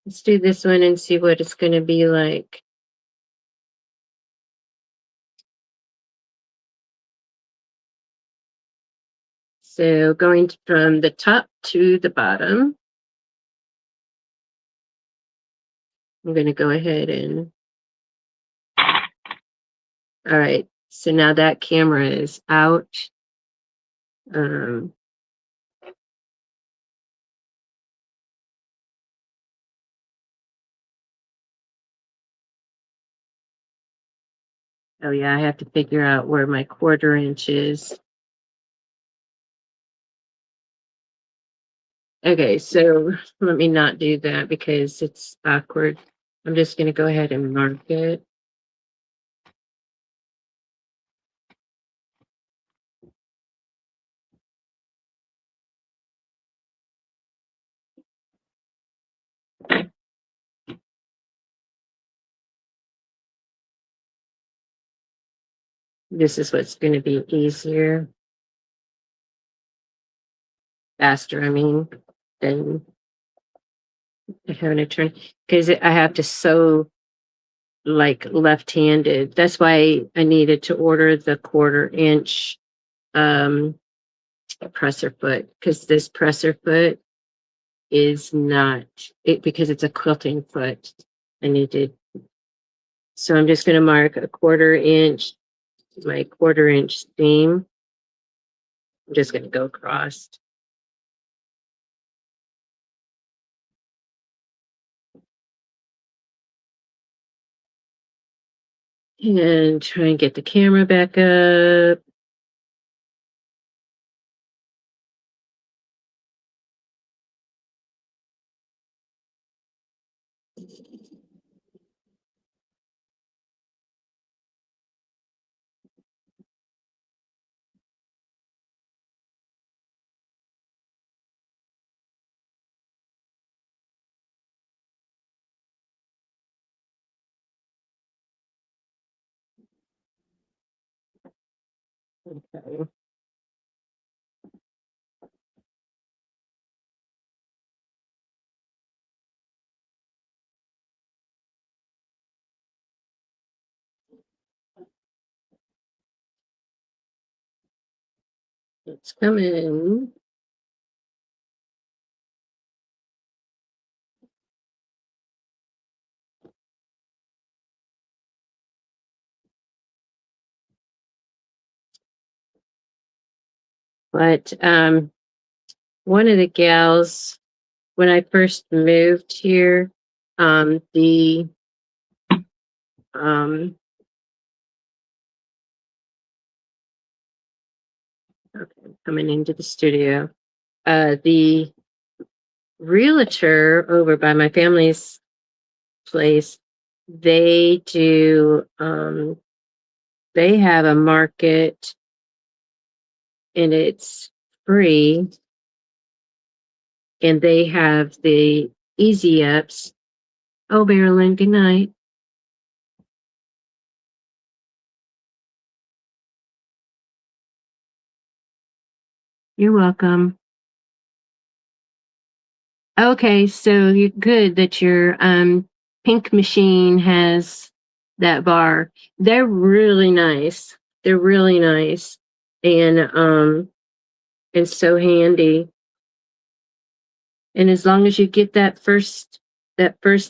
Let's do this one and see what it's going to be like. So going from the top to the bottom, I'm going to go ahead and, all right. So now that camera is out. Oh yeah, I have to figure out where my 1/4 inch is. Okay, so let me not do that because it's awkward. I'm just going to go ahead and mark it. This is what's going to be easier, faster, I mean, than having to turn, because I have to sew like left-handed. That's why I needed to order the 1/4 inch presser foot, because this presser foot is not it because it's a quilting foot. I needed, so I'm just going to mark a 1/4 inch, my 1/4 inch seam. I'm just going to go across. And try and get the camera back up. Okay. It's coming. But one of the gals, when I first moved here, the okay, coming into the studio, the realtor over by my family's place, they do they have a market and it's free, and they have the easy ups. Oh, Marilyn, good night. You're welcome. Okay, so you're good that your pink machine has that bar. They're really nice. They're really nice and so handy. And as long as you get that first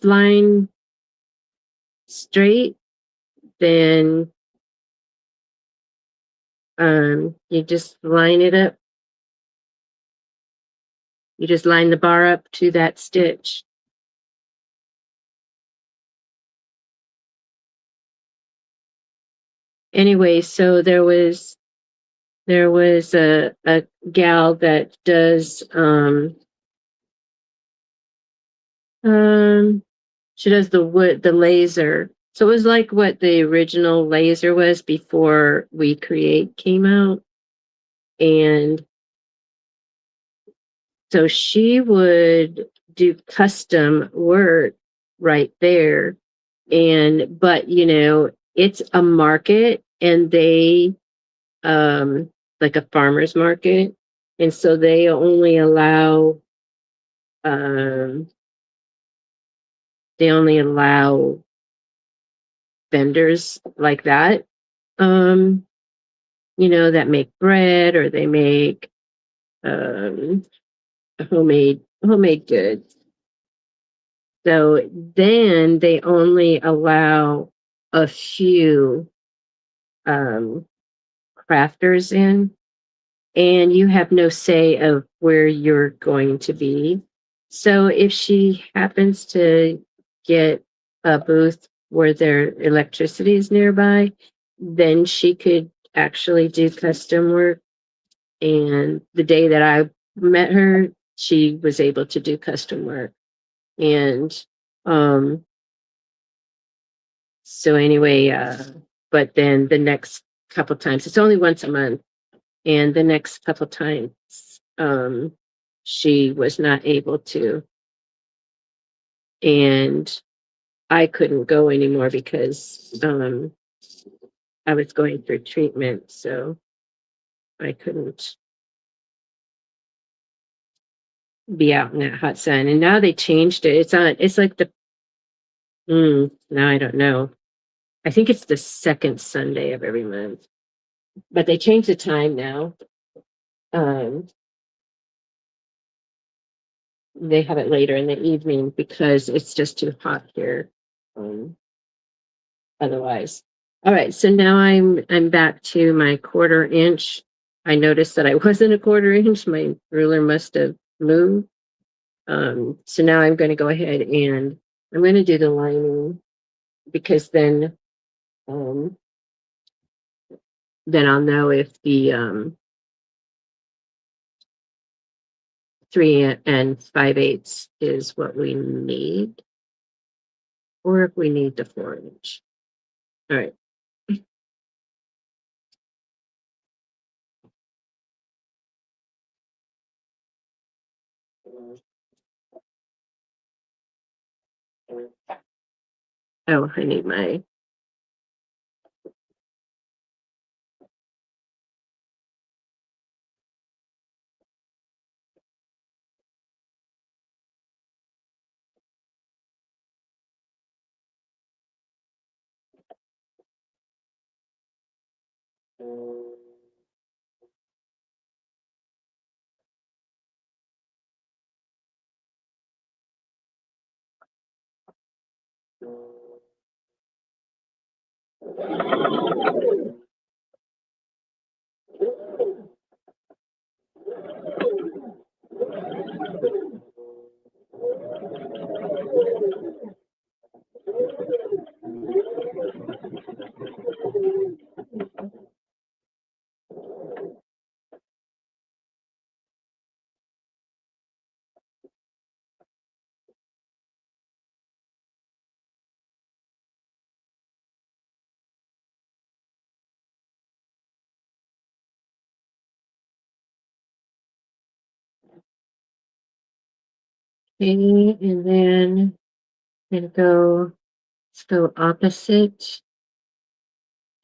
line straight, then you just line it up You just line the bar up to that stitch. Anyway, so there was a gal that does she does the laser. So it was like what the original laser was before We Create came out. And so she would do custom work right there. But you know, it's a market, and they like a farmer's market. And so they only allow um they only allow vendors like that, um, you know, that make bread, or they make um homemade goods. So then they only allow a few um crafters in, and you have no say of where you're going to be. So if she happens to get a booth where their electricity is nearby, then she could actually do custom work. And the day that I met her, she was able to do custom work. And um so anyway, but then the next couple times, it's only once a month, and the next couple times she was not able to, and I couldn't go anymore because I was going through treatment, so I couldn't be out in that hot sun. And now they changed it. It's like now I don't know, I think it's the second Sunday of every month, but they changed the time now. um they have it later in the evening because it's just too hot here. Um, otherwise. All right, so now I'm back to my 1/4 inch. I noticed that I wasn't a 1/4 inch. My ruler must have moved. So now I'm going to go ahead and I'm going to do the lining, because um, then I'll know if the 3 5/8 is what we need, or if we need the 4 inch. All right. Oh, I need my okay, and then let's go opposite.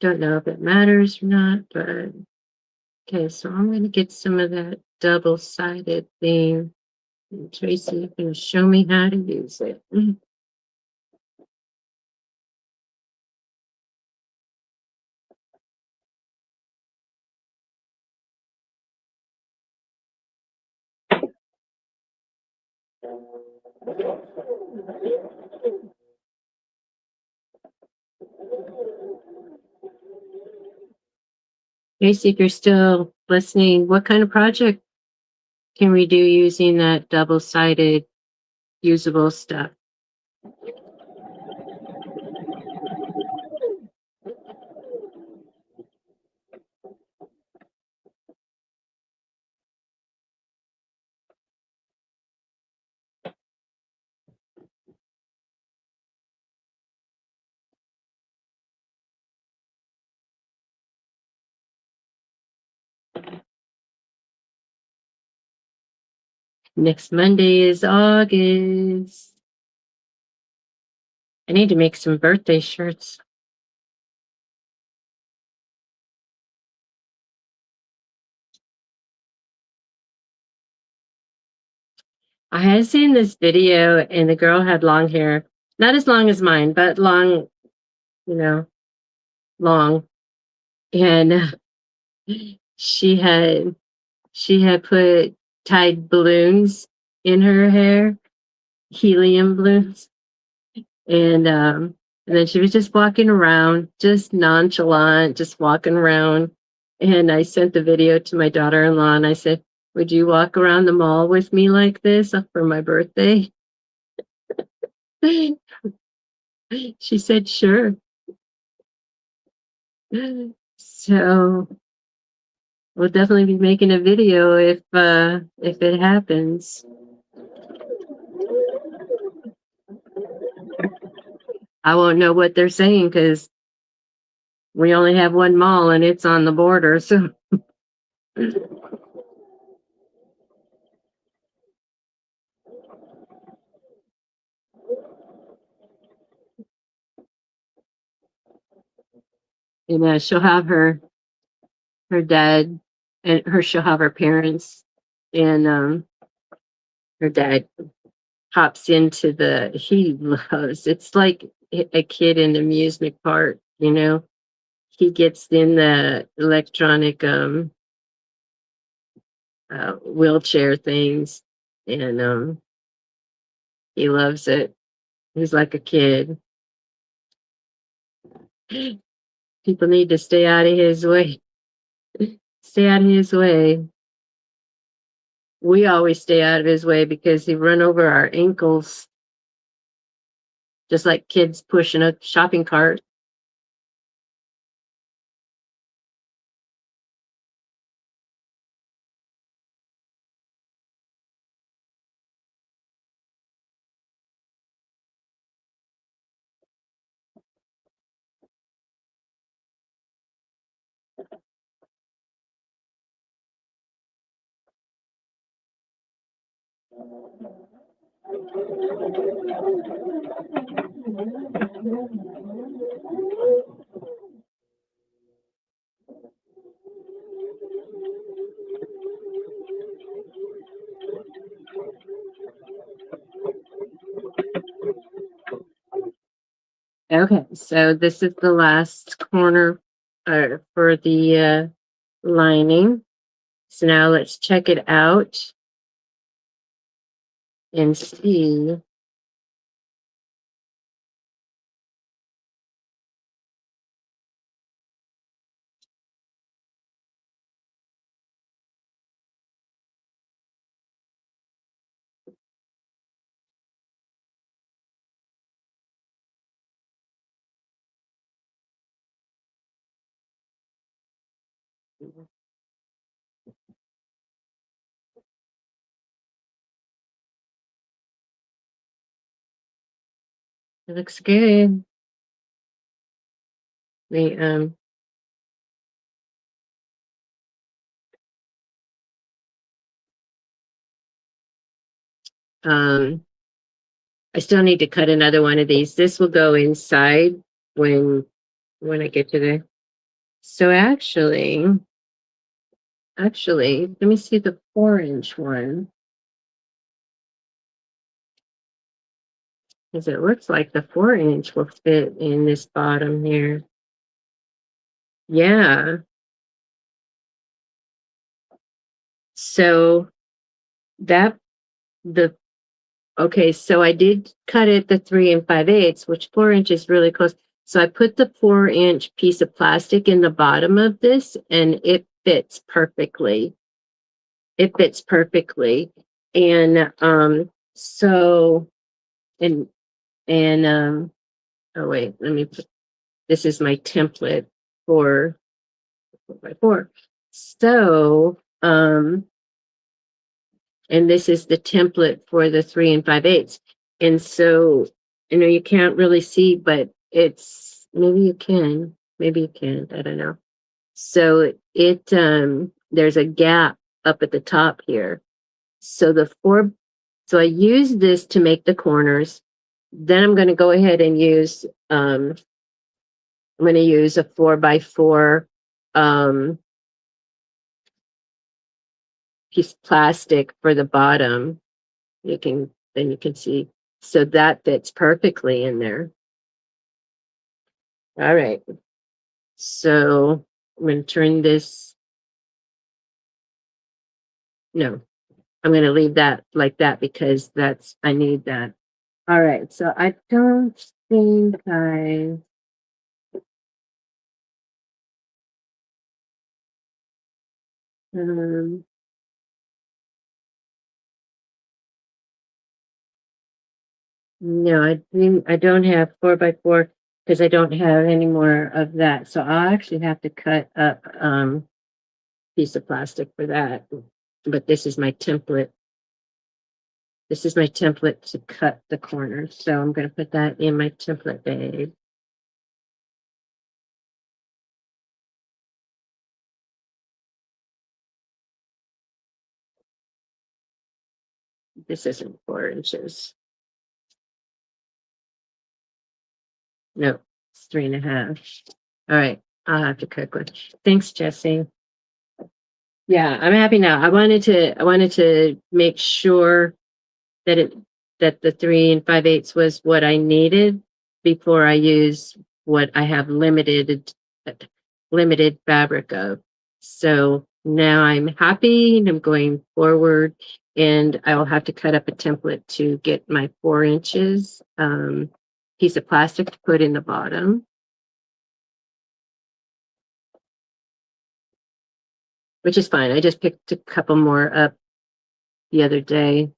Don't know if it matters or not, but okay, so I'm going to get some of that double-sided thing. And Tracy, you can show me how to use it. Tracy, if you're still listening, what kind of project can we do using that double-sided usable stuff? Next Monday is August. I need to make some birthday shirts. I had seen this video and the girl had long hair, not as long as mine, but long, you know, long. And she had put tied balloons in her hair, helium balloons. And then she was just walking around, just nonchalant, just walking around. And I sent the video to my daughter-in-law and I said, would you walk around the mall with me like this for my birthday? She said, sure. So we'll definitely be making a video if it happens. I won't know what they're saying because we only have one mall and it's on the border. So she'll have her dad and she'll have her parents, and her dad hops into he loves, it's like a kid in an amusement park, he gets in the electronic wheelchair things, and he loves it. He's like a kid. People need to stay out of his way. Stay out of his way. We always stay out of his way because he run over our ankles, just like kids pushing a shopping cart. Okay, so this is the last corner for the lining. So now let's check it out and see. It looks good. We I still need to cut another one of these. This will go inside when I get to there. So actually, let me see the 4-inch one. Because it looks like the 4-inch will fit in this bottom here. Yeah. So okay, so I did cut it the 3 5/8, which 4-inch is really close. So I put the 4-inch piece of plastic in the bottom of this and it fits perfectly. it fits perfectly. And so and oh wait, let me put, this is my template for 4x4. So and this is the template for the 3 5/8. And so I know you can't really see, but it's maybe you can, maybe you can't, I don't know. So it there's a gap up at the top here. So so I use this to make the corners. Then I'm going to go ahead and use I'm going to use a 4x4 piece of plastic for the bottom. Then you can see. So that fits perfectly in there. All right. So I'm going to turn this. No, I'm going to leave that like that because I need that. All right. So I don't think um, no, I don't have 4x4 because I don't have any more of that. So I'll actually have to cut up piece of plastic for that. But this is my template. This is my template to cut the corners. So I'm going to put that in my template bag. This isn't 4 inches. No, it's 3.5. All right. I'll have to cook one. Thanks, Jesse. Yeah, I'm happy now. I wanted to make sure that the 3 5/8 was what I needed before I use what I have limited fabric of. So now I'm happy and I'm going forward, and I will have to cut up a template to get my 4 inches piece of plastic to put in the bottom. Which is fine. I just picked a couple more up the other day.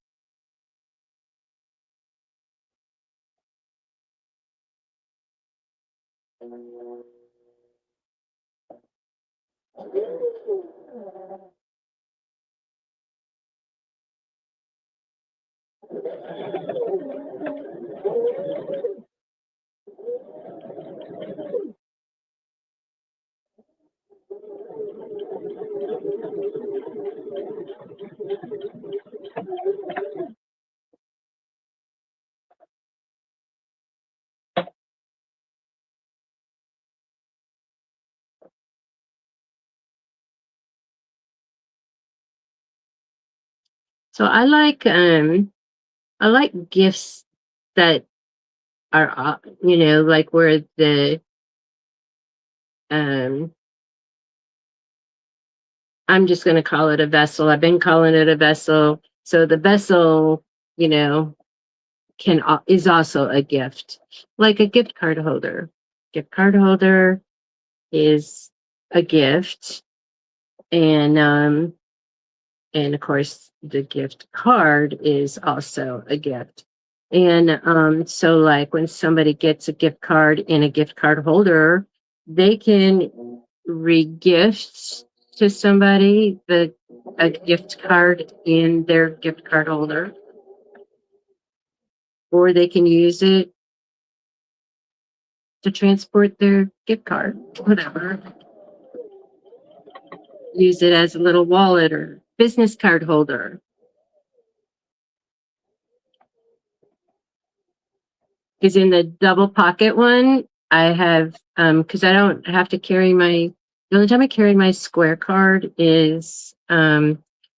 So I like gifts that are like where the I'm just going to call it a vessel. I've been calling it a vessel. So the vessel, you know, is also a gift, like a gift card holder. Gift card holder is a gift, and of course the gift card is also a gift. And so like when somebody gets a gift card in a gift card holder, they can re-gift to somebody a gift card in their gift card holder, or they can use it to transport their gift card, whatever. Use it as a little wallet or business card holder. Because in the double pocket one, I have because I don't have to carry the only time I carry my Square card is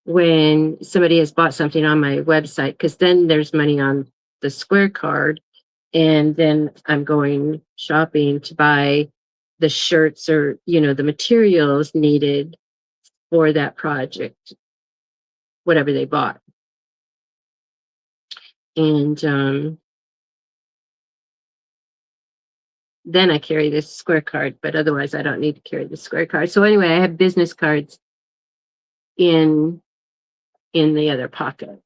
when somebody has bought something on my website, because then there's money on the Square card, and then I'm going shopping to buy the shirts or the materials needed for that project, whatever they bought. And then I carry this Square card, but otherwise I don't need to carry the Square card. So anyway, I have business cards in in the other pocket.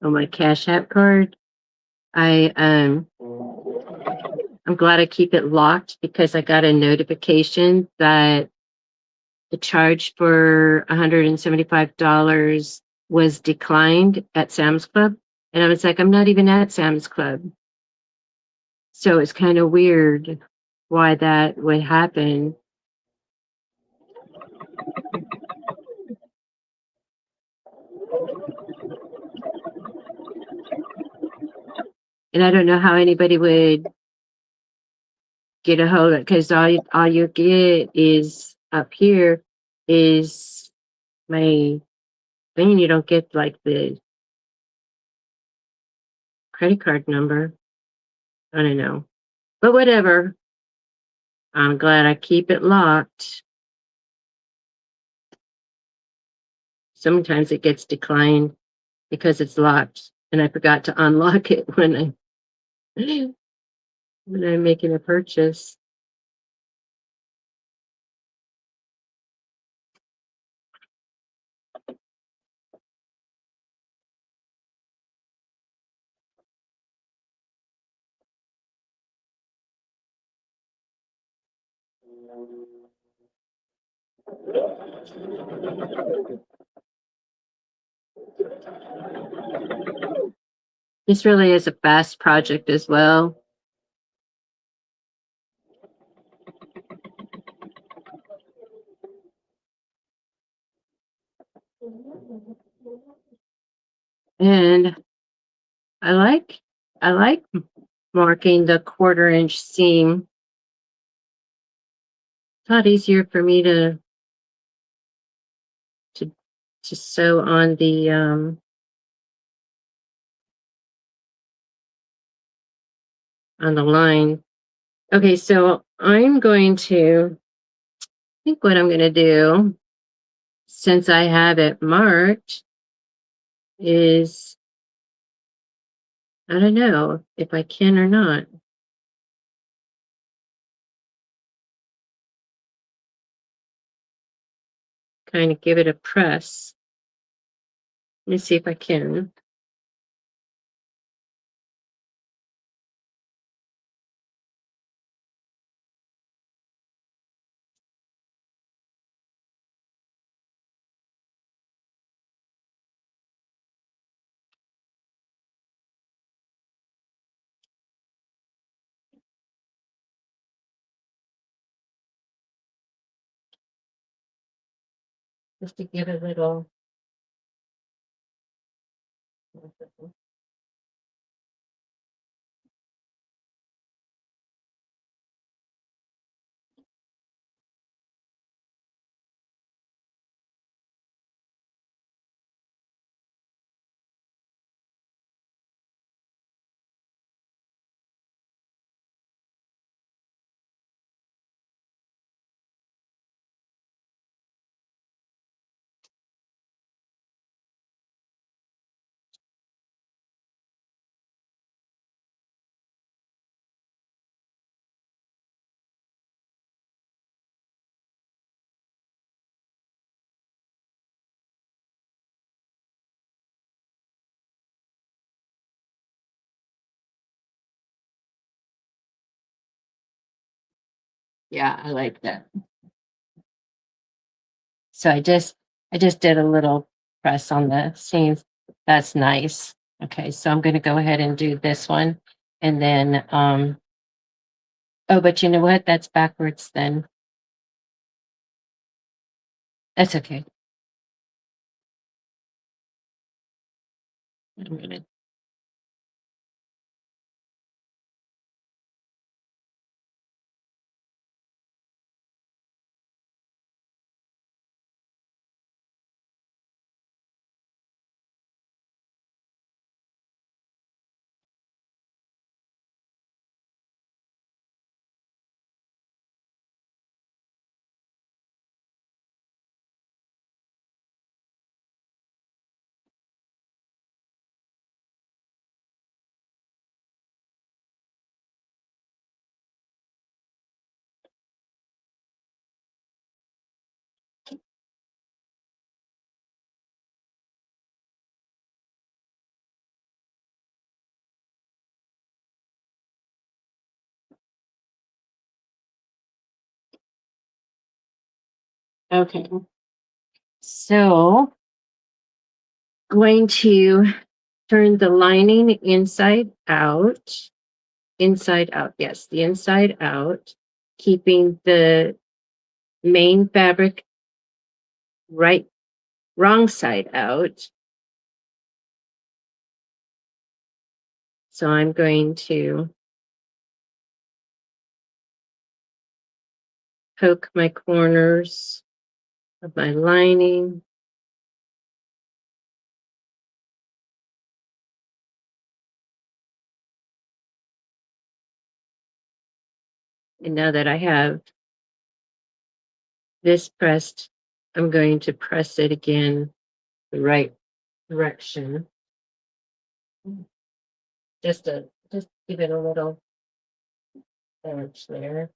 On my Cash App card, I'm glad I keep it locked because I got a notification that the charge for $175 was declined at Sam's Club. And I was like, I'm not even at Sam's Club. So it's kind of weird why that would happen. And I don't know how anybody would get a hold of it because all you get is up here is my thing. You don't get like the credit card number. I don't know. But whatever. I'm glad I keep it locked. Sometimes it gets declined because it's locked and I forgot to unlock it when I'm making a purchase. This really is a fast project as well. And I like marking the 1/4 inch seam. It's a lot easier for me to sew on the line. Okay, so I'm going to think what I'm going to do, since I have it marked, is I don't know if I can or not. Kind of give it a press. Let me see if I can. Just to give a little. Yeah, I like that. So I just did a little press on the seams. That's nice. Okay, so I'm going to go ahead and do this one. And then, oh, but you know what? That's backwards then. That's okay. I'm gonna Okay. So going to turn the lining inside out. Yes, the inside out, keeping the main fabric wrong side out. So I'm going to poke my corners of my lining. And now that I have this pressed, I'm going to press it again the right direction. Just give it a little edge there.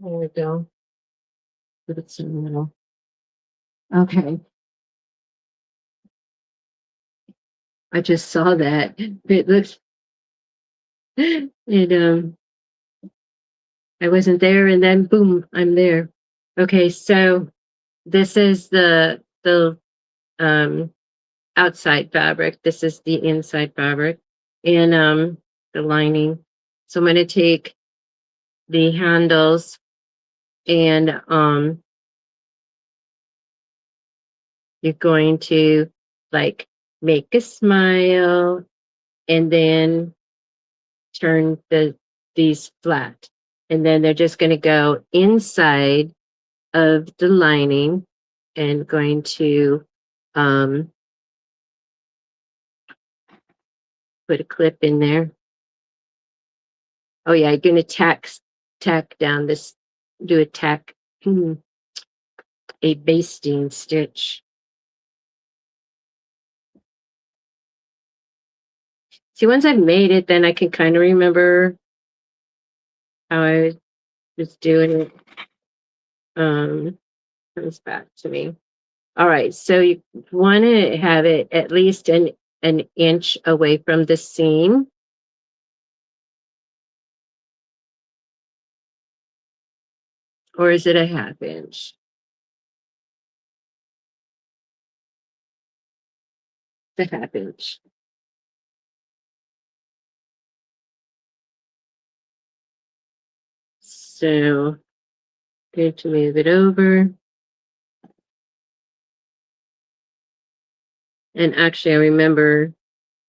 There we go. Put it in the middle. Okay. I just saw that. It looks it I wasn't there and then boom, I'm there. Okay, so this is the outside fabric. This is the inside fabric and the lining. So I'm gonna take the handles and you're going to like make a smile and then turn these flat. And then they're just going to go inside of the lining and going to put a clip in there. Oh yeah, you're going to tack down this, do a tack, a basting stitch. See, once I've made it, then I can kind of remember how I was doing it. Comes back to me. All right, so you want to have it at least an inch away from the seam. Or is it a half inch? It's a half inch. So good to move it over. And actually, I remember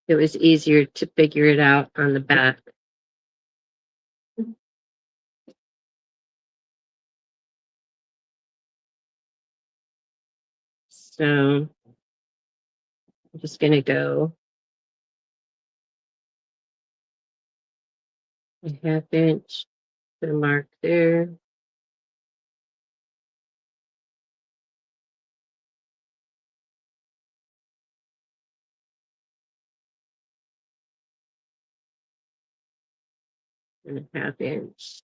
it was easier to figure it out on the back. So I'm just going to go a half inch, put a mark there. And a half inch.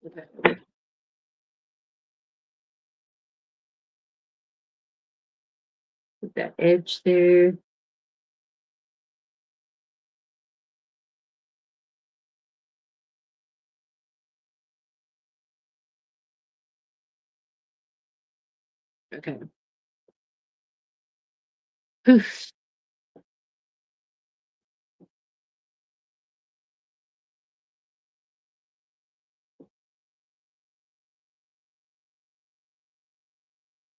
Okay. Put that edge there. Okay. Poof.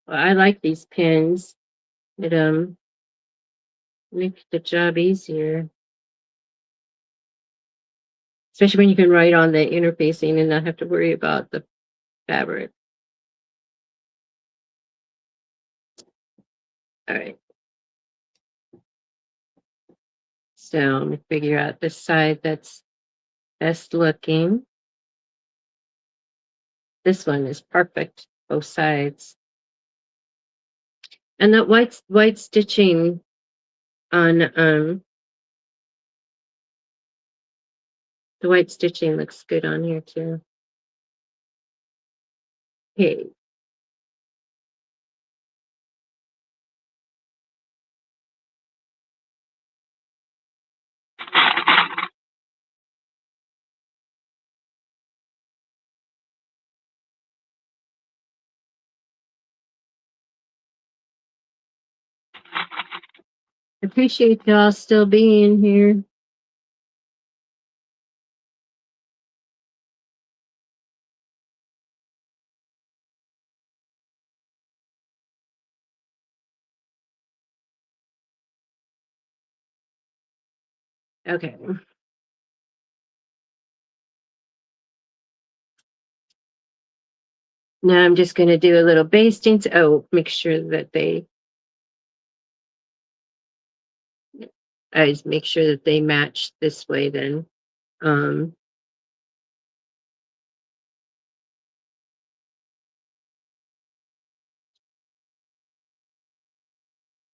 Well, I like these pins. It makes the job easier. Especially when you can write on the interfacing and not have to worry about the fabric. All right. So let me figure out the side that's best looking. This one is perfect, both sides. And that white stitching on the white stitching looks good on here too. Okay. Appreciate y'all still being here. Okay. Now I'm just going to do a little basting. Oh, make sure that I just make sure that they match this way then.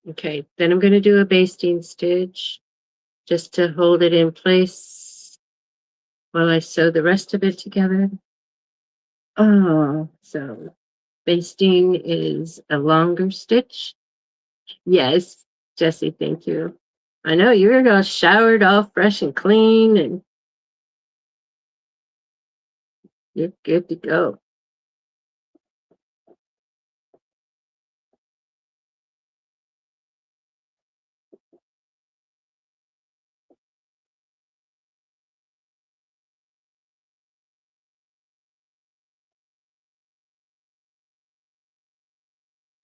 Okay, then I'm going to do a basting stitch just to hold it in place while I sew the rest of it together. Oh, so basting is a longer stitch. Yes, Jesse, thank you. I know you're all showered all fresh and clean and you're good to go.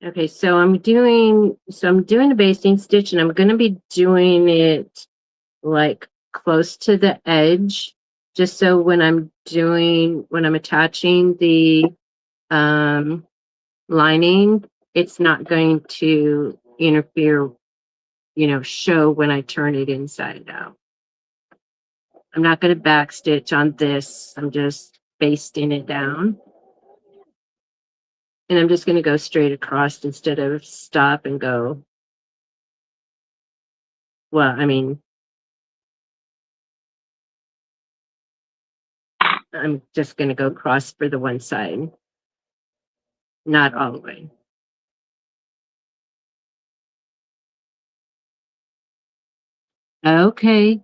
Okay, so I'm doing a basting stitch and I'm going to be doing it like close to the edge, just so when I'm attaching the lining, it's not going to interfere, show when I turn it inside out. I'm not going to back stitch on this. I'm just basting it down. And I'm just going to go straight across instead of stop and go. Well, I mean, I'm just going to go across for the one side, not all the way. Okay.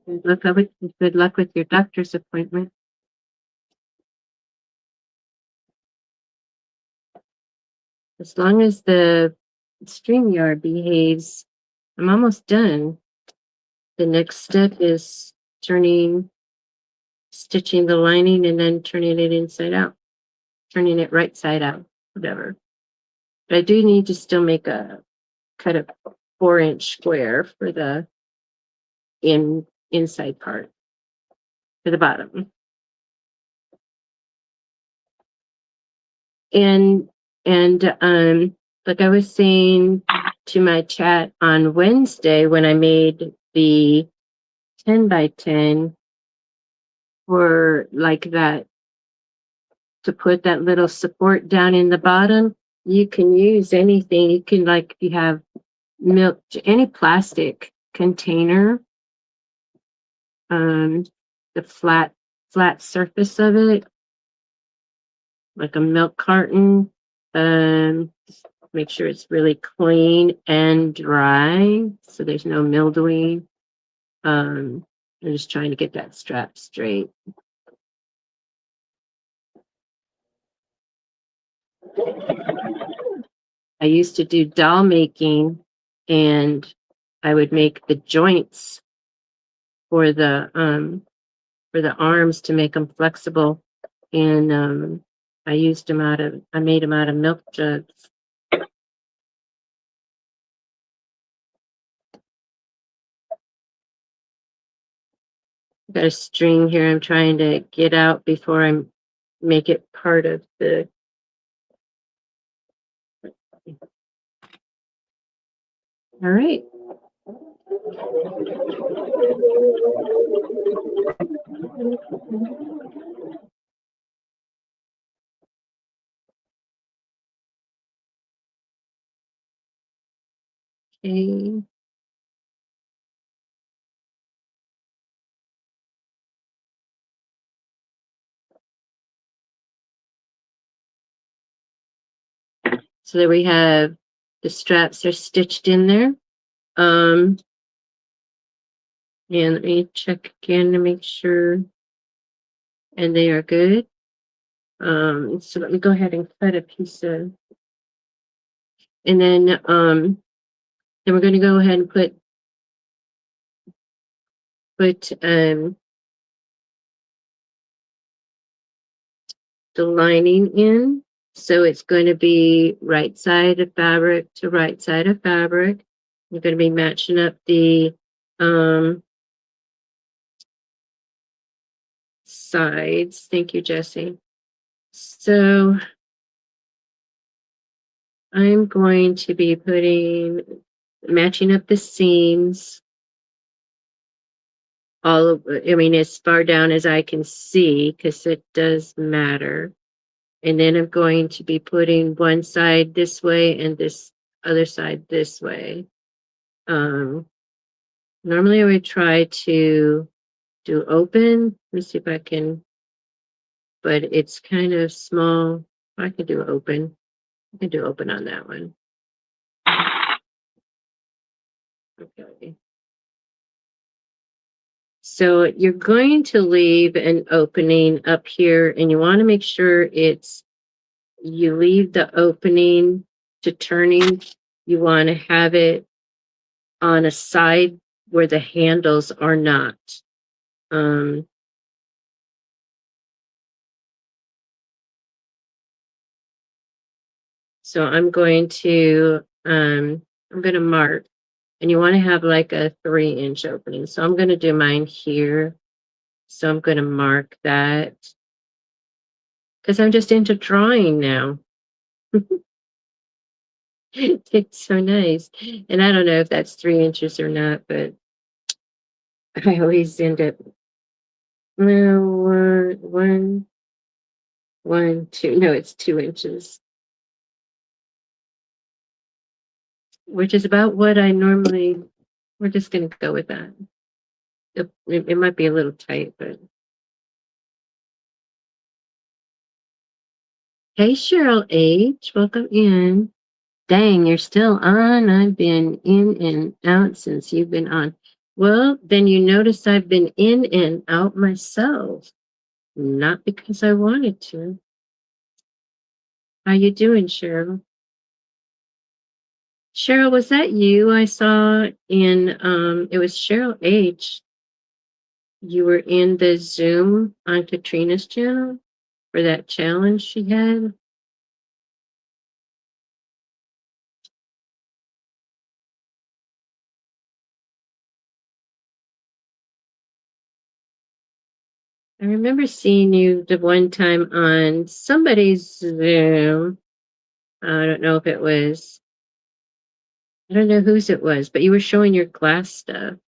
Good luck with your doctor's appointment. As long as the StreamYard behaves, I'm almost done. The next step is stitching the lining and then turning it inside out, turning it right side out, whatever. But I do need to still cut a 4-inch square for the inside part to the bottom. And like I was saying to my chat on Wednesday when I made the 10 by 10 for like that, to put that little support down in the bottom, you can use anything. You can, like, if you have milk, any plastic container, the flat surface of it, like a milk carton, make sure it's really clean and dry so there's no mildewing. I'm just trying to get that strap straight. I used to do doll making and I would make the joints for the arms to make them flexible, and I made them out of milk jugs. Got a string here I'm trying to get out before I'm make it part of the. All right. Okay. So there we have the straps are stitched in there. And let me check again to make sure. And they are good. So let me go ahead and cut a piece of, and then we're going to go ahead and put the lining in. So it's going to be right side of fabric to right side of fabric. You're going to be matching up the sides. Thank you, Jessie. So I'm going to be matching up the seams as far down as I can see, because it does matter. And then I'm going to be putting one side this way and this other side this way. Normally I would try to do open. Let me see if I can, but it's kind of small. I can do open. I can do open on that one. Okay. So you're going to leave an opening up here, and you want to make sure you leave the opening to turning. You want to have it on a side where the handles are not. So I'm going to mark, and you want to have like a 3-inch opening. So I'm going to do mine here. So I'm going to mark that because I'm just into drawing now. It's so nice. And I don't know if that's 3 inches or not, but I always end up, no, one, two, no, it's 2 inches, which is about what I normally, we're just going to go with that. It might be a little tight, but. Hey, Cheryl H., welcome in. Dang, you're still on. I've been in and out since you've been on. Well, then you notice I've been in and out myself. Not because I wanted to. How you doing, Cheryl? Cheryl, was that you I saw in, it was Cheryl H. You were in the Zoom on Katrina's channel for that challenge she had? I remember seeing you the one time on somebody's Zoom. I don't know if it was, I don't know whose it was, but you were showing your glass stuff.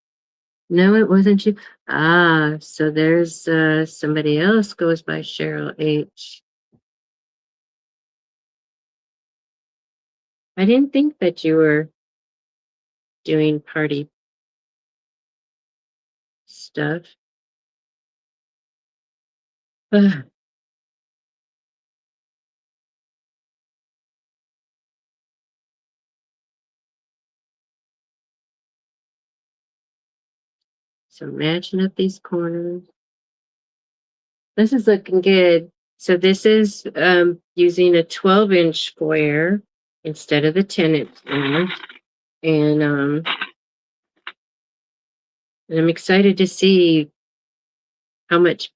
No, it wasn't you. Ah, so there's somebody else goes by Cheryl H. I didn't think that you were doing party stuff. Ugh. So matching up these corners. This is looking good. So this is using a 12-inch square instead of the 10-inch square. And I'm excited to see what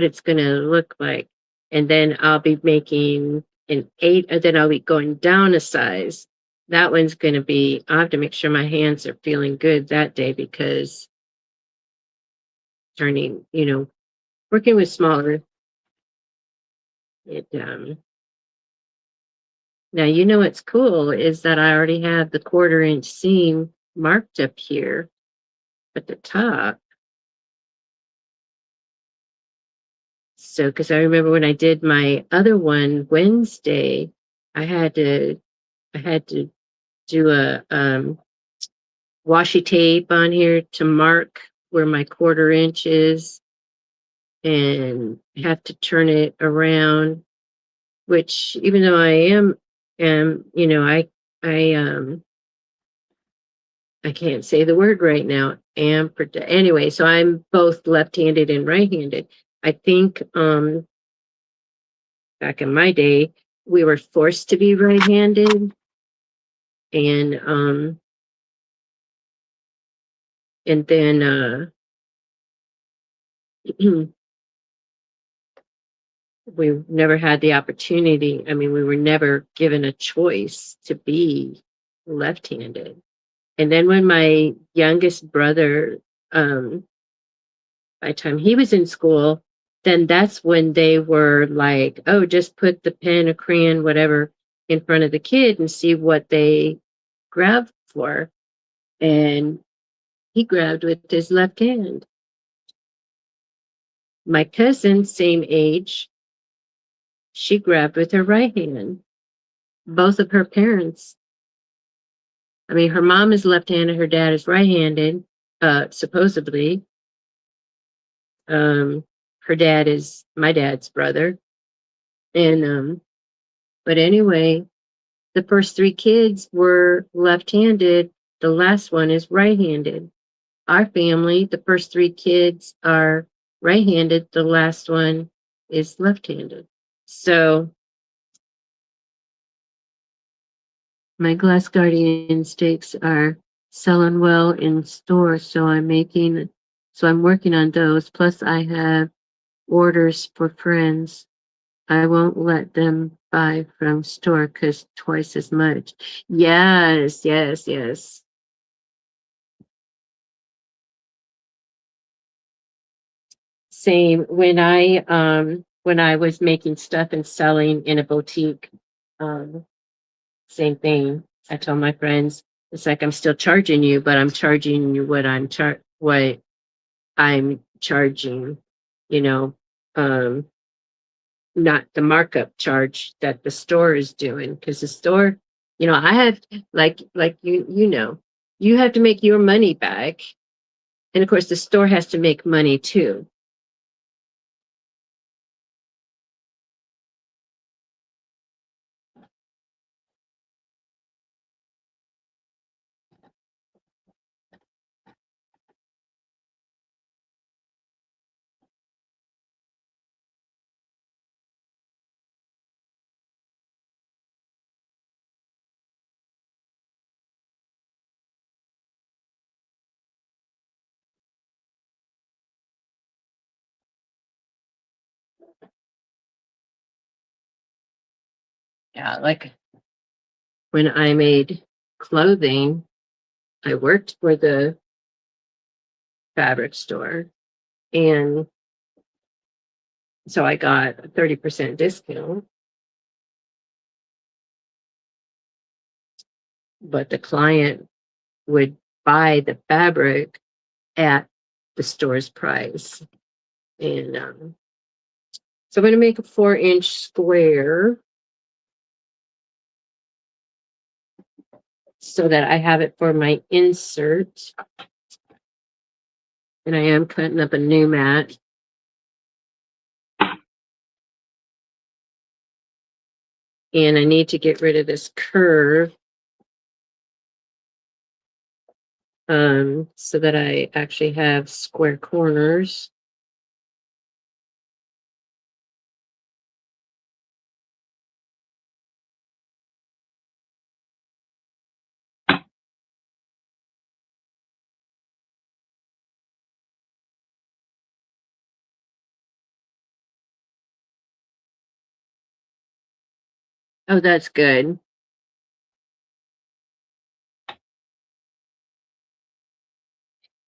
it's going to look like. And then I'll be making an 8, and then I'll be going down a size. That one's going to be, I have to make sure my hands are feeling good that day because working with smaller it, now, you know what's cool is that I already have the 1/4 inch seam marked up here at the top. So, because I remember when I did my other one Wednesday, I had to do a washi tape on here to mark where my 1/4 inch is and have to turn it around, which even though you know, I I can't say the word right now. Anyway, so I'm both left-handed and right-handed. I think back in my day, we were forced to be right-handed, and and then we never had the opportunity. I mean, we were never given a choice to be left-handed. And then when my youngest brother, by the time he was in school, then that's when they were like, oh, just put the pen or crayon, whatever, in front of the kid and see what they grab for. And he grabbed with his left hand. My cousin, same age, she grabbed with her right hand. Both of her parents. I mean, her mom is left-handed, her dad is right-handed, supposedly. Her dad is my dad's brother. And but anyway, the first 3 kids were left-handed. The last one is right-handed. Our family, the first 3 kids are right-handed. The last one is left-handed. So my Glass Guardian stakes are selling well in stores, so I'm working on those. Plus I have orders for friends. I won't let them buy from store because twice as much. Yes, yes, yes. Same when I was making stuff and selling in a boutique, um, same thing. I told my friends, it's like I'm still charging you, but I'm charging you what I'm charging, you know, um, not the markup charge that the store is doing. Because the store, I have like you have to make your money back. And of course the store has to make money too. Yeah, like when I made clothing, I worked for the fabric store, and so I got a 30% discount, but the client would buy the fabric at the store's price. And so I'm going to make a 4-inch square so that I have it for my insert. And I am cutting up a new mat. And I need to get rid of this curve so that I actually have square corners. Oh, that's good.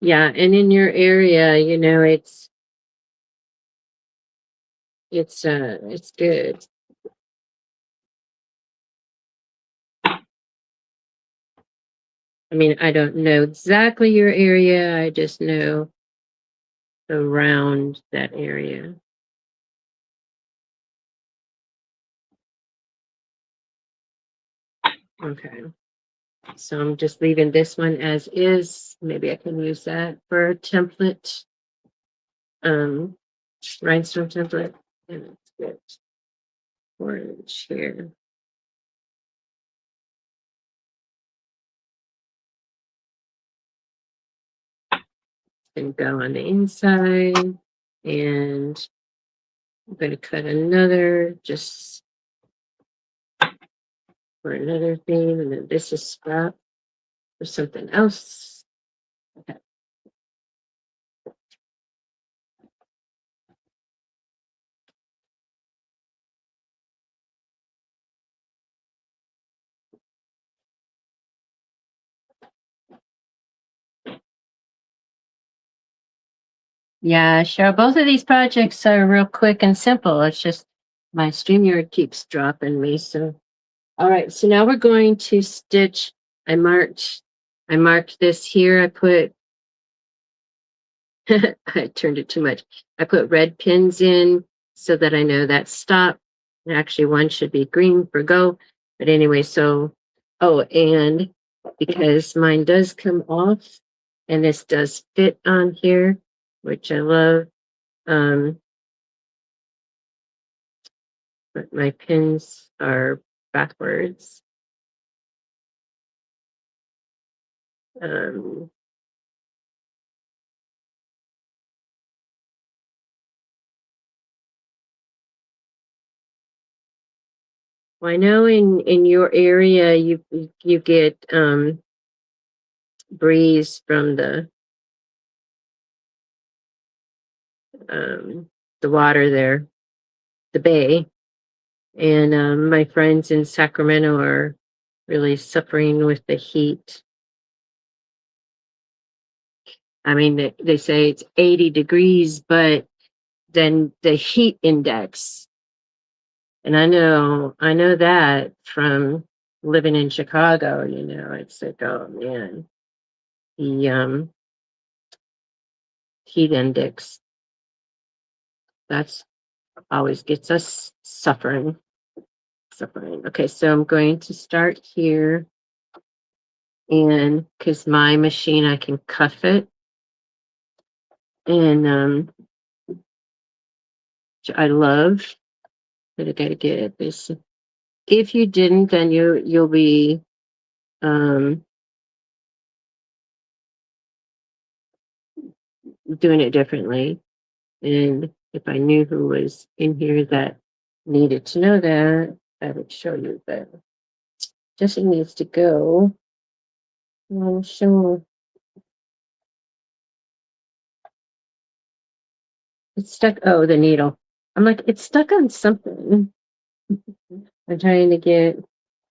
Yeah, and in your area, It's good. I mean, I don't know exactly your area. I just know around that area. Okay. So I'm just leaving this one as is. Maybe I can use that for a template. Rhinestone template. And it's good. Orange here. And go on the inside. And I'm going to cut another just for another theme. And then this is scrap for something else. Okay. Yeah, sure. Both of these projects are real quick and simple. It's just my StreamYard keeps dropping me. So, all right. So now we're going to stitch. I marked this here. I put, I turned it too much. I put red pins in so that I know that stop. Actually, one should be green for go. But anyway, so, oh, and because mine does come off and this does fit on here, which I love. But my pins are backwards. Um, well, I know in your area you get breeze from the water there, the bay, and my friends in Sacramento are really suffering with the heat. I mean, they say it's 80 degrees, but then the heat index, and I know that from living in Chicago, you know, it's like, oh man, the heat index, that's always gets us suffering. Okay, so I'm going to start here, and because my machine, I can cuff it, and which I love. But I gotta get this. If you didn't, then you'll be um doing it differently. And if I knew who was in here that needed to know that, I would show you. But Jesse needs to go. I'll show. It's stuck. Oh, the needle. I'm like, it's stuck on something. I'm trying to get.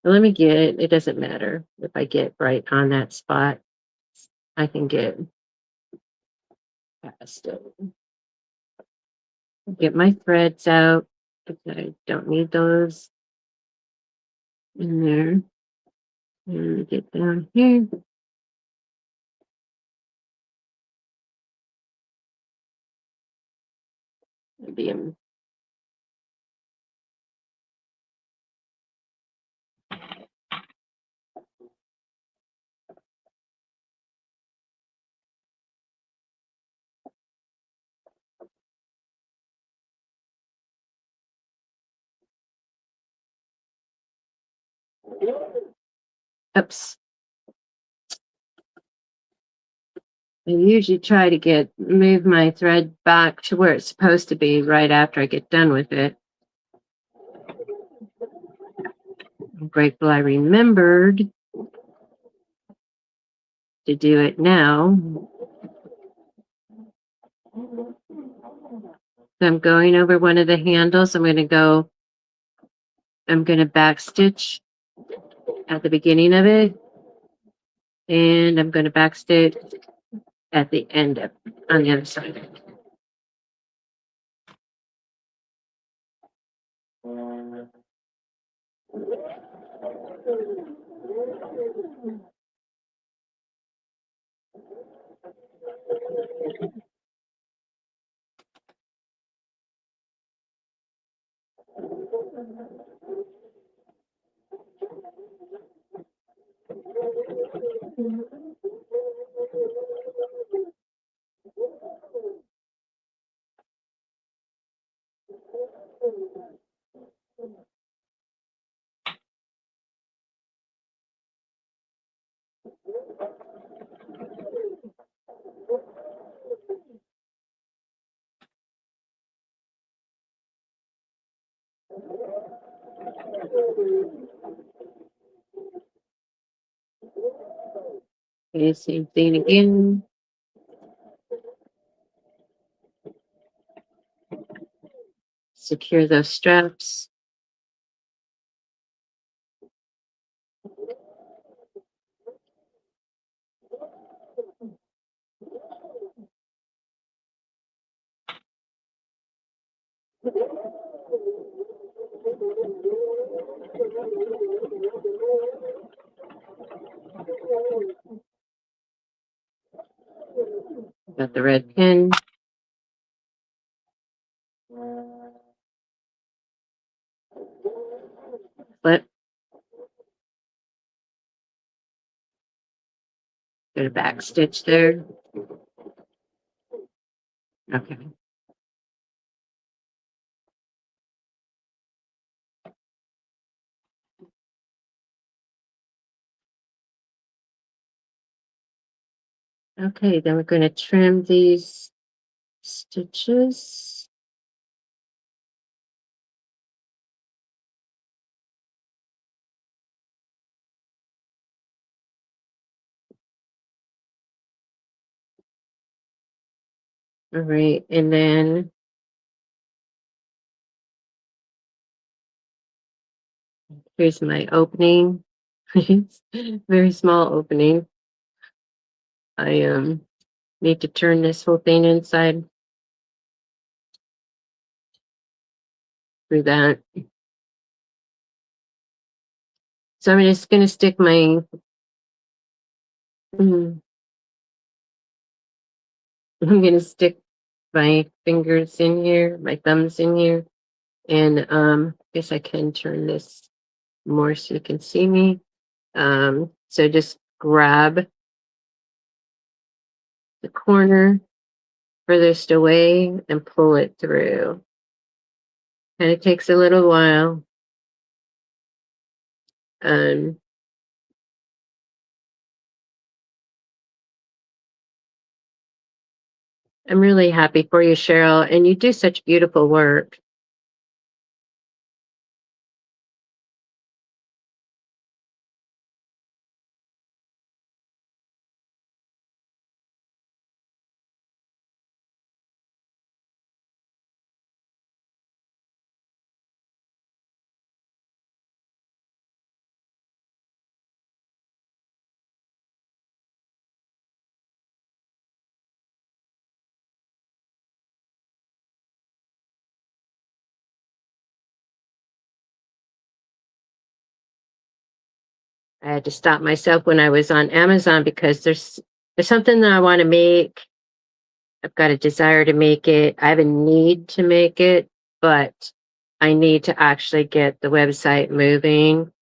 Let me get it. It doesn't matter if I get right on that spot. I can get past it. Get my threads out. I don't need those in there. And get down here. Be a oops. I usually try to move my thread back to where it's supposed to be right after I get done with it. I'm grateful I remembered to do it now. So I'm going over one of the handles. I'm going to backstitch at the beginning of it. And I'm going to backstitch at the end on the other side. Okay, same thing again. Secure those straps. Got the red pin. Flip. Got a back stitch there. Okay. Okay, then we're going to trim these stitches. All right, and then here's my opening. It's a very small opening. I need to turn this whole thing inside through that. So I'm just going to stick my I'm going to stick my fingers in here, my thumbs in here, and I guess I can turn this more so you can see me. So just grab the corner furthest away and pull it through. And it takes a little while. I'm really happy for you, Cheryl, and you do such beautiful work. I had to stop myself when I was on Amazon because there's something that I want to make. I've got a desire to make it. I have a need to make it, but I need to actually get the website moving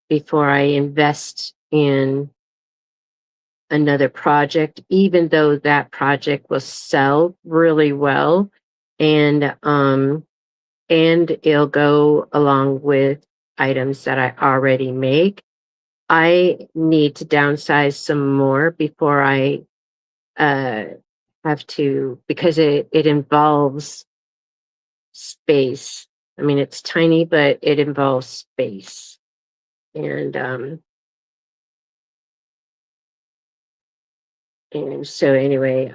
before I invest in another project, even though that project will sell really well and it'll go along with items that I already make. I need to downsize some more before I have to, because it involves space. I mean, it's tiny, but it involves space. And so anyway,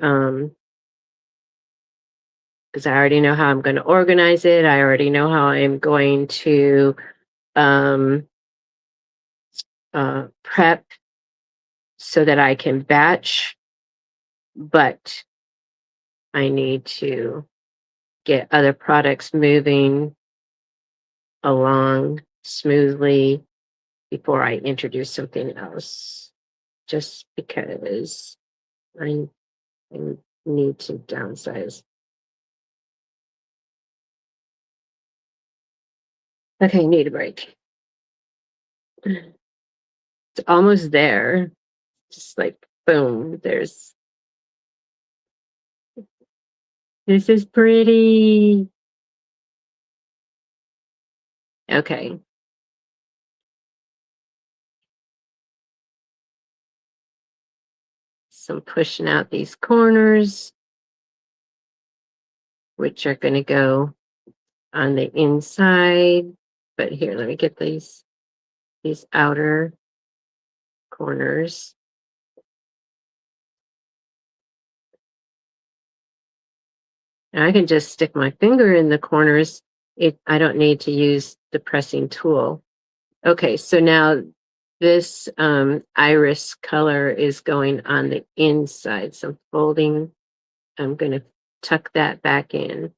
because I already know how I'm going to organize it. I already know how I'm going to prep so that I can batch, but I need to get other products moving along smoothly before I introduce something else, just because I need to downsize. Okay, need a break. It's almost there. Just like boom, there's this is pretty. Okay. So I'm pushing out these corners, which are going to go on the inside. But here, let me get these outer corners. And I can just stick my finger in the corners. I don't need to use the pressing tool. Okay, so now this iris color is going on the inside. So I'm folding, I'm going to tuck that back in.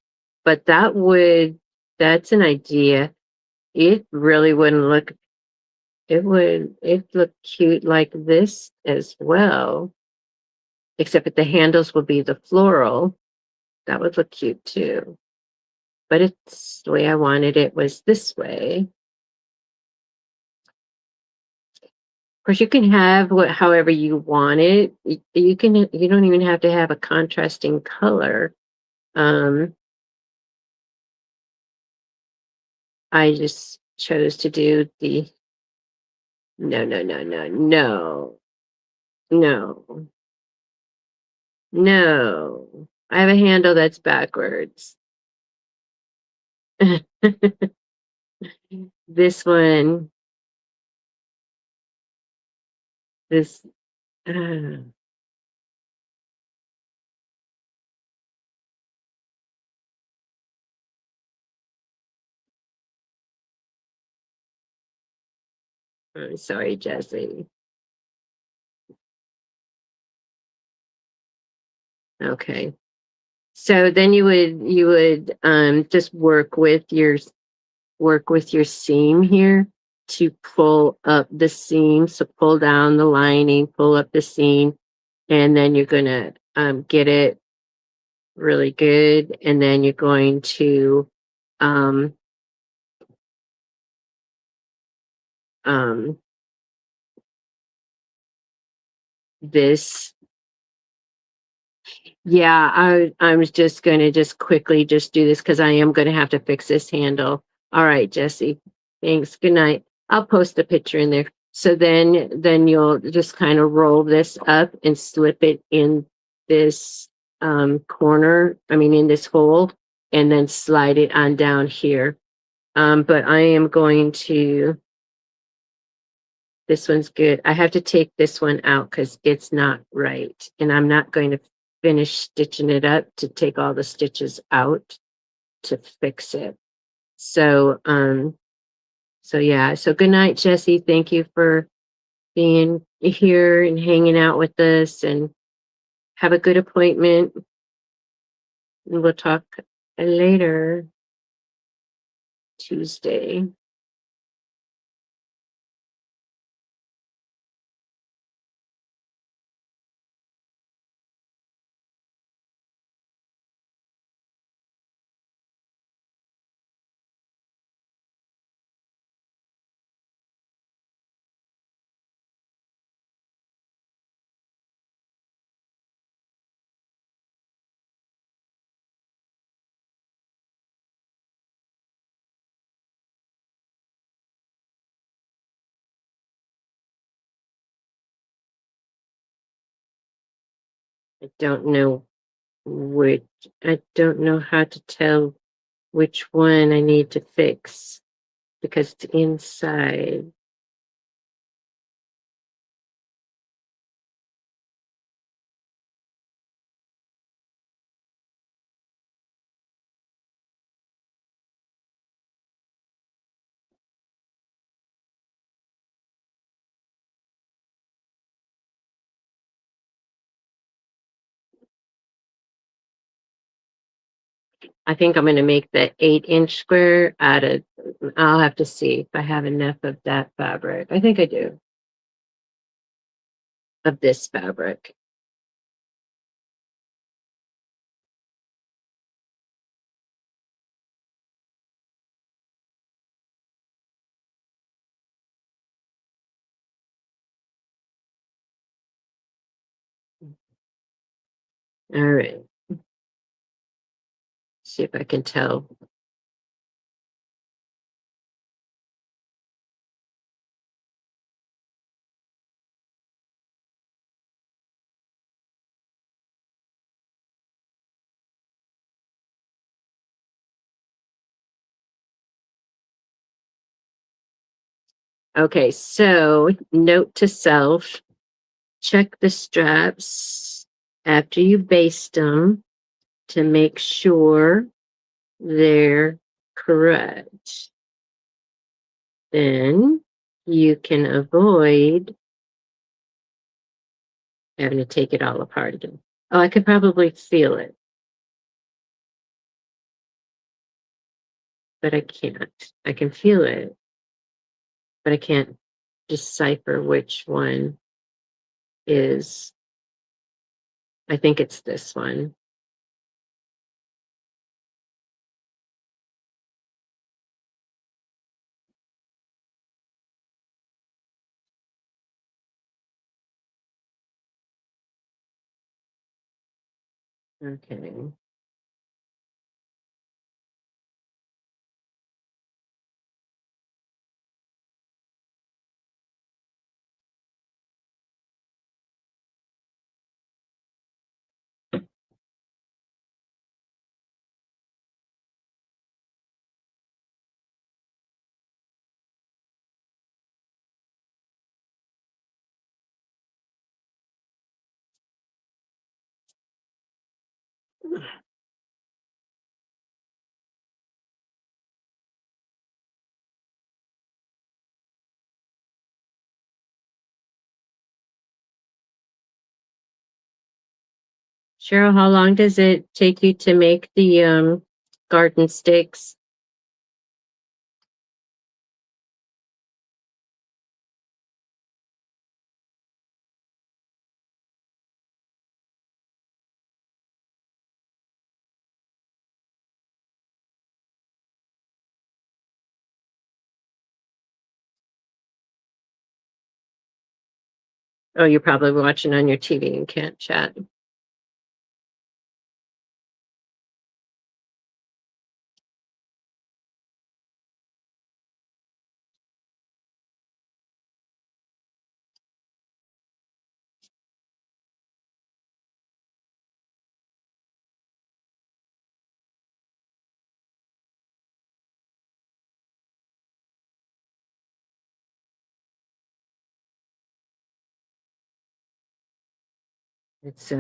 But that's an idea. It really wouldn't look, it look cute like this as well. Except that the handles will be the floral. That would look cute too. But it's the way I wanted it was this way. Of course, you can have however you want it. You don't even have to have a contrasting color. I just chose to do the no, no, no, no, no, no, no. I have a handle that's backwards. This one, this. I'm sorry, Jesse. Okay. So then you would just work with your seam here to pull up the seam. So pull down the lining, pull up the seam, and then you're gonna get it really good. And then you're going to um um this. Yeah, I was just gonna just quickly just do this because I am gonna have to fix this handle. All right, Jesse. Thanks. Good night. I'll post a picture in there. So then you'll just kind of roll this up and slip it in this corner, I mean in this hole, and then slide it on down here. But I am going to, this one's good. I have to take this one out because it's not right. And I'm not going to finish stitching it up to take all the stitches out to fix it. So, so yeah. So good night, Jesse. Thank you for being here and hanging out with us, and have a good appointment. And we'll talk later, Tuesday. I don't know which, I don't know how to tell which one I need to fix because it's inside. I think I'm going to make the 8-inch square out of, I'll have to see if I have enough of that fabric. I think I do. Of this fabric. All right. See if I can tell. Okay, so note to self, check the straps after you baste them to make sure they're correct. Then you can avoid having to take it all apart again. Oh, I could probably feel it, but I can't. I can feel it, but I can't decipher which one is. I think it's this one. Okay. Cheryl, how long does it take you to make the garden stakes? Oh, you're probably watching on your TV and can't chat. It's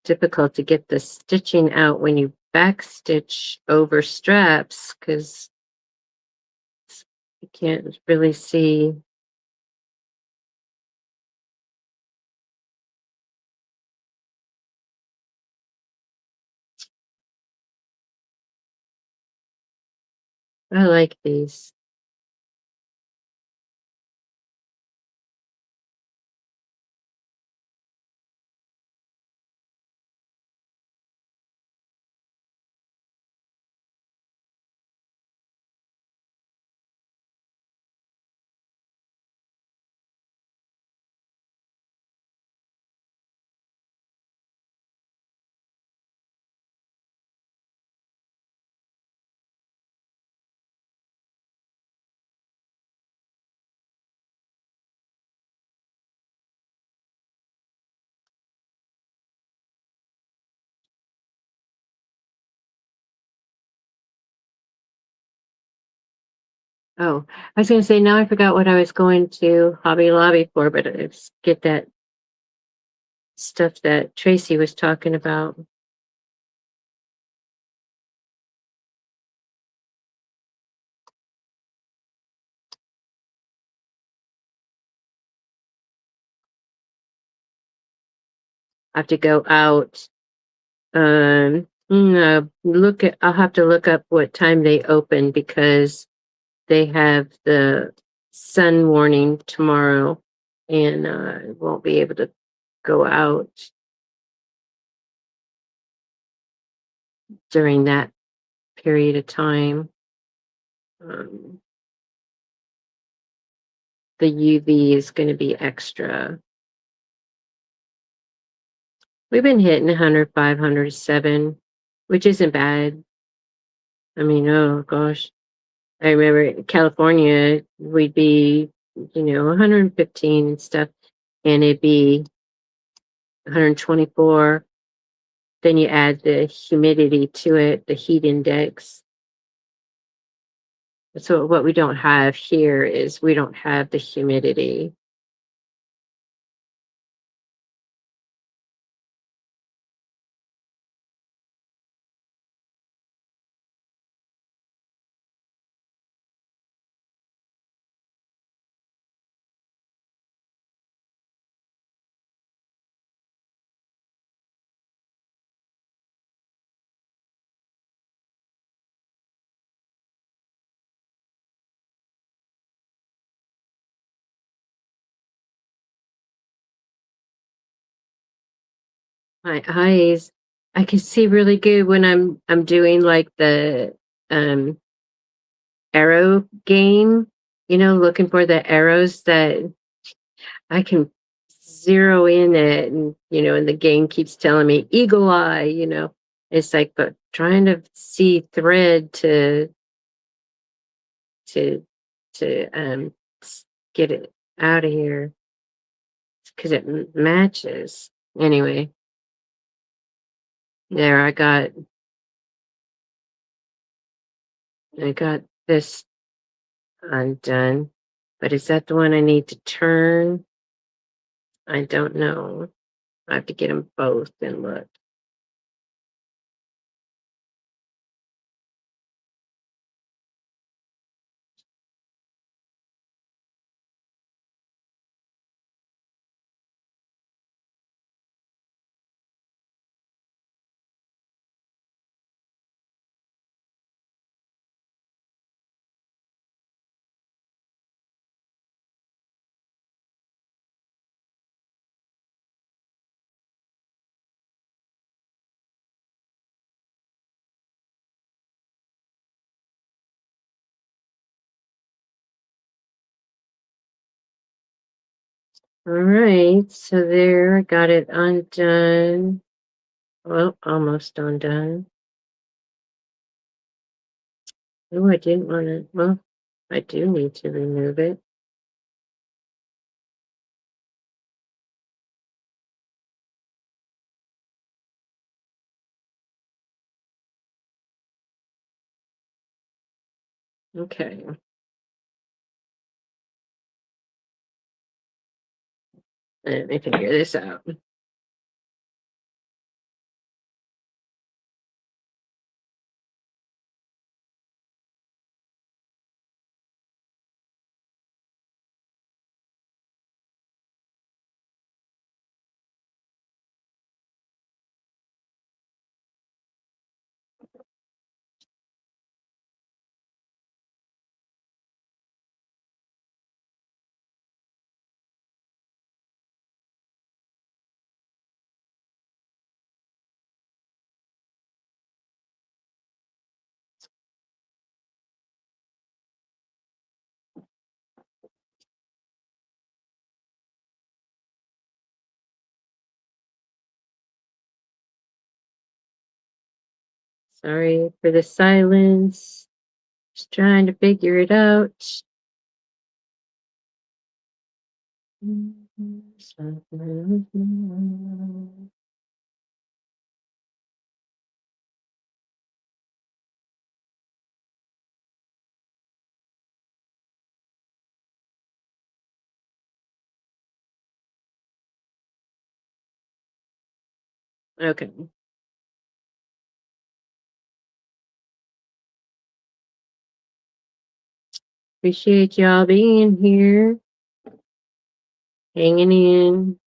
difficult to get the stitching out when you backstitch over straps because you can't really see. I like these. Oh, I was going to say, now I forgot what I was going to Hobby Lobby for, but it's get that stuff that Tracy was talking about. I have to go out. I'll have to look up what time they open because they have the sun warning tomorrow and won't be able to go out during that period of time. Um, the UV is going to be extra. We've been hitting 100, 500, 7, which isn't bad. I mean, oh gosh. I remember in California, we'd be, 115 and stuff, and it'd be 124. Then you add the humidity to it, the heat index. So what we don't have here is we don't have the humidity. My eyes, I can see really good when I'm doing like the um arrow game, looking for the arrows that I can zero in it and the game keeps telling me eagle eye. It's like but trying to see thread to get it out of here because it matches. Anyway, there I got this undone. But is that the one I need to turn? I don't know. I have to get them both and look. All right, so there, I got it undone. Well, almost undone. Oh, I didn't want to. Well, I do need to remove it. Okay. Let me figure this out. Sorry for the silence. Just trying to figure it out. Okay. Appreciate y'all being here, hanging in.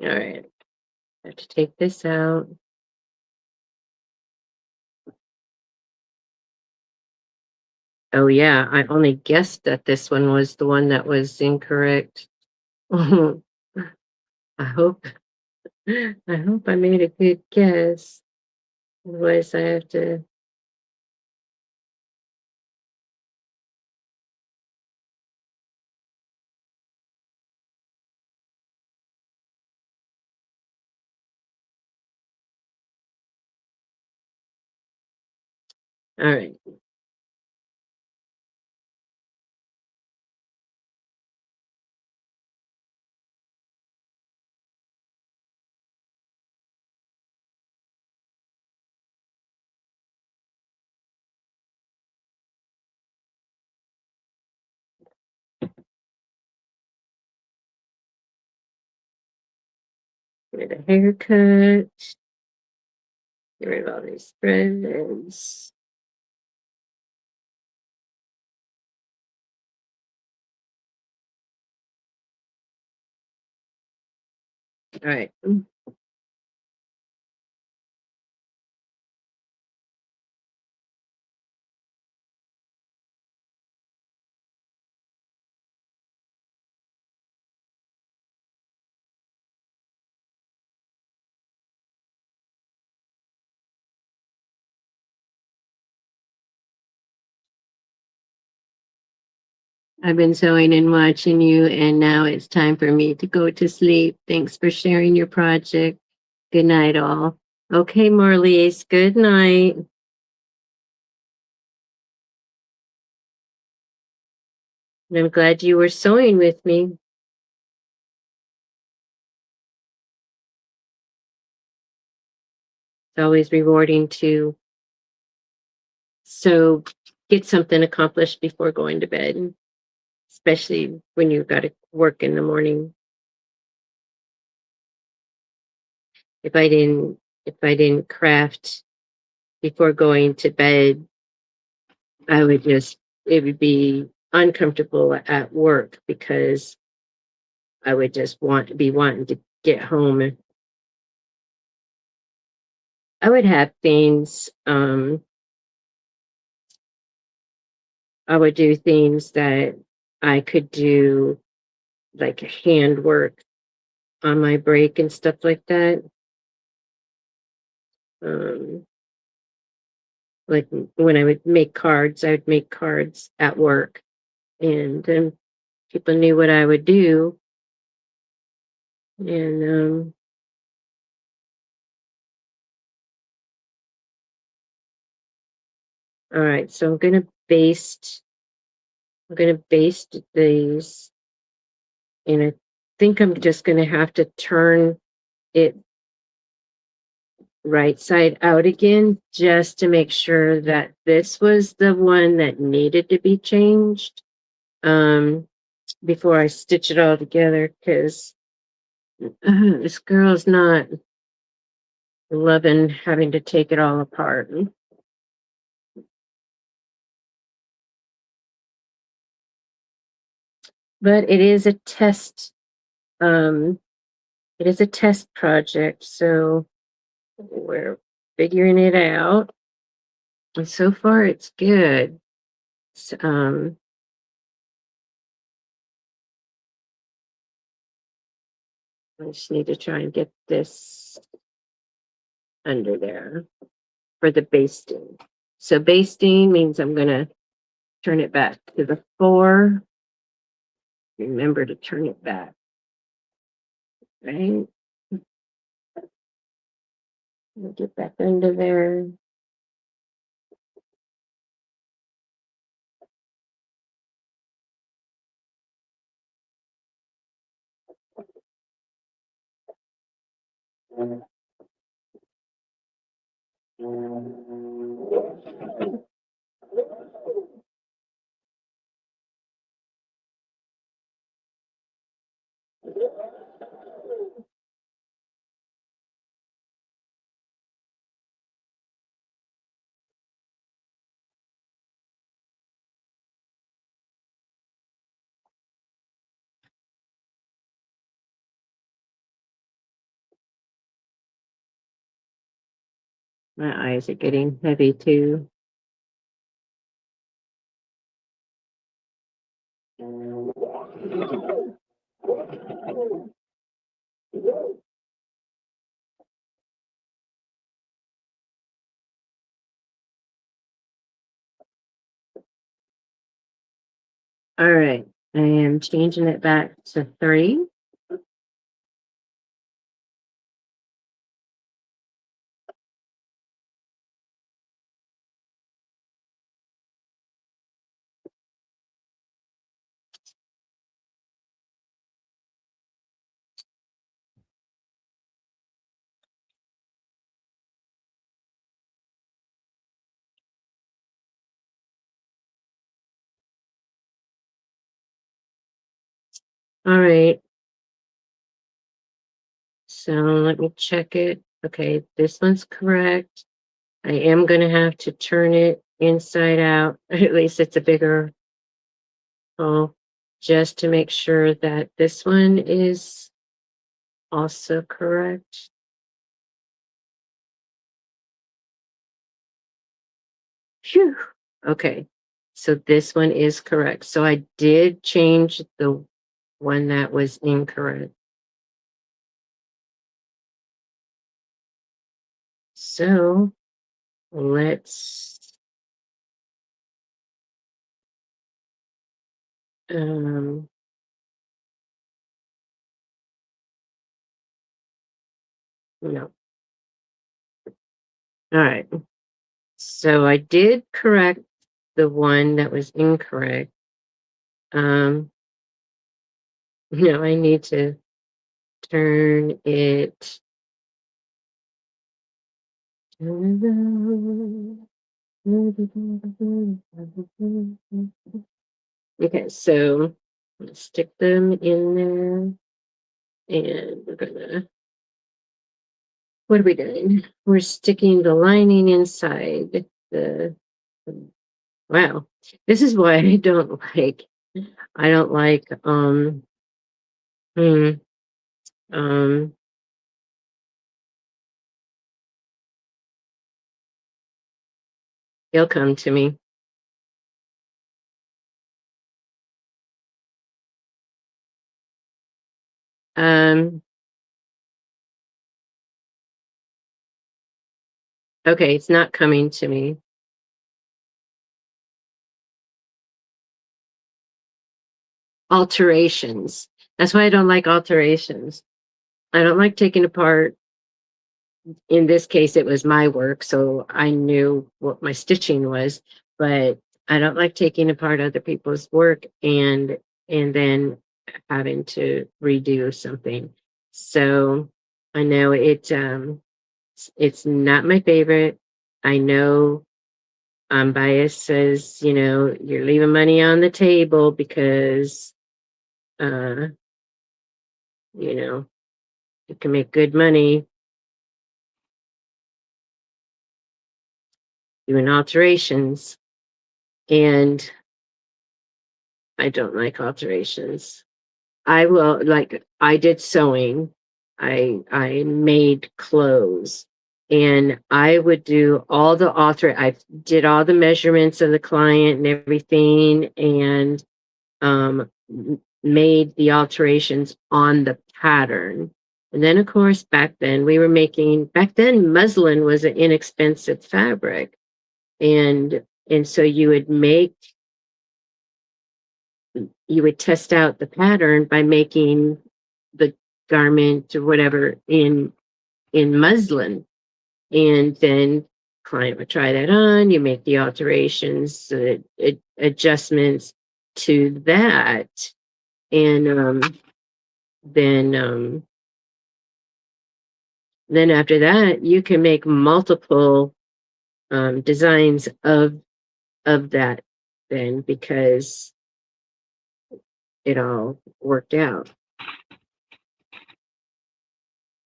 All right. I have to take this out. Oh yeah, I only guessed that this one was the one that was incorrect. I hope I hope I made a good guess. Otherwise I have to. All right. Get a haircut. Get rid of all these threads. All right. I've been sewing and watching you, and now it's time for me to go to sleep. Thanks for sharing your project. Good night, all. Okay, Marlies, good night. I'm glad you were sewing with me. It's always rewarding to get something accomplished before going to bed, especially when you've got to work in the morning. If I didn't craft before going to bed, it would be uncomfortable at work because I would just be wanting to get home. I would have things, I would do things that I could do, like handwork on my break and stuff like that. Um, like when I would make cards, I would make cards at work, and people knew what I would do. And all right, so I'm gonna baste these, and I think I'm just gonna have to turn it right side out again just to make sure that this was the one that needed to be changed before I stitch it all together, because this girl's not loving having to take it all apart. But um it is a test project, so we're figuring it out. And so far it's good. So, I just need to try and get this under there for the basting. So basting means I'm gonna turn it back to the 4. Remember to turn it back, right? Get back under there. My eyes are getting heavy too. All right, I am changing it back to 3. All right. So let me check it. Okay, this one's correct. I am going to have to turn it inside out. At least it's a bigger hole, just to make sure that this one is also correct. Phew. Okay, so this one is correct. So I did change the one that was incorrect. So let's no. All right. So I did correct the one that was incorrect. No, I need to turn it. Okay, so let's stick them in there, and we're gonna. What are we doing? We're sticking the lining inside the. Wow, this is why I don't like. I don't like. Hmm, um. He'll come to me. Um. Okay, it's not coming to me. Alterations. That's why I don't like alterations. I don't like taking apart. In this case, it was my work, so I knew what my stitching was, but I don't like taking apart other people's work and then having to redo something. So I know it's not my favorite. I know bias says, you're leaving money on the table because uh, you know, you can make good money doing alterations. And I don't like alterations. I did sewing. I made clothes and I would do all the I did all the measurements of the client and everything and made the alterations on the pattern. And then of course back then muslin was an inexpensive fabric. And so you would test out the pattern by making the garment or whatever in muslin, and then client would try that on, you make the alterations, adjustments to that, and then then after that you can make multiple designs of that then, because it all worked out,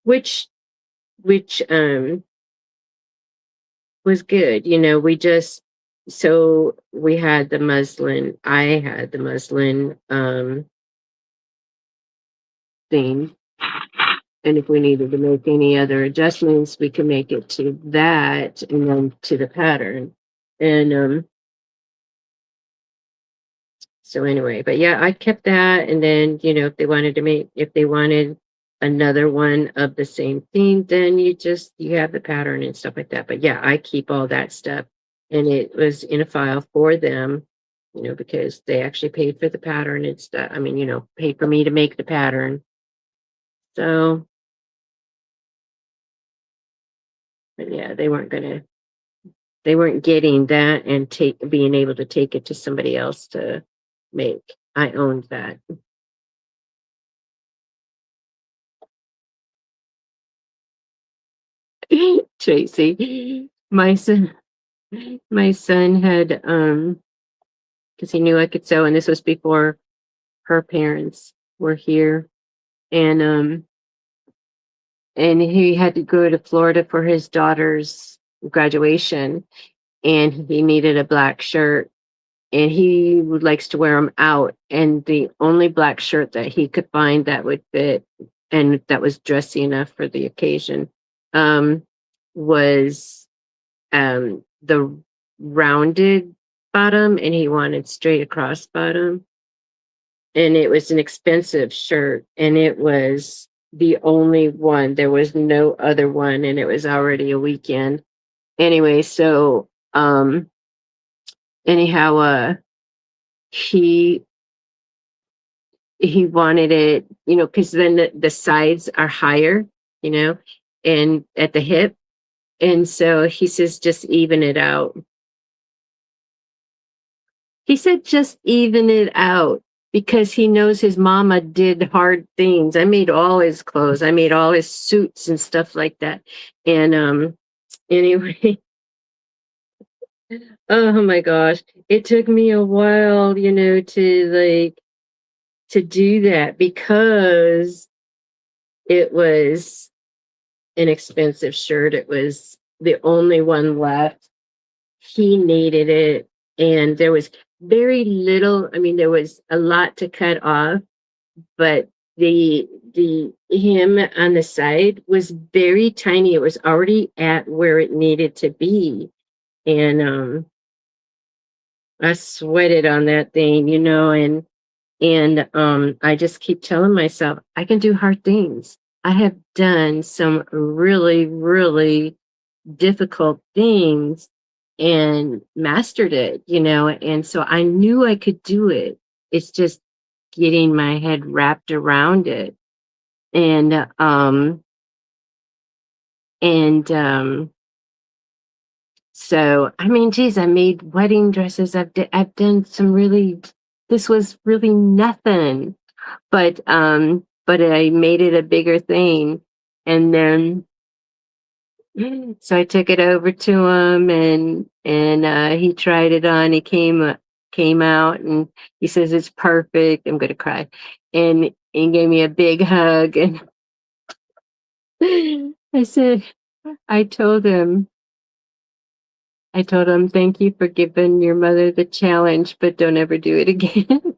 which which was good. We had the muslin. I had the muslin theme, And if we needed to make any other adjustments, we can make it to that and then to the pattern. And so anyway, but yeah, I kept that. And then, if they wanted to if they wanted another one of the same theme, then you have the pattern and stuff like that. But yeah, I keep all that stuff. And it was in a file for them, because they actually paid for the pattern and stuff. I mean, paid for me to make the pattern. So, but yeah, they weren't getting that and being able to take it to somebody else to make. I owned that. Tracy, my son had because he knew I could sew, and this was before her parents were here, and he had to go to Florida for his daughter's graduation, and he needed a black shirt, and he likes to wear them out, and the only black shirt that he could find that would fit and that was dressy enough for the occasion was the rounded bottom, and he wanted straight across bottom, and it was an expensive shirt, and it was the only one. There was no other one, and it was already a weekend anyway. So anyhow, he wanted it, because then the sides are higher, and at the hip. And so he says, just even it out. He said, just even it out, because he knows his mama did hard things. I made all his clothes. I made all his suits and stuff like that. And anyway, oh my gosh, it took me a while, to do that, because it was an expensive shirt. It was the only one left. He needed it, and there was very little. I mean, there was a lot to cut off, but the hem on the side was very tiny. It was already at where it needed to be, and I sweated on that thing, and I just keep telling myself I can do hard things. I have done some really, really difficult things and mastered it, and so I knew I could do it. It's just getting my head wrapped around it. And so I mean, geez, I made wedding dresses. I've done some really, this was really nothing, but I made it a bigger thing. And then so I took it over to him, and he tried it on. He came out, and he says it's perfect. I'm gonna cry, and he gave me a big hug, and I said, I told him, thank you for giving your mother the challenge, but don't ever do it again.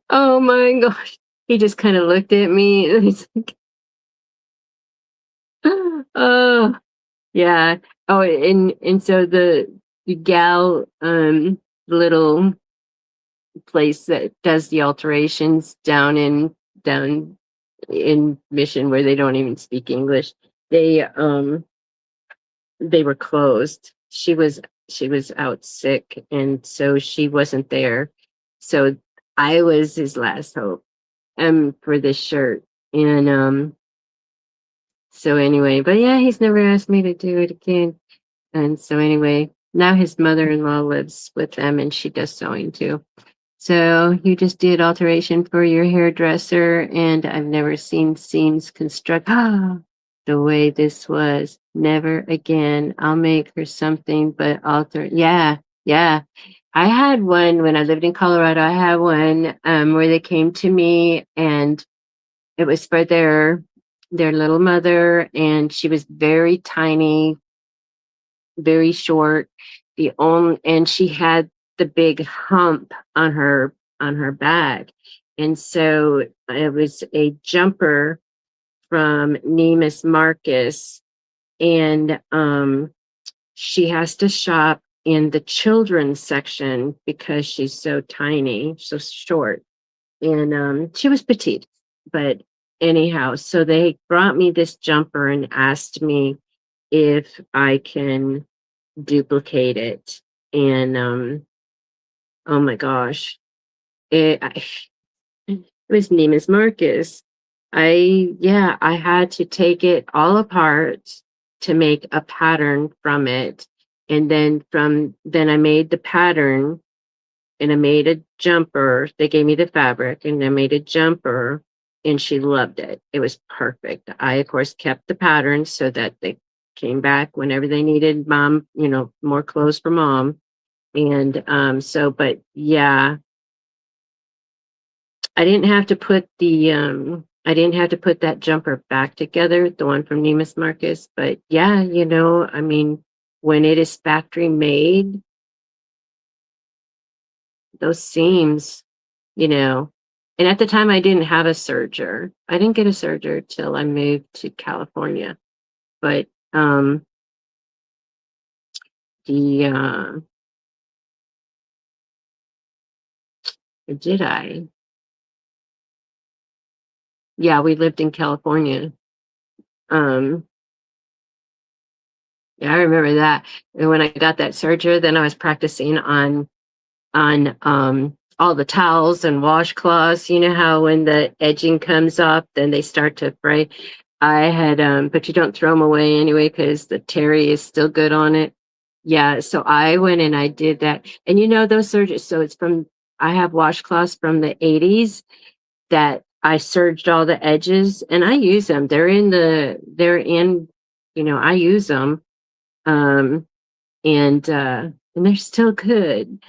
Oh my gosh, he just kind of looked at me, and he's like, oh. Yeah. Oh, and so the gal, little place that does the alterations down in Mission, where they don't even speak English, they were closed. She was out sick, and so she wasn't there. So I was his last hope for this shirt. And so anyway, but yeah, he's never asked me to do it again. And so anyway, now his mother-in-law lives with them, and she does sewing too. So you just did alteration for your hairdresser, and I've never seen seams construct the way this was. Never again. I'll make her something but alter. Yeah, yeah. I had one when I lived in Colorado. I had one where they came to me, and it was for their little mother, and she was very tiny, very short. And she had the big hump on her back, And so it was a jumper from Neiman Marcus, and she has to shop in the children's section because she's so tiny, so short. And she was petite, but anyhow, so they brought me this jumper and asked me if I can duplicate it. And oh my gosh, it was Neiman Marcus. I had to take it all apart to make a pattern from it. And then I made the pattern and I made a jumper. They gave me the fabric and I made a jumper and she loved it. It was perfect. I, of course, kept the pattern so that they came back whenever they needed mom, more clothes for mom. And but yeah, I didn't have to put that jumper back together, the one from Neiman Marcus. But yeah, I mean, when it is factory made, those seams, and at the time I didn't have a serger. I didn't get a serger till I moved to California. But the did I? Yeah, we lived in California. Um, yeah, I remember that. And when I got that serger, then I was practicing on all the towels and washcloths. You know how when the edging comes up, then they start to fray. I had but you don't throw them away anyway because the terry is still good on it. Yeah, so I went and I did that. And those sergers, so I have washcloths from the 80s that I serged all the edges and I use them. I use them. Um and they're still good.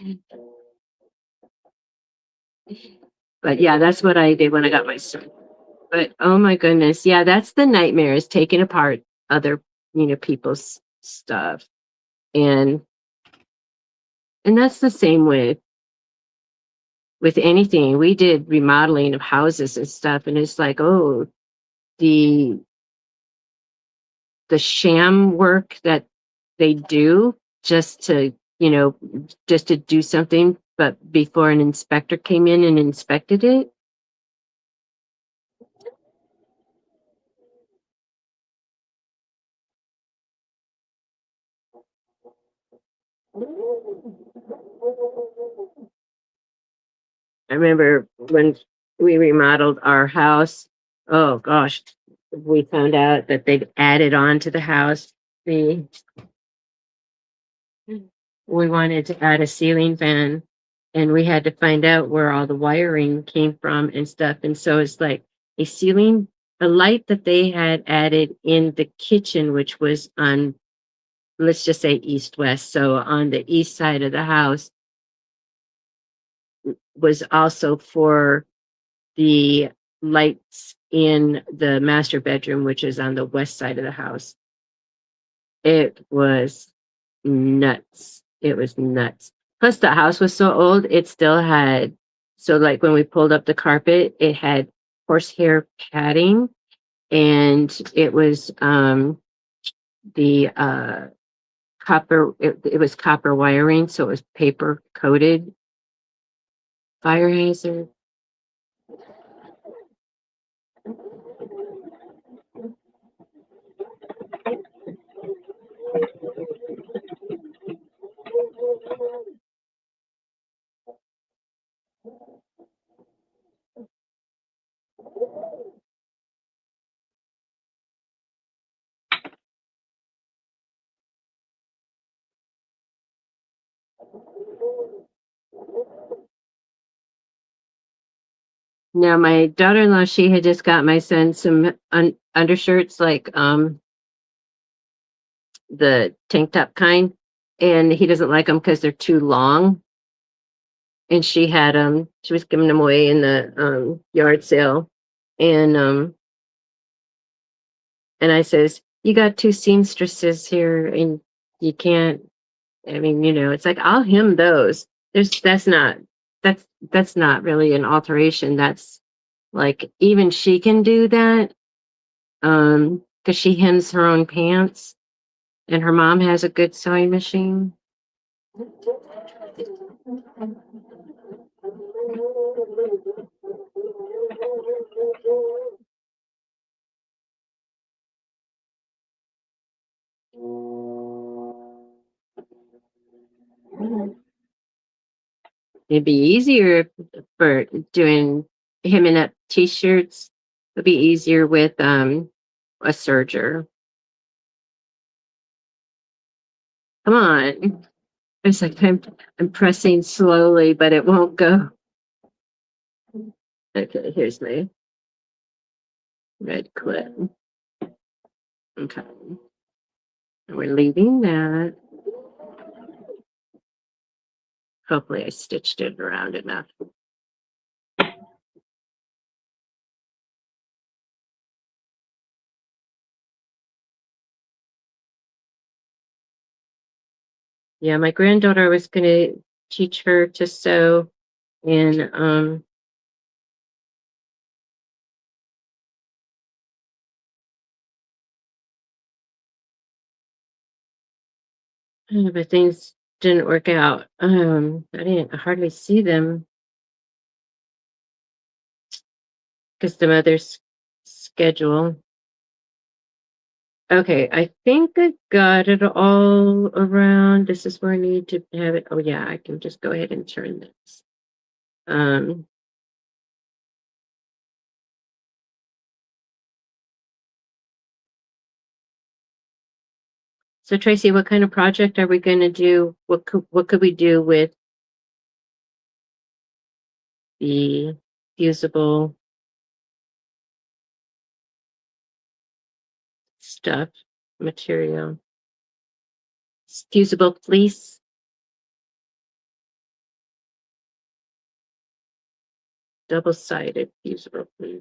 But yeah, that's what I did when I got my start. But oh my goodness, yeah, that's the nightmare, is taking apart other, people's stuff. And that's the same with anything. We did remodeling of houses and stuff, and it's like, oh, the sham work that they do just to, just to do something, but before an inspector came in and inspected it. I remember when we remodeled our house, oh gosh, we found out that they'd added on to the house. We wanted to add a ceiling fan and we had to find out where all the wiring came from and stuff. And so it's like a light that they had added in the kitchen, which was on, let's just say east west. So on the east side of the house was also for the lights in the master bedroom, which is on the west side of the house. It was nuts. It was nuts. Plus, the house was so old, it still had, so like when we pulled up the carpet, it had horsehair padding, and it was the copper, it was copper wiring, so it was paper coated. Fire hazard. Now, my daughter-in-law, she had just got my son some undershirts, like the tank top kind, and he doesn't like them because they're too long. And she had she was giving them away in the yard sale, and I says, "You got two seamstresses here, and you can't." I mean, it's like I'll hem those. That's not that's not really an alteration. That's like, even she can do that. Because she hems her own pants, and her mom has a good sewing machine. It'd be easier for doing hemming up t-shirts. It'd be easier with a serger. Come on. It's like I'm pressing slowly, but it won't go. Okay, here's my red clip. Okay. And we're leaving that. Hopefully I stitched it around enough. Yeah, my granddaughter was going to teach her to sew in but things didn't work out. I didn't hardly see them because the mother's schedule. Okay, I think I got it all around. This is where I need to have it. Oh yeah, I can just go ahead and turn this. So Tracy, what kind of project are we going to do? What could we do with the fusible stuff, material? Fusible fleece? Double-sided fusible fleece.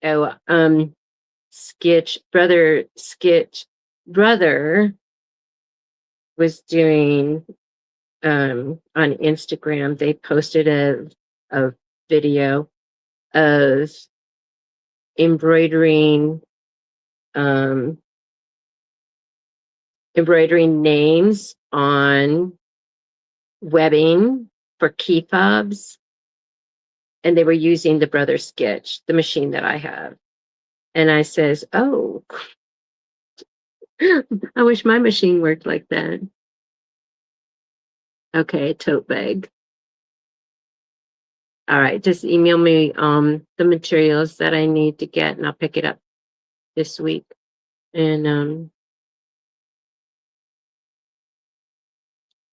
Oh, Skitch brother was doing on Instagram. They posted a video of embroidering names on webbing for key fobs, and they were using the Brother Skitch, the machine that I have. And I says, oh, I wish my machine worked like that. Okay, tote bag. All right, just email me the materials that I need to get, and I'll pick it up this week. And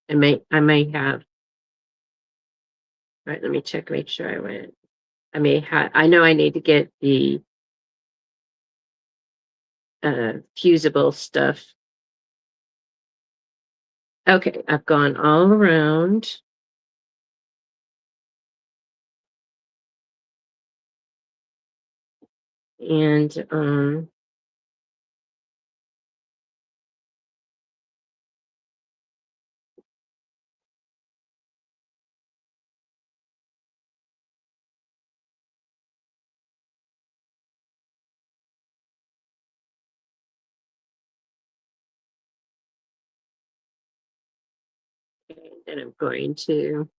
I may have. All right, let me check, make sure I went. I know I need to get the fusible stuff. Okay, I've gone all around. And then I'm going to.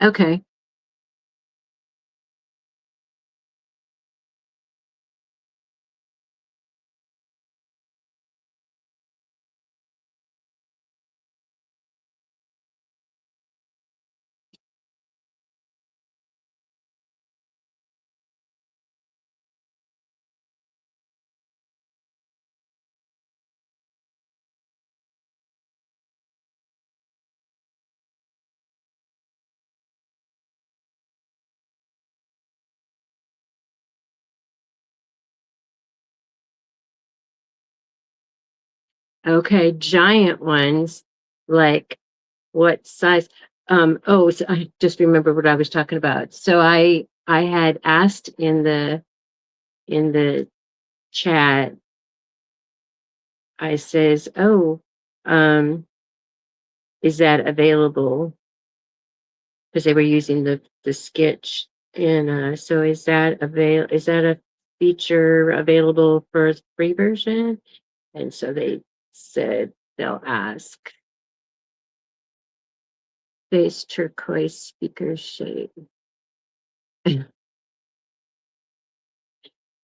Okay. Okay, giant ones, like what size? Oh, so I just remember what I was talking about. So I had asked in the chat, I says, "Oh, um, is that available?" Because they were using the sketch, and so is that a feature available for a free version? And so they said they'll ask. Face turquoise speaker shade.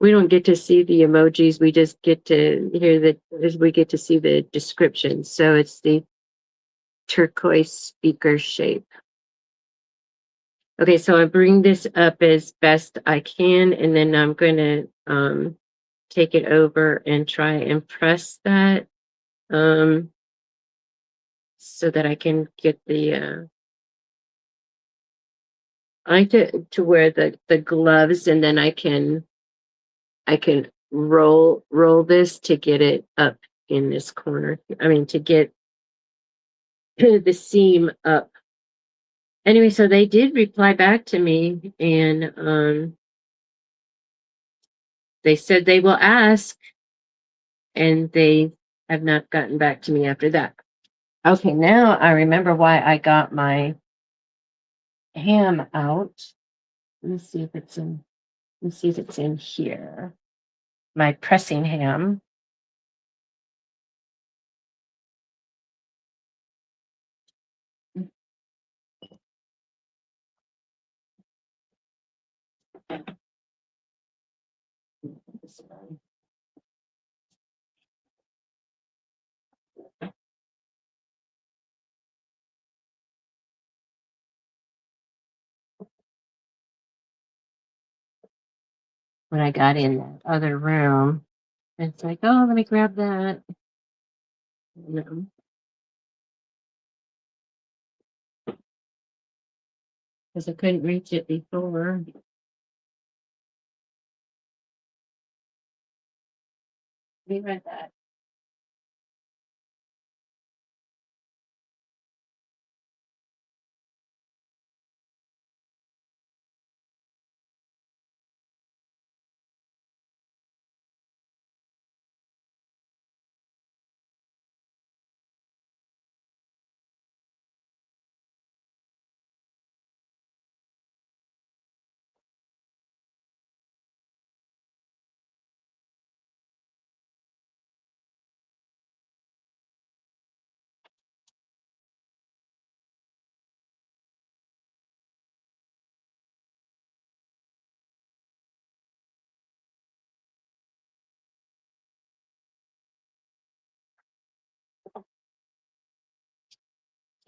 We don't get to see the emojis. We just get to hear we get to see the description. So it's the turquoise speaker shape. Okay, so I bring this up as best I can, and then I'm going to take it over and try and press that so that I can get the I like to wear the gloves, and then I can roll this to get it up in this corner. I mean, to get the seam up. Anyway, so they did reply back to me, and they said they will ask, and they have not gotten back to me after that. Okay, now I remember why I got my ham out. Let me see if it's in. Let's see if it's in here. My pressing ham. When I got in that other room, it's like, oh, let me grab that. No. Because I couldn't reach it before. We read that.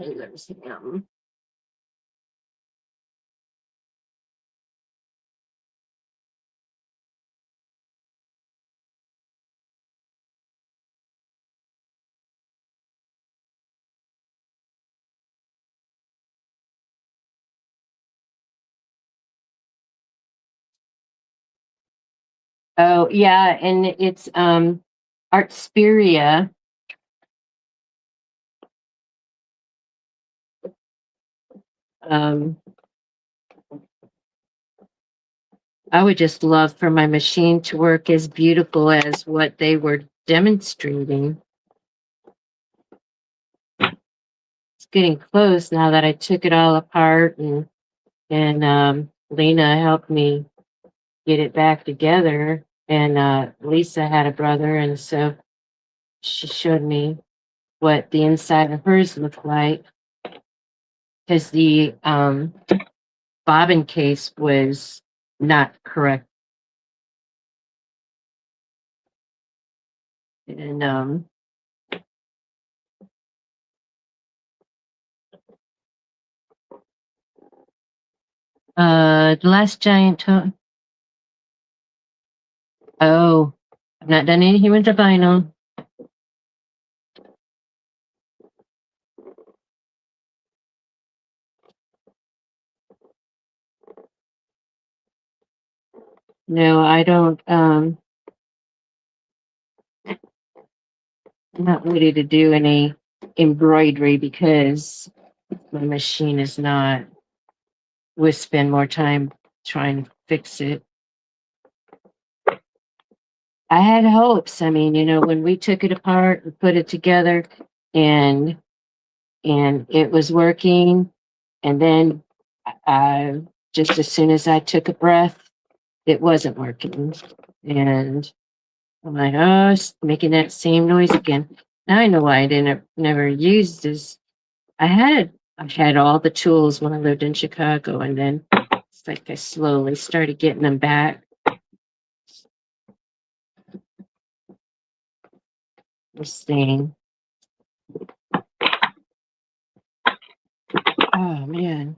Taylor's ham. Oh yeah, and it's Artsperia. Um, I would just love for my machine to work as beautiful as what they were demonstrating. It's getting close now that I took it all apart, and Lena helped me get it back together, and Lisa had a brother, and so she showed me what the inside of hers looked like, because the bobbin case was not correct. And the last giant toe. Oh, I've not done anything with the vinyl. No, I don't. I'm not ready to do any embroidery because my machine is not. We'll spend more time trying to fix it. I had hopes. I mean, when we took it apart and put it together and it was working, and then just as soon as I took a breath, it wasn't working. And I'm like, oh, it's making that same noise again. Now I know why I didn't never use this. I had all the tools when I lived in Chicago, and then it's like I slowly started getting them back. This thing. Oh man.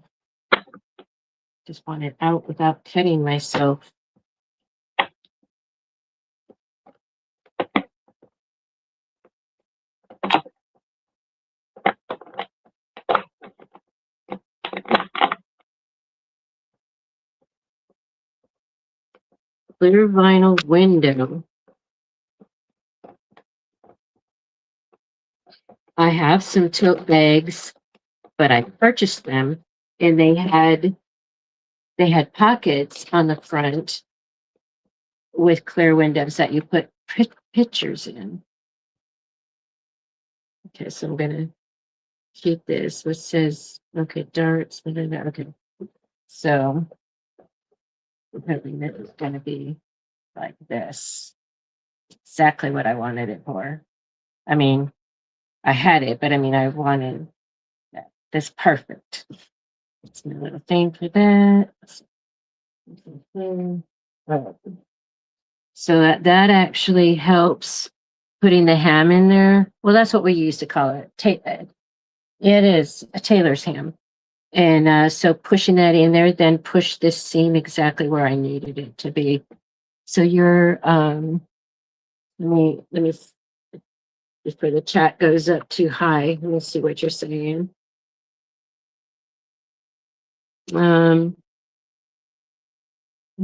Just want it out without cutting myself. Clear vinyl window. I have some tote bags, but I purchased them and they had pockets on the front with clear windows that you put pictures in. Okay, so I'm gonna keep this, which says, okay, darts, okay. So hoping that it's gonna be like this. Exactly what I wanted it for. I mean, I had it, but I mean, I wanted that. That's perfect. It's my little thing for that. So that actually helps putting the ham in there. Well, that's what we used to call it. It is a tailor's ham. And so pushing that in there, then push this seam exactly where I needed it to be. So you're, let me, before the chat goes up too high, let me see what you're saying.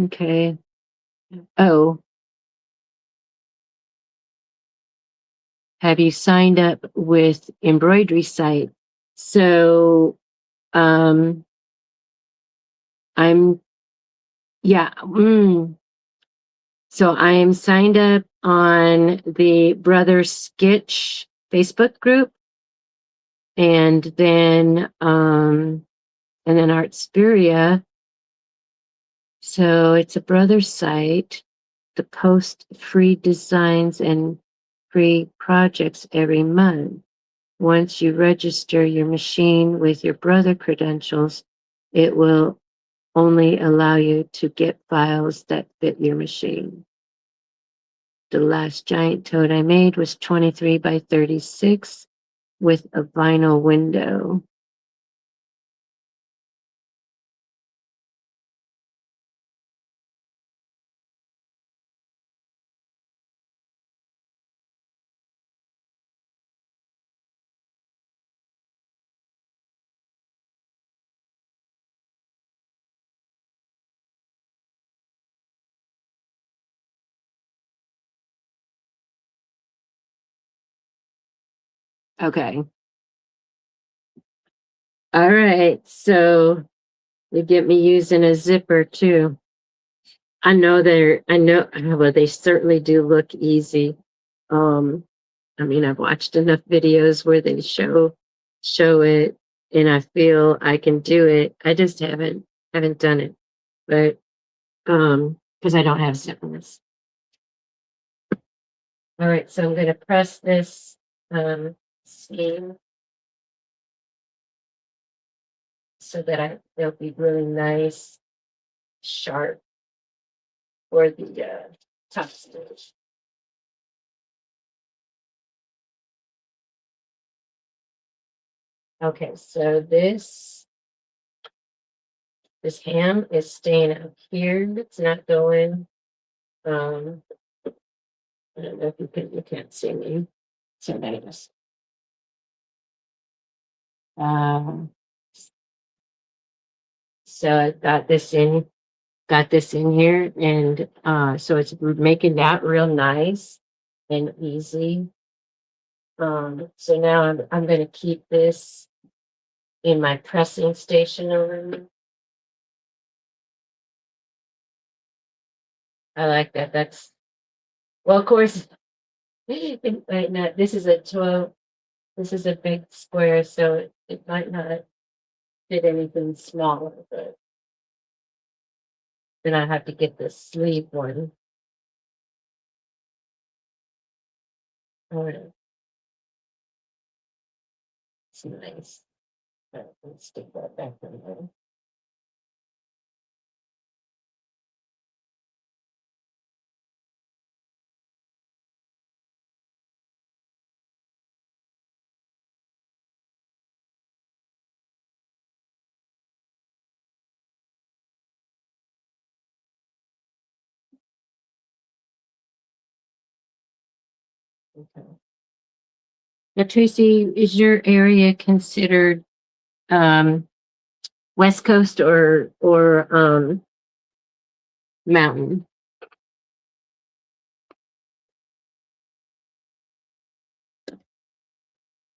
Okay. Oh, have you signed up with embroidery site? So, I'm, yeah, so I am signed up on the Brother Sketch Facebook group, and then Artsperia. So it's a brother site to post free designs and free projects every month. Once you register your machine with your brother credentials, it will only allow you to get files that fit your machine. The last giant tote I made was 23 by 36 with a vinyl window. Okay. All right. So you get me using a zipper too. I know well, they certainly do look easy. I mean, I've watched enough videos where they show it, and I feel I can do it. I just haven't done it. But because I don't have zippers. All right, so I'm gonna press this scheme so that it'll be really nice, sharp for the top stitch. Okay, so this ham is staying up here. It's not going. I don't know if you can't see me. So there it is. So I got this in here, and so it's making that real nice and easy. So now I'm going to keep this in my pressing station over here. I like that. Well, of course, it might not, this is a 12, this is a big square, so it might not fit anything smaller, but then I have to get the sleeve one. Oh, it's nice. Let's stick that back in there. Okay. Now, Tracy, is your area considered West Coast or mountain?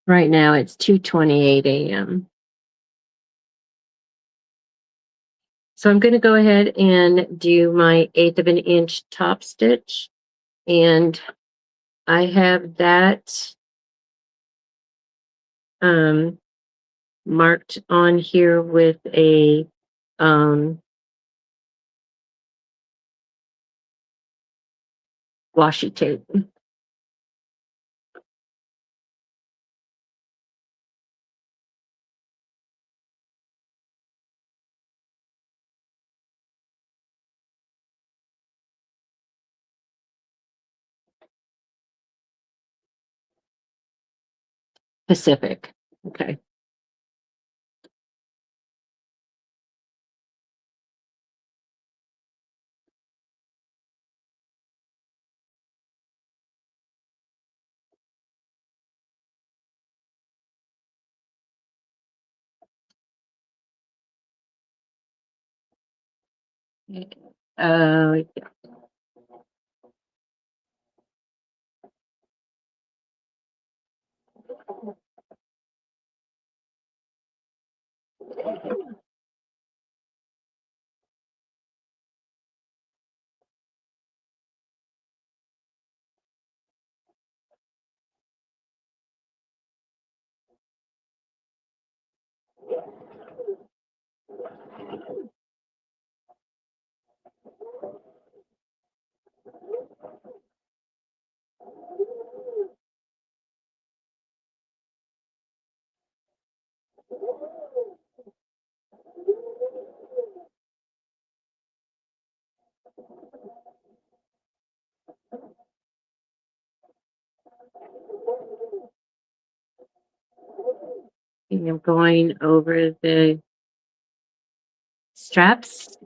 Right now it's 2:28 a.m. So I'm going to go ahead and do my 1/8 of an inch top stitch, and I have that marked on here with a washi tape. Pacific. Okay. Uh, I'm going over the straps.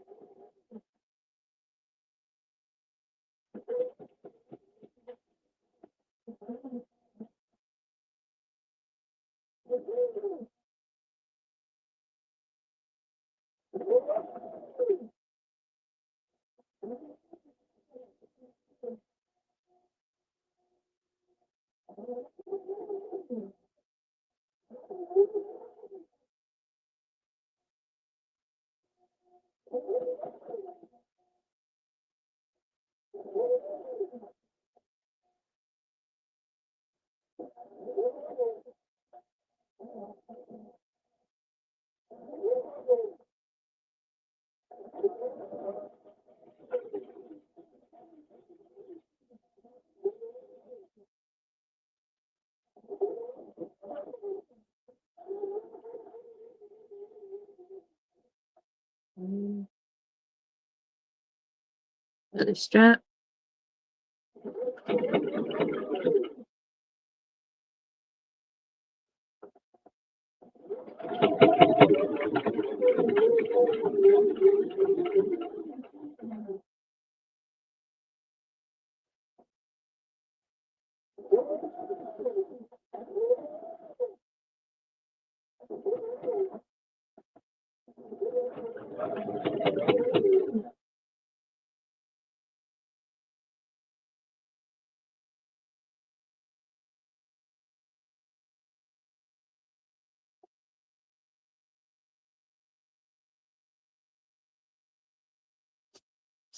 Another strap.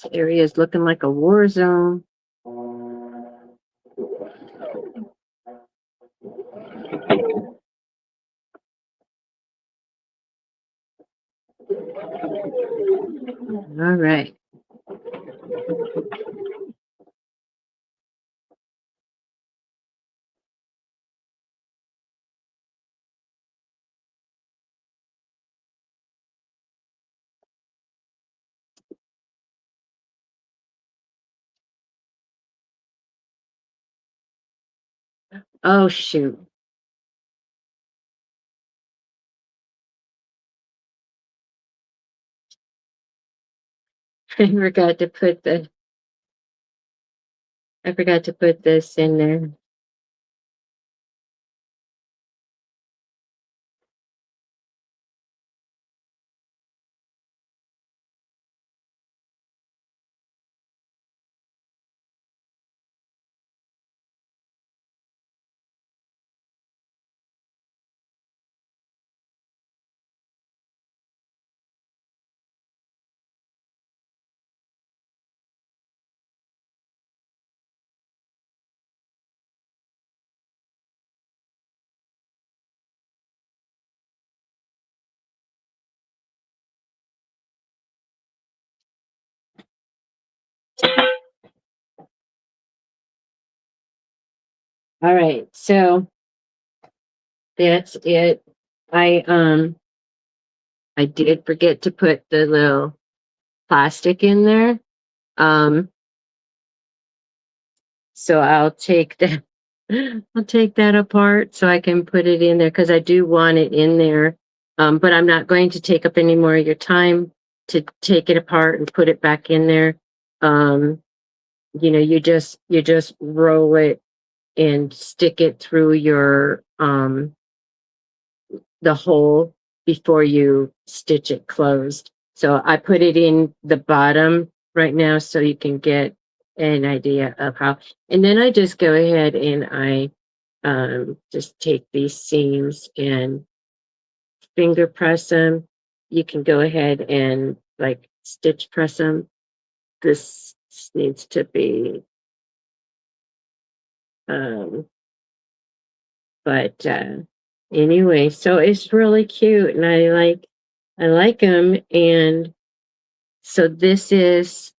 This area is looking like a war zone. All right. Oh, shoot. I forgot to put I forgot to put this in there. All right. So that's it. I did forget to put the little plastic in there. Um, so I'll take that apart so I can put it in there because I do want it in there. But I'm not going to take up any more of your time to take it apart and put it back in there. Um, you just roll it and stick it through your the hole before you stitch it closed. So I put it in the bottom right now so you can get an idea of how, and then I just go ahead and I just take these seams and finger press them. You can go ahead and like stitch press them. This needs to be, um, but anyway, so it's really cute and I like them. And so this is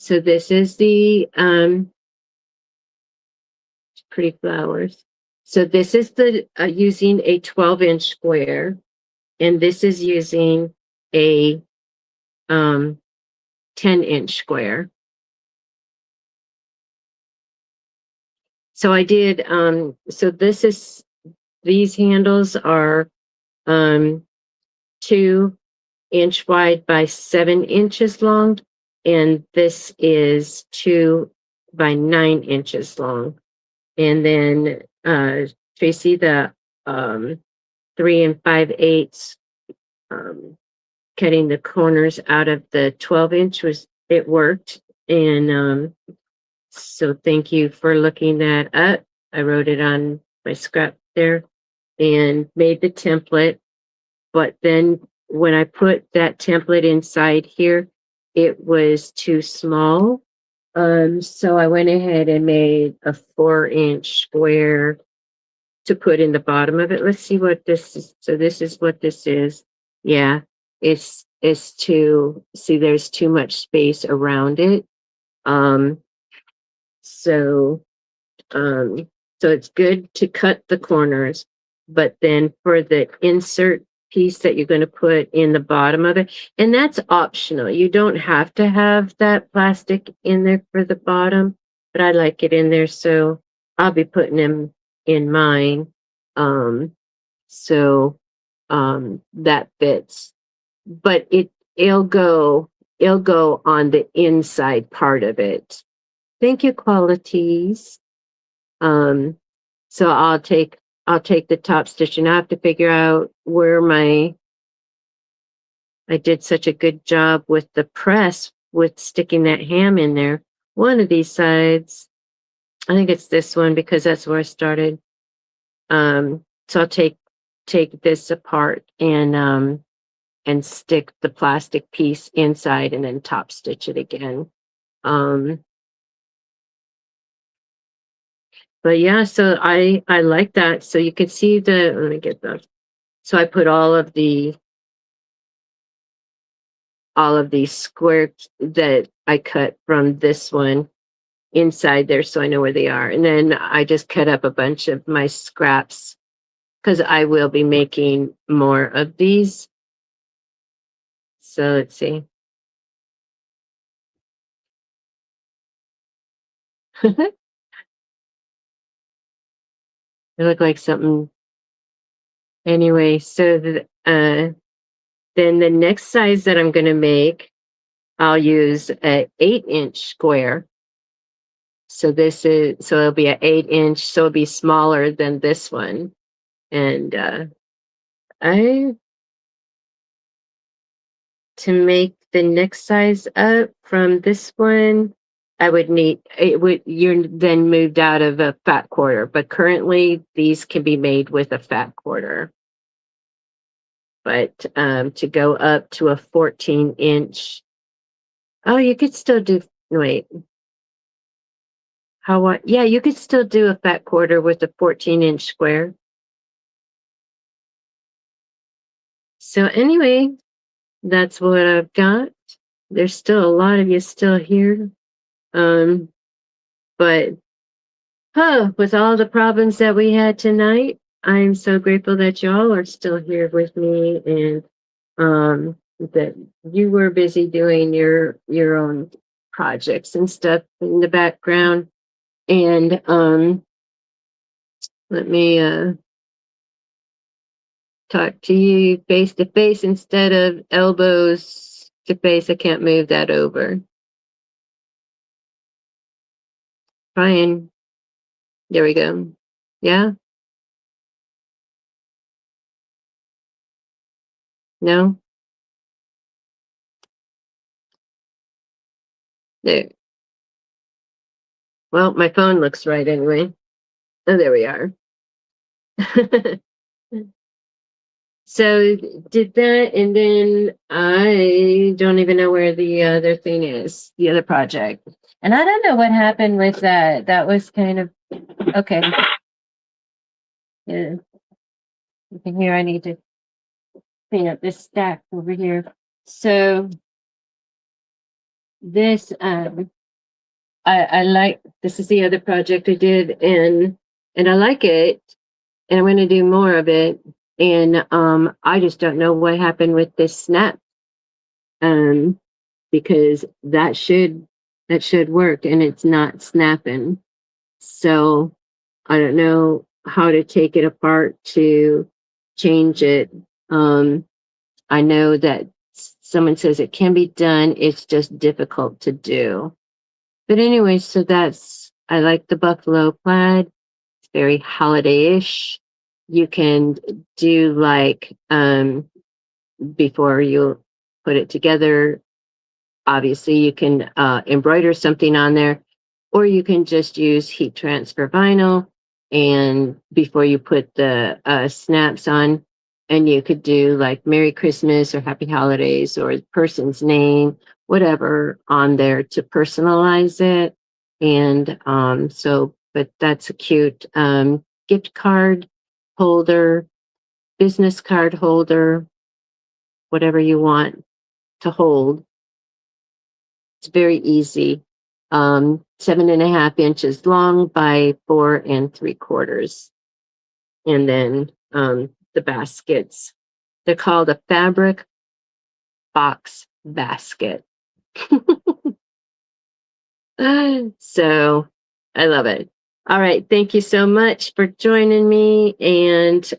the pretty flowers. So this is the using a 12-inch square, and this is using a 10-inch square. So I did so these handles are 2-inch wide by 7 inches long, and this is 2 by 9 inches long. And then Tracy, the 3 5/8 cutting the corners out of the 12-inch it worked. And so thank you for looking that up. I wrote it on my scrap there and made the template. But then when I put that template inside here, it was too small. So I went ahead and made a 4-inch square to put in the bottom of it. Let's see what this is. So this is what this is. Yeah, it's too, see, there's too much space around it. Um, so um, so it's good to cut the corners, but then for the insert piece that you're going to put in the bottom of it, and that's optional. You don't have to have that plastic in there for the bottom, but I like it in there, so I'll be putting them in mine. Um, so that fits, but it'll go on the inside part of it. Thank you, qualities. Um, so I'll take the top stitch and I have to figure out where I did such a good job with the press with sticking that ham in there. One of these sides, I think it's this one because that's where I started. So I'll take this apart and stick the plastic piece inside and then top stitch it again. Um, but yeah, so I like that. So you can see let me get the, so I put all of these squares that I cut from this one inside there so I know where they are. And then I just cut up a bunch of my scraps because I will be making more of these. So let's see. They look like something. Anyway, so then the next size that I'm going to make, I'll use a 8-inch square. So so it'll be an 8-inch, so it'll be smaller than this one. And I to make the next size up from this one, I would need you're then moved out of a fat quarter, but currently these can be made with a fat quarter. But to go up to a 14-inch, oh, you could still do, wait, yeah, you could still do a fat quarter with a 14-inch square. So anyway, that's what I've got. There's still a lot of you still here. But with all the problems that we had tonight, I'm so grateful that y'all are still here with me and that you were busy doing your own projects and stuff in the background. And let me talk to you face to face instead of elbows to face. I can't move that over. Brian, there we go. Yeah? No? There. Well, my phone looks right anyway. Oh, there we are. So did that, and then I don't even know where the other thing is, the other project. And I don't know what happened with that. That was kind of okay. Yeah. You can hear I need to clean up this stack over here. So this I like, this is the other project I did, and I like it, and I'm going to do more of it. And I just don't know what happened with this snap. Because that should work, and it's not snapping. So I don't know how to take it apart to change it. I know that someone says it can be done. It's just difficult to do. But anyway, so I like the buffalo plaid. It's very holiday-ish. You can do like, before you put it together, obviously you can embroider something on there, or you can just use heat transfer vinyl and before you put the snaps on, and you could do like Merry Christmas or Happy Holidays or the person's name, whatever on there to personalize it. And but that's a cute gift card holder, business card holder, whatever you want to hold. It's very easy. 7.5 inches long by 4 3/4. And then the baskets, they're called a fabric box basket. So I love it. All right. Thank you so much for joining me. And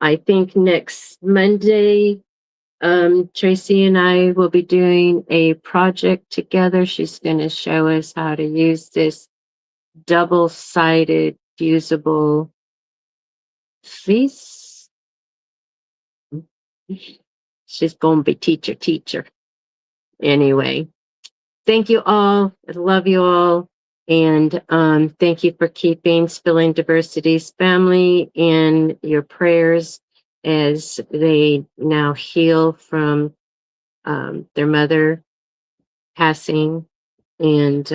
I think next Monday, Tracy and I will be doing a project together. She's going to show us how to use this double-sided fusible fleece. She's going to be teacher. Anyway, thank you all. I love you all. And thank you for keeping Spilling Diversity's family in your prayers as they now heal from their mother passing. And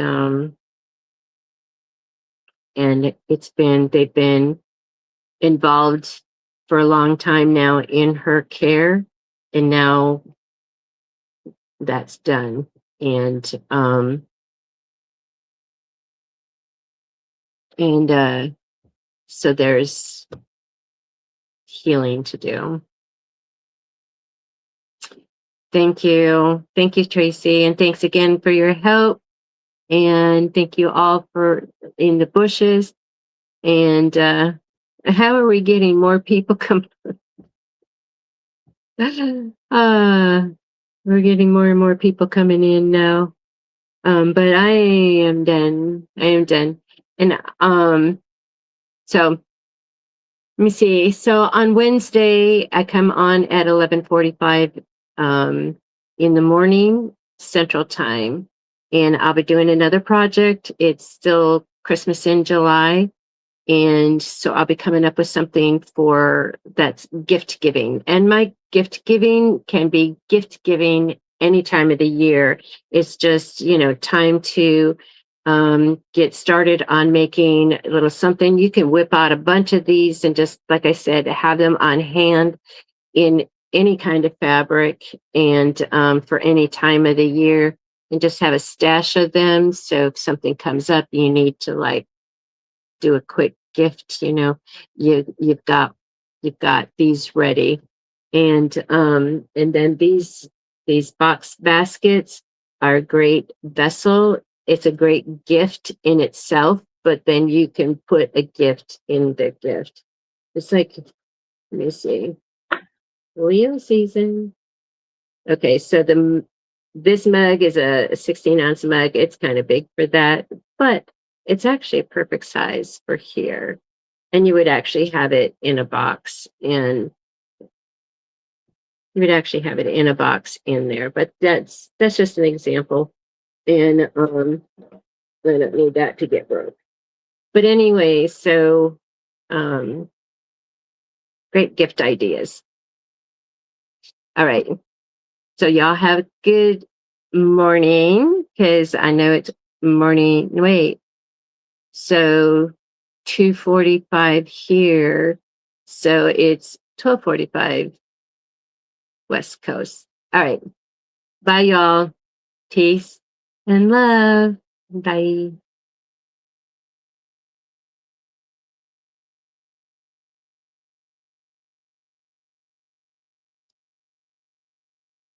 and they've been involved for a long time now in her care, and now that's done. And so there's healing to do. Thank you. Thank you, Tracy. And thanks again for your help. And thank you all for in the bushes. And how are we getting more people come? We're getting more and more people coming in now. But I am done. I am done. And so let me see. So on Wednesday, I come on at 11:45 in the morning Central Time, and I'll be doing another project. It's still Christmas in July, and so I'll be coming up with something for that's gift giving. And my gift giving can be gift giving any time of the year. It's just, time to get started on making a little something. You can whip out a bunch of these and just, like I said, have them on hand in any kind of fabric and for any time of the year, and just have a stash of them. So if something comes up, you need to like do a quick gift, you've got these ready. And then these box baskets are a great vessel. It's a great gift in itself, but then you can put a gift in the gift. It's like, let me see, Leo season. Okay, so this mug is a 16-ounce mug. It's kind of big for that, but it's actually a perfect size for here. And you would actually have it in a box, and you would actually have it in a box in there. But that's just an example. And I don't need that to get broke. But anyway, so great gift ideas. All right. So y'all have a good morning, because I know it's morning. Wait. So 2:45 here. So it's 12:45 West Coast. All right. Bye, y'all. Peace and love. Bye.